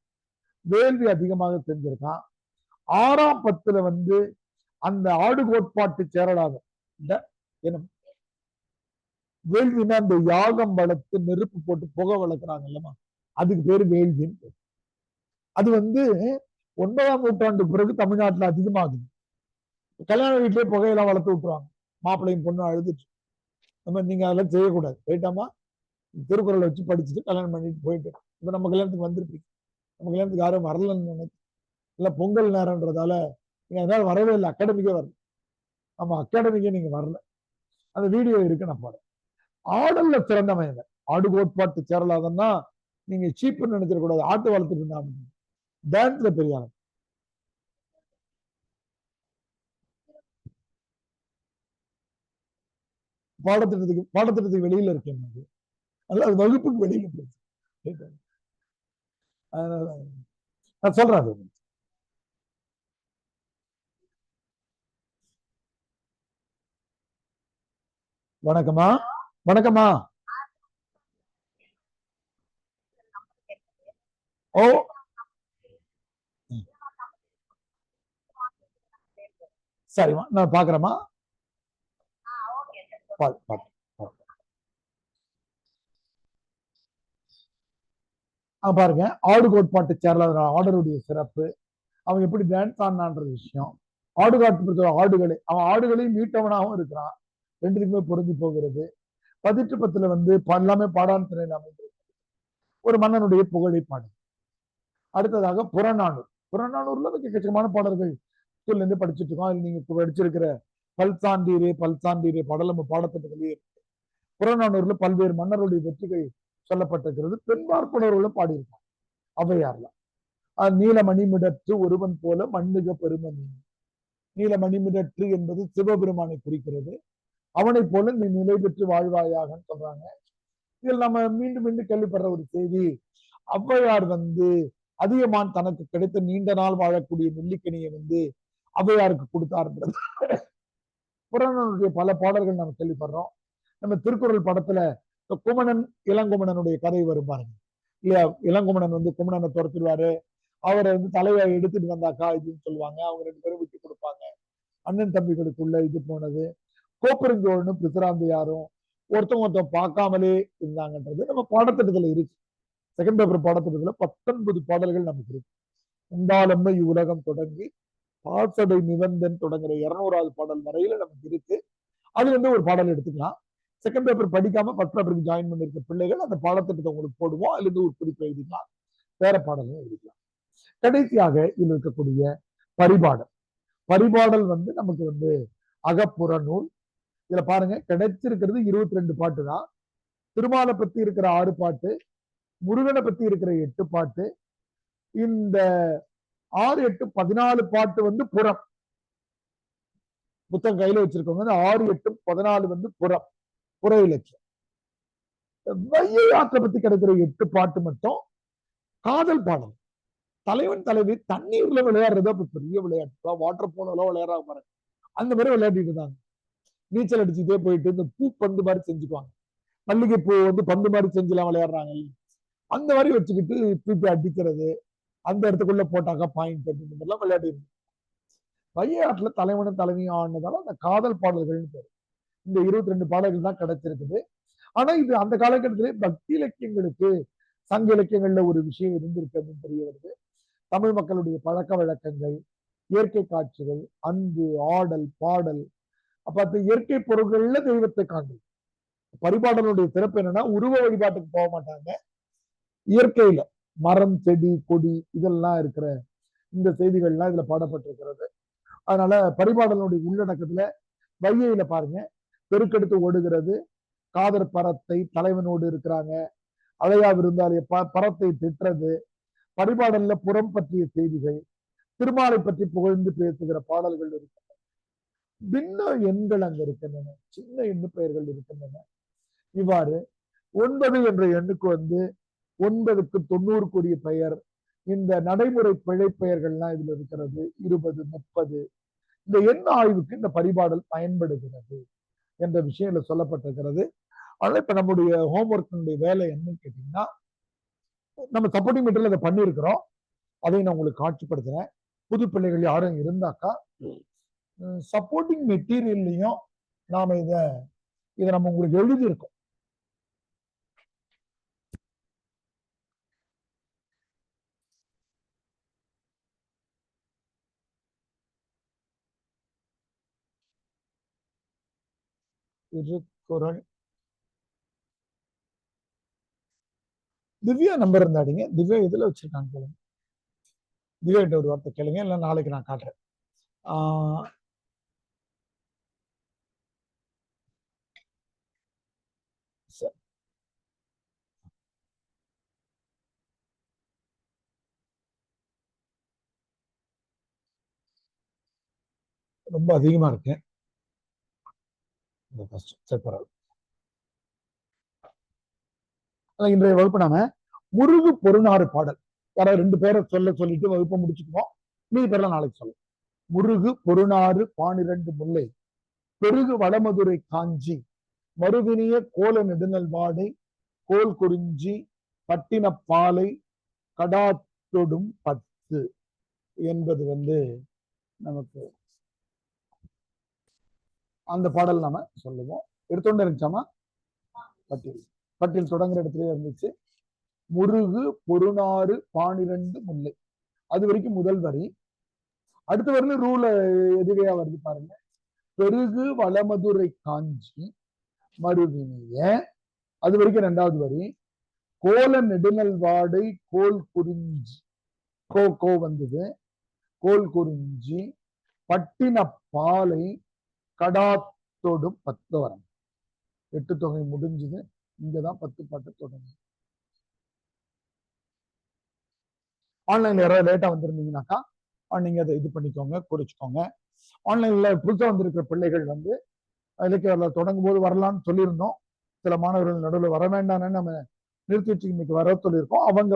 வேள்வி அதிகமாக செஞ்சிருக்கான். 6ஆம் 10 அந்த ஆடு கோட்பாட்டு சேரலாதர் வேள்வினா அந்த யாகம் வளர்த்து நெருப்பு போட்டு புகை வளர்க்குறாங்க இல்லமா, அதுக்கு பேரு வேள்வின்னு. அது 9ஆம் நூற்றாண்டு பிறகு தமிழ்நாட்டுல அதிகமாகுது. கல்யாண வீட்லயே புகையெல்லாம் வளர்த்து விட்டுருவாங்க, மாப்பிள்ளையும் பொண்ணு அழுதுட்டு. நம்ம நீங்க அதெல்லாம் செய்யக்கூடாது, ரைட்டாமா? திருக்குறளை வச்சு படிச்சுட்டு கல்யாணம் பண்ணிட்டு போயிட்டு, இப்ப நம்ம கல்யாணத்துக்கு வந்திருப்பீங்க, நம்ம கல்யாணத்துக்கு யாரும் வரலன்னு நினைச்சு, இல்ல பொங்கல் நேரம்ன்றதால நீங்க அதனால வரவே இல்லை, அகாடமிக்கே வரல. ஆமா, அகாடமிக்கே நீங்க வரல. அந்த வீடியோ இருக்கு, நான் பாருங்க. ஆடல்ல சிறந்தவன் ஆடு கோட்பாட்டு சேரலாதன்னா நீங்க சீப்புன்னு நினைச்சிடக்கூடாது. ஆட்டு வளர்த்துட்டு இருந்தாங்க, டான்ஸ்ல பெரிய ஆள். பாடத்திட்டத்துக்கு வெளியில இருக்கேன், அது வகுப்புக்கு வெளியில போயிடுச்சு. அதனால நான் சொல்றேன். வணக்கம்மா, வணக்கம்மா. ஓ, சரிம்மா, நான் பாக்குறேம்மா. பாருங்க, ஆடு கோட்பாட்டு சேரலாத ஆடருடைய சிறப்பு, அவன் எப்படி டான்ஸ் ஆனான்ற விஷயம். ஆடு காட்டு ஆடுகளை, அவன் ஆடுகளையும் மீட்டவனாகவும் இருக்கிறான், ரெண்டுக்குமே பொருந்தி போகிறது. 1810 எல்லாமே பாடான் திரையில் அமைந்திருக்கிறது. ஒரு மன்னனுடைய புகழை பாடு. அடுத்ததாக புறநானூறு. புறநானூர்ல எக்கச்சக்கமான பாடல்கள் ஸ்கூல்ல இருந்து படிச்சுட்டு இருக்கோம். அதுல நீங்க படிச்சிருக்கிற பல்சாண்டீரே பாடல் நம்ம பாடத்திட்டத்திலேயே இருக்கு. புறநானூர்ல பல்வேறு மன்னருடைய வெற்றிகள் சொல்லப்பட்டிருக்கிறது. பெண்பார்ப்புணர்வுகளும் பாடியிருக்காங்க ஔவையார்ல. நீலமணிமிடற்று ஒருவன் போல மண்ணுக பெருமணி. நீலமணிமிடற்று என்பது சிவபெருமானை குறிக்கிறது. அவனை போல நீ நிலை பெற்று வாழ்வாயாகன்னு சொல்றாங்க. இதில் நம்ம மீண்டும் மீண்டும் கேள்விப்படுற ஒரு செய்தி, ஔவையார் அதியமான் தனக்கு கிடைத்த நீண்ட நாள் வாழக்கூடிய நெல்லிக்கனியை ஔவையாருக்கு கொடுத்தாருன்றது புறநானூருடைய பல பாடல்கள் நம்ம கேள்விப்படுறோம். நம்ம திருக்குறள் படத்துல குமணன் இளங்குமணனுடைய கதை வரும் பாருங்க இல்லையா. இளங்குமணன் குமணனை துரத்துடுவாரு, அவரை தலையை எடுத்துட்டு வந்தாக்கா இதுன்னு சொல்லுவாங்க. அவங்க 2 பேரும் விட்டு கொடுப்பாங்க. அண்ணன் தம்பிகளுக்குள்ள இது போனது. கோப்பெருஞ்சோழனும் பிசிராந்தையாரும் ஒருத்தவங்க பார்க்காமலே இருந்தாங்கன்றது நம்ம பாடத்திட்டத்துல இருக்கு. செகண்ட் பேப்பர் பாடத்திட்டத்துல 19 பாடல்கள் நமக்கு இருக்கு. உண்டாலம்மை உலகம் தொடங்கி பாசடை நிவந்தன் தொடங்குற 200வது பாடல் வரையில நமக்கு இருக்கு. அது ஒரு பாடல் எடுத்துக்கலாம். செகண்ட் பேப்பர் படிக்காம ஃபர்ஸ்ட் பேப்பருக்கு ஜாயின் பண்ணிருக்க பிள்ளைகள் அந்த பாடத்திட்டத்தை உங்களுக்கு போடுவோம், அதுல இருந்து ஒரு குறிப்பு எழுதிக்கலாம், வேற பாடலும் எழுதிக்கலாம். கடைசியாக இதுல இருக்கக்கூடிய பரிபாடல். பரிபாடல் நமக்கு அகப்புற நூல். இதுல பாருங்க, கிடைச்சிருக்கிறது 22 பாட்டு தான். திருமாலை பத்தி இருக்கிற 6 பாட்டு, முருகனை பத்தி இருக்கிற 8 பாட்டு, இந்த 6, 8, 14 பாட்டு புறம். புத்தகம் கையில வச்சிருக்கவங்க 6, 8, 14 புறம், புற இலக்கியம். வையாற்றை பத்தி கிடைக்கிற 8 பாட்டு மட்டும் காதல் பாடல். தலைவன் தலைவி தண்ணீர்ல விளையாடுறது அப்ப பெரிய விளையாட்டு. வாட்டர் போலோ விளையாடுறாங்க பாருங்க, அந்த மாதிரி விளையாடிட்டு இருந்தாங்க. நீச்சல் அடிச்சுட்டே போயிட்டு இந்த பூ பந்து மாதிரி செஞ்சுக்குவாங்க. மல்லிகை பூ பந்து மாதிரி செஞ்சுலாம் விளையாடுறாங்க. அந்த மாதிரி வச்சுக்கிட்டு தூக்கி அடிக்கிறது, அந்த இடத்துக்குள்ள போட்டாக்கா பாயிண்ட் அப்படின்ற மாதிரிலாம் விளையாடி இருக்கு. வைகை ஆற்றுல தலைவனும் தலைவியும் ஆனதால அந்த காதல் பாடல்கள்னு பேரு. இந்த 22 பாடல்கள் தான் கிடைச்சிருக்குது. ஆனா இது அந்த காலகட்டத்திலே பக்தி இலக்கியங்களுக்கு சங்க இலக்கியங்கள்ல ஒரு விஷயம் இருந்திருக்கு அப்படின்னு தெரிய வருது. தமிழ் மக்களுடைய பழக்க வழக்கங்கள், இயற்கை காட்சிகள், அன்பு, ஆடல், பாடல், அப்ப அந்த இயற்கை பொருள்கள்ல தெய்வத்தை காண்பது. பரிபாடலுடைய சிறப்பு என்னன்னா உருவ வழிபாட்டுக்கு போக மாட்டாங்க. இயற்கையில மரம், செடி, கொடி இதெல்லாம் இருக்கிற இந்த செய்திகள்லாம் இதுல பாடப்பட்டிருக்கிறது. அதனால பரிபாடலுடைய உள்ளடக்கத்துல வைகையில பாருங்க, பெருக்கெடுத்து ஓடுகிறது, காதர் பரத்தை தலைவனோடு இருக்கிறாங்க, அழையா விருந்தாளிய பரத்தை திட்டுறது, பரிபாடல்ல புறம் பற்றிய செய்திகள், திருமாலை பற்றி புகழ்ந்து பேசுகிற பாடல்கள் இருக்கின்றன. பின்ன எண்கள் அங்க இருக்கின்றன, சின்ன எண்ணு பெயர்கள் இருக்கின்றன. இவ்வாறு 9 என்ற எண்ணுக்கு 9க்கு 90 பெயர், இந்த நடைமுறை பிழை பெயர்கள்லாம் இதுல இருக்கிறது. 20, 30 இந்த எண் ஆய்வுக்கு இந்த பரிபாடல் பயன்படுகிறது என்ற விஷயம் சொல்லப்பட்டிருக்கிறது. அதனால இப்ப நம்முடைய ஹோம்ஒர்க்கினுடைய வேலை என்னன்னு கேட்டீங்கன்னா, நம்ம சப்போர்ட்டிங் மெட்டீரியல் அதை பண்ணியிருக்கிறோம், அதை நான் உங்களுக்கு காட்சிப்படுத்துறேன். புது பிள்ளைகள் யாரும் இருந்தாக்கா சப்போர்ட்டிங் மெட்டீரியல்லையும் நாம இதை நம்ம உங்களுக்கு எழுதியிருக்கோம். திருக்குறள் திவ்யா நம்பர் இருந்தாடிங்க. திவ்யா எதுல வச்சிருக்காங்க கேளுங்க. திவ்யா கிட்ட ஒரு வார்த்தை கேளுங்க, இல்ல நாளைக்கு நான் காட்டுறேன். ரொம்ப அதிகமா இருக்கு. இன்றைய வகுப்பு நாம முருகு பொருநாறு பாடல் யாராவது 2 பேரை சொல்லிட்டு வகுப்பை முடிச்சுக்குவோம். மீதி பேர்லாம் நாளைக்கு சொல்லும். முருகு பொருநாறு 12 முல்லை, பெருகு வடமதுரை காஞ்சி, மறுவினிய கோல நெடுநல்வாடை, கோல் குறிஞ்சி, பட்டினப்பாலை, கடாத்தொடும் 10 என்பது நமக்கு அந்த பாடல் நாம சொல்லுவோம். எடுத்தோண்டு இருந்துச்சாமா? பட்டியல் தொடங்குற இடத்துல இருந்துச்சு. முருகு பொருநாறு 12 முல்லை, அது வரைக்கும் முதல் வரி. அடுத்த வரையில ரூல எதுவையா வருது பாருங்க. பெருகு வளமதுரை காஞ்சி, மறுவினிய, அது வரைக்கும் 2வது வரி. கோல நெடுநல்வாடை, கோல் குறிஞ்சி, கோ வந்தது, கோல் குறிஞ்சி, பட்டினப்பாலை, கடாத்தொடும் 10 வரம். 8 தொகை முடிஞ்சது. இங்கதான் 10 பாட்டு தொடங்கும். ஆன்லைன்ல யாராவது லேட்டா வந்திருந்தீங்கன்னாக்கா நீங்க அதை இது பண்ணிக்கோங்க, குறிச்சுக்கோங்க. ஆன்லைன்ல புதுசா வந்திருக்கிற பிள்ளைகள் இலக்கிய தொடங்கும் போது வரலாம்னு சொல்லியிருந்தோம். சில மாணவர்கள் நடுவில் வர வேண்டாம்னு நம்ம நிறுத்தி வச்சு இன்னைக்கு வர சொல்லியிருக்கோம். அவங்க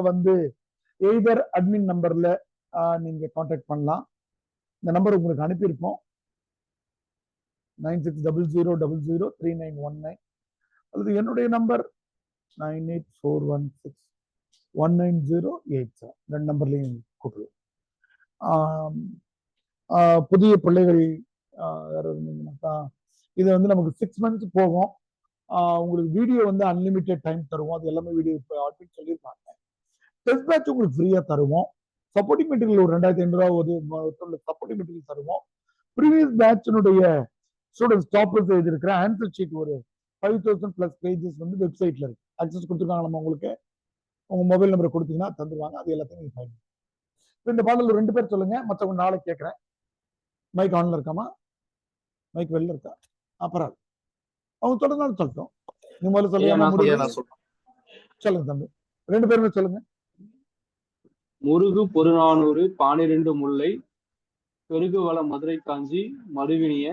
எய்தர் அட்மின் நம்பர்ல நீங்க கான்டாக்ட் பண்ணலாம். இந்த நம்பர் உங்களுக்கு அனுப்பியிருப்போம், 9600003919, அல்லது என்னுடைய நம்பர் 9841619087. 2 நம்பர்லையும் கூப்பிடுவோம். புதிய பிள்ளைகள் இருந்தீங்கன்னாக்கா இது நமக்கு 6 months போகும். உங்களுக்கு வீடியோ அன்லிமிட்டெட் டைம் தருவோம். அது எல்லாமே வீடியோ ஆர்டிக் சொல்லியிருப்பாங்க. டெஸ்ட் பேட்ச் உங்களுக்கு ஃப்ரீயா தருவோம். சப்போர்ட்டிங் மெட்டீரியல் ஒரு 2500 சப்போர்ட்டிங் மெட்டீரியல் தருவோம். ப்ரீவியஸ் பேட்சினுடைய ஸ்டூடெண்ட்ஸ் டாப்பர்ஸ் எழுதியிருக்கிற ஆன்சர் ஷீட் ஒரு 5000+ பேஜஸ் வெப்சைட்ல இருக்கு. அக்சஸ் கொடுத்துருக்காங்க. நம்ம உங்களுக்கு உங்க மொபைல் நம்பரை கொடுத்தீங்கன்னா தந்துருவாங்க. அது எல்லாத்தையும் நீங்க பயன்படுத்தும். இந்த பாடல் 2 பேர் சொல்லுங்க, மற்றவங்க நாளைக்கு கேட்கிறேன். மைக் ஆன்ல இருக்காமா? மைக் வெளில இருக்கா? அப்புறம் அவங்க தொடர்ந்தாலும் சொல்லட்டும். நீ முதல்ல சொல்லுங்க. சொல்லுங்க தம்பி, 2 பேருமே சொல்லுங்க. முருகு பொருநானூறு 12 முல்லை, பெருகு வள மதுரை காஞ்சி, மறுவினிய,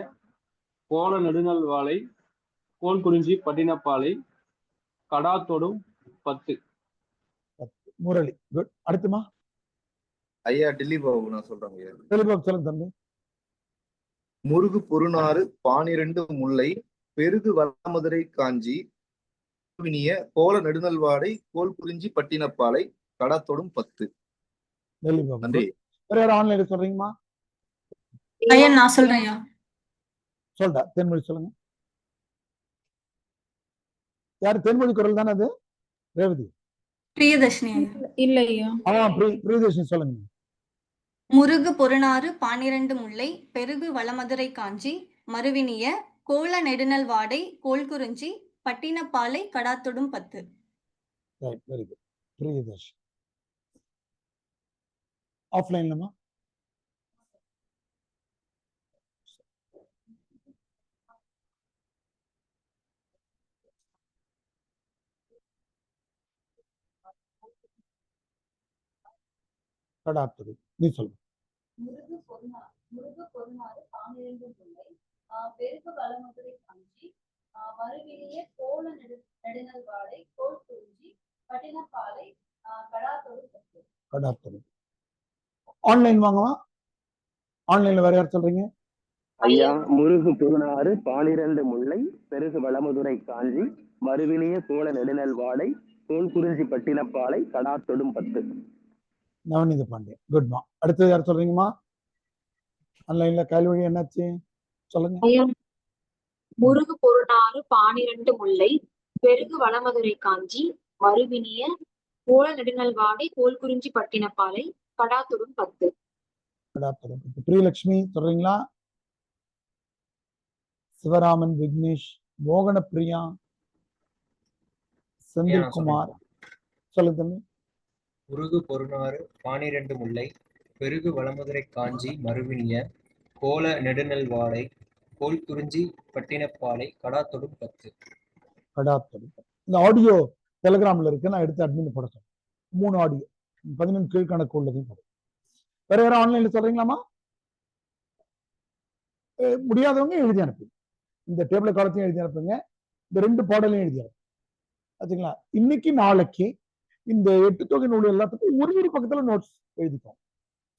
கோல நெடுநல்வாளை, கோல் குறிஞ்சி, பட்டினப்பாலை, கடாத்தொடும் 10. முரளி, குட். அடுத்துமா ஐயா டெல்லி பாபு நான் சொல்றேன். டெல்லி பாபு சொல்லுங்க தம்பி. முருகு பொருநாறு 12 முல்லை, பெருகு வளமதுரை காஞ்சி, மறுவினிய கோல நெடுநல்வாடை கோல் குறிஞ்சி பட்டினப்பாலை கடாத்தொடும் 10. Very good. நன்றி. வேற யாரும் ஆன்லைன்ல சொல்றீங்கம்மா? ஐயா நான் சொல்றேன் ஐயா. சொல்றா, தென்மொழி சொல்லுங்க. யாரு தென்மொழி குரல் தானே அது? ரேவதி. பிரியதர்ஷினி ஐயா. இல்ல ஐயா. பிரியதர்ஷினி சொல்லுங்க. முருகு பொருநாறு 12 முல்லை பெருகு வளமதுரை காஞ்சி மறுவினிய கோல நெடுநல் வாடை கோல்குறிஞ்சி பட்டினப்பாலை கடாத்தொடும் 10. Right, very good. பிரியதர்ஷினி. ஆஃப்லைன்லமா? கடாத்தொடும் நீ சொல்லு. முருகு பொருநாறு 12 முல்லை பெருகு வளமதுரை காஞ்சி மறுவினிய கோல நெடுநல் வாடை கோல் குறிஞ்சி பட்டினப்பாலை கடாத்தொடும் 10. கடாத்தொடும். ஆன்லைன் வாங்கவா? ஆன்லைன்ல வேற யார் சொல்றீங்க? ஐயா முருகு பொருநாறு 12 முல்லை பெருகு வளமதுரை காஞ்சி மறுவினிய கோல நெடுநல் வாடை கோல் குறிஞ்சி பட்டினப்பாலை கடாத்தொடும் 10. நவநீத பாண்டியன். குட்மா. அடுத்தது யார் சொல்றீங்கம்மா? ஆன்லைன்ல கைல்வழி என்னாச்சு சொல்லுங்க. ஐயா முருகு பொருநாறு 12 முல்லை பெருகு வளமதுரை காஞ்சி மறுவினிய கோல நெடுநல்வாடை கோல் குறிஞ்சி பட்டினப்பாலை கடாத்தொடும் 10. கடாத்தொடும் 10. பிரியலட்சுமி சொல்றீங்களா? சிவராமன், விக்னேஷ், மோகன பிரியா, செந்தில்குமார் சொல்லுங்க தம்பி. முருகு பொருநாறு 12 முல்லை பெருகு வளமதுரை காஞ்சி மறுவினிய கோல நெடுநல் வாடை கோல் குறிஞ்சி பட்டினப்பாலை கடாத்தொடும் 10. கடாத்தொடும். இந்த ஆடியோ டெலிகிராம்ல இருக்கு, நான் எடுத்து அட்மின் போட சொல்றேன். 3 ஆடியோ 11 கீழ்கணக்கு உள்ளதையும் போடும். வேற யாரும் ஆன்லைன்ல சொல்றீங்களாமா? முடியாதவங்க எழுதி அனுப்புங்க. இந்த டேபிள் காலத்தையும் எழுதி அனுப்புங்க, இந்த 2 பாடலையும் எழுதி அனுப்புங்க. ஆச்சுங்களா? இன்னைக்கு நாளைக்கு இந்த 8 தொகை நூல் எல்லாத்துக்கும் ஒரு பக்கத்துல நோட்ஸ் எழுதிக்கோங்க.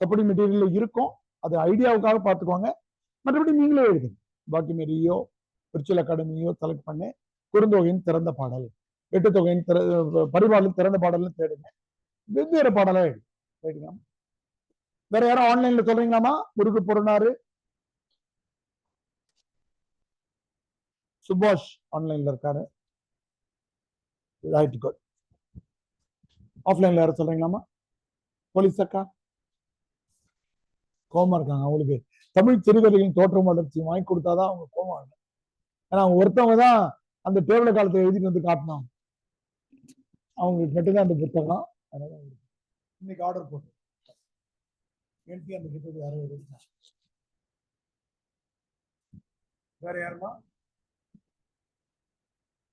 எப்படி மெட்டீரியல் இருக்கும் அது ஐடியாவுக்காக பார்த்துக்கோங்க. மற்றபடி நீங்களே எழுதுங்க. பாக்கிமேரியோ விர்ச்சுவல் அகாடமியோ செலக்ட் பண்ணி குறுந்தொகையின் திறந்த பாடல், 8 தொகையின் பரிபாடலின் திறந்த பாடல்னு தேடுங்க. வெவ்வேறு பாடலா எழுதுங்க. வேற யாரும் ஆன்லைன்ல சொல்றீங்களாமா? முருகு பொருநாறு. சுபாஷ் ஆன்லைன்ல இருக்காரு. Right, good. ஆஃப்லைன்ல யாரும் சொல்றீங்களாமா? போலீஸ் அக்கா கோமா இருக்காங்க. அவங்களுக்கு தமிழ் சிறுகதைகளின் தோற்றம் வளர்ச்சி வாங்கி கொடுத்தாதான் அவங்க கோமா இருக்காங்க. ஏன்னா அவங்க ஒருத்தவங்க தான் அந்த டேபிள் காலத்தை எழுதிட்டு வந்து காட்டினாங்க. அவங்களுக்கு மட்டும்தான் அந்த புத்தகம். அதனால இன்னைக்கு ஆர்டர் போட்டு அந்த புத்தகம் யாரும் எழுதினா. வேற யாருமா?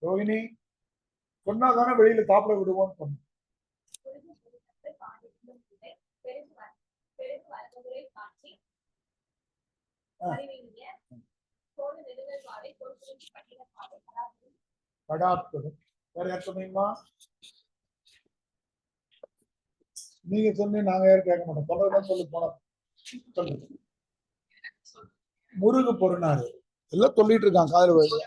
ரோஹிணி சொன்னாதானே வெளியில சாப்பிட விடுவோம்னு சொன்ன. கடாத்தொடும். வேற யார் சொன்னீங்களா? நீங்க சொன்னீங்க, நாங்க யாரும் கேட்க மாட்டோம். சொல்றதுதான் சொல்லி போனோம். சொல்லுங்க. முருகு பொருநாறு எல்லாம் சொல்லிட்டு இருக்காங்க காதல் வழியில.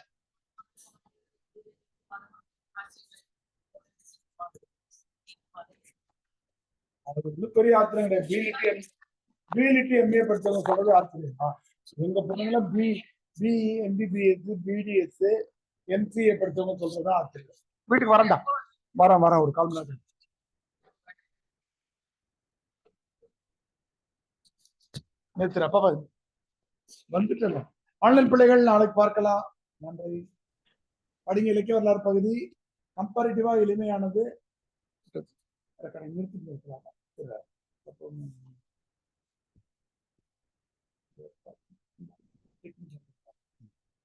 அது பெரிய ஆச்சரியம் கிடையாது. பிலிட்டி எம்ஏ படிச்சவங்க சொல்றது ஆச்சரியமா? எங்க பொண்ணுங்கள பி எம்பிபிஎஸ் பிடிஎஸ் எம்சிஏ படிச்சவங்க சொல்றது ஆச்சரியம். வீட்டுக்கு வரண்டா, வரேன் ஒரு கால் மணி நேரம் நேற்று அப்பா வந்துட்டு. ஆன்லைன் பிள்ளைகள் நாளைக்கு பார்க்கலாம். நன்றி. படிங்க. இலக்கிய வரலாறு பகுதி கம்பேரிட்டிவா எளிமையானது. நிறுத்தி